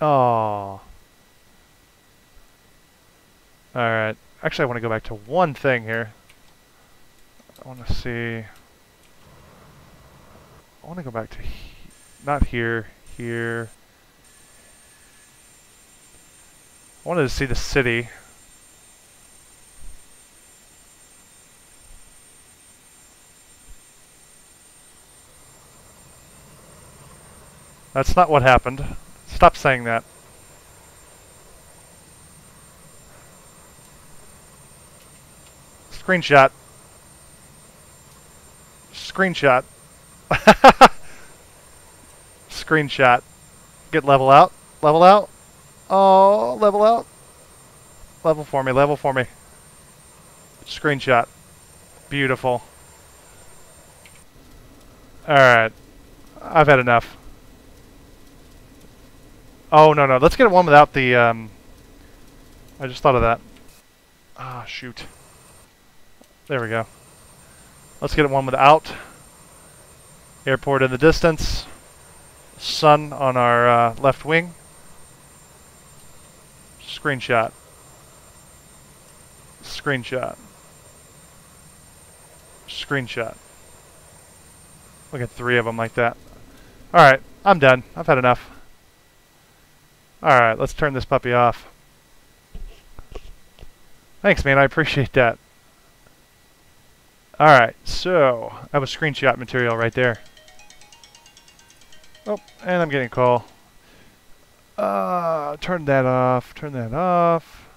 Oh. Alright. Actually, I want to go back to one thing here. I want to see... I want to go back to... Not here. Here. I wanted to see the city. That's not what happened. Stop saying that. Screenshot. Screenshot. Screenshot. Get level out. Level out. Oh, level out. Level for me. Level for me. Screenshot. Beautiful. Alright. I've had enough. Oh, no, no. Let's get one without the, I just thought of that. Ah, shoot. There we go. Let's get one without. Airport in the distance. Sun on our left wing. Screenshot. Screenshot. Screenshot. Look at 3 of them like that. Alright, I'm done. I've had enough. Alright, let's turn this puppy off. Thanks, man. I appreciate that. Alright, so that was screenshot material right there. Oh, and I'm getting a call. Turn that off. Turn that off.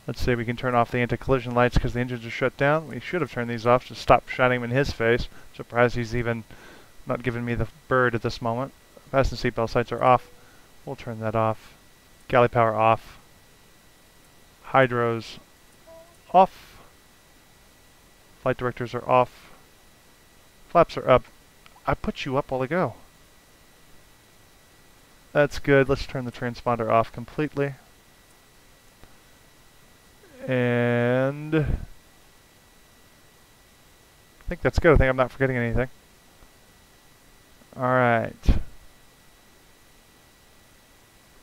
Let's say we can turn off the anti-collision lights because the engines are shut down. We should have turned these off to stop shining them in his face. Surprised he's even not giving me the bird at this moment. Fasten seatbelt sights are off. We'll turn that off. Galley power off. Hydros off. Flight directors are off. Flaps are up. I put you up while ago. That's good. Let's turn the transponder off completely. And I think that's good. I think I'm not forgetting anything. Alright.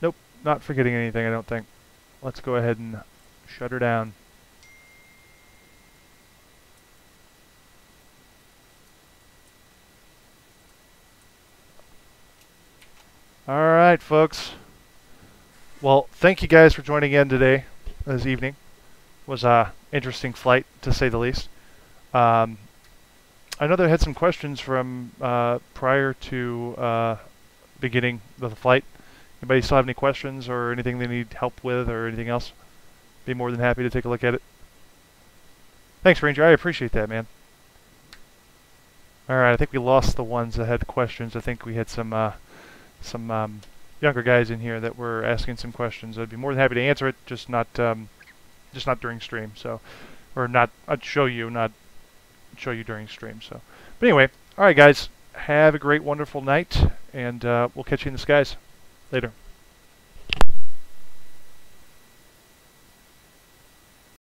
Nope, not forgetting anything, I don't think. Let's go ahead and shut her down. Alright, folks. Well, thank you guys for joining in today, this evening. It was an interesting flight, to say the least. I know they had some questions from prior to beginning the flight. Anybody still have any questions or anything they need help with or anything else? Be more than happy to take a look at it. Thanks, Ranger. I appreciate that, man. Alright, I think we lost the ones that had questions. I think we had some younger guys in here that were asking some questions. I'd be more than happy to answer it, just not during stream. So, or not. I'd show you, not show you during stream. So, but anyway, all right, guys. Have a great, wonderful night, and we'll catch you in the skies later.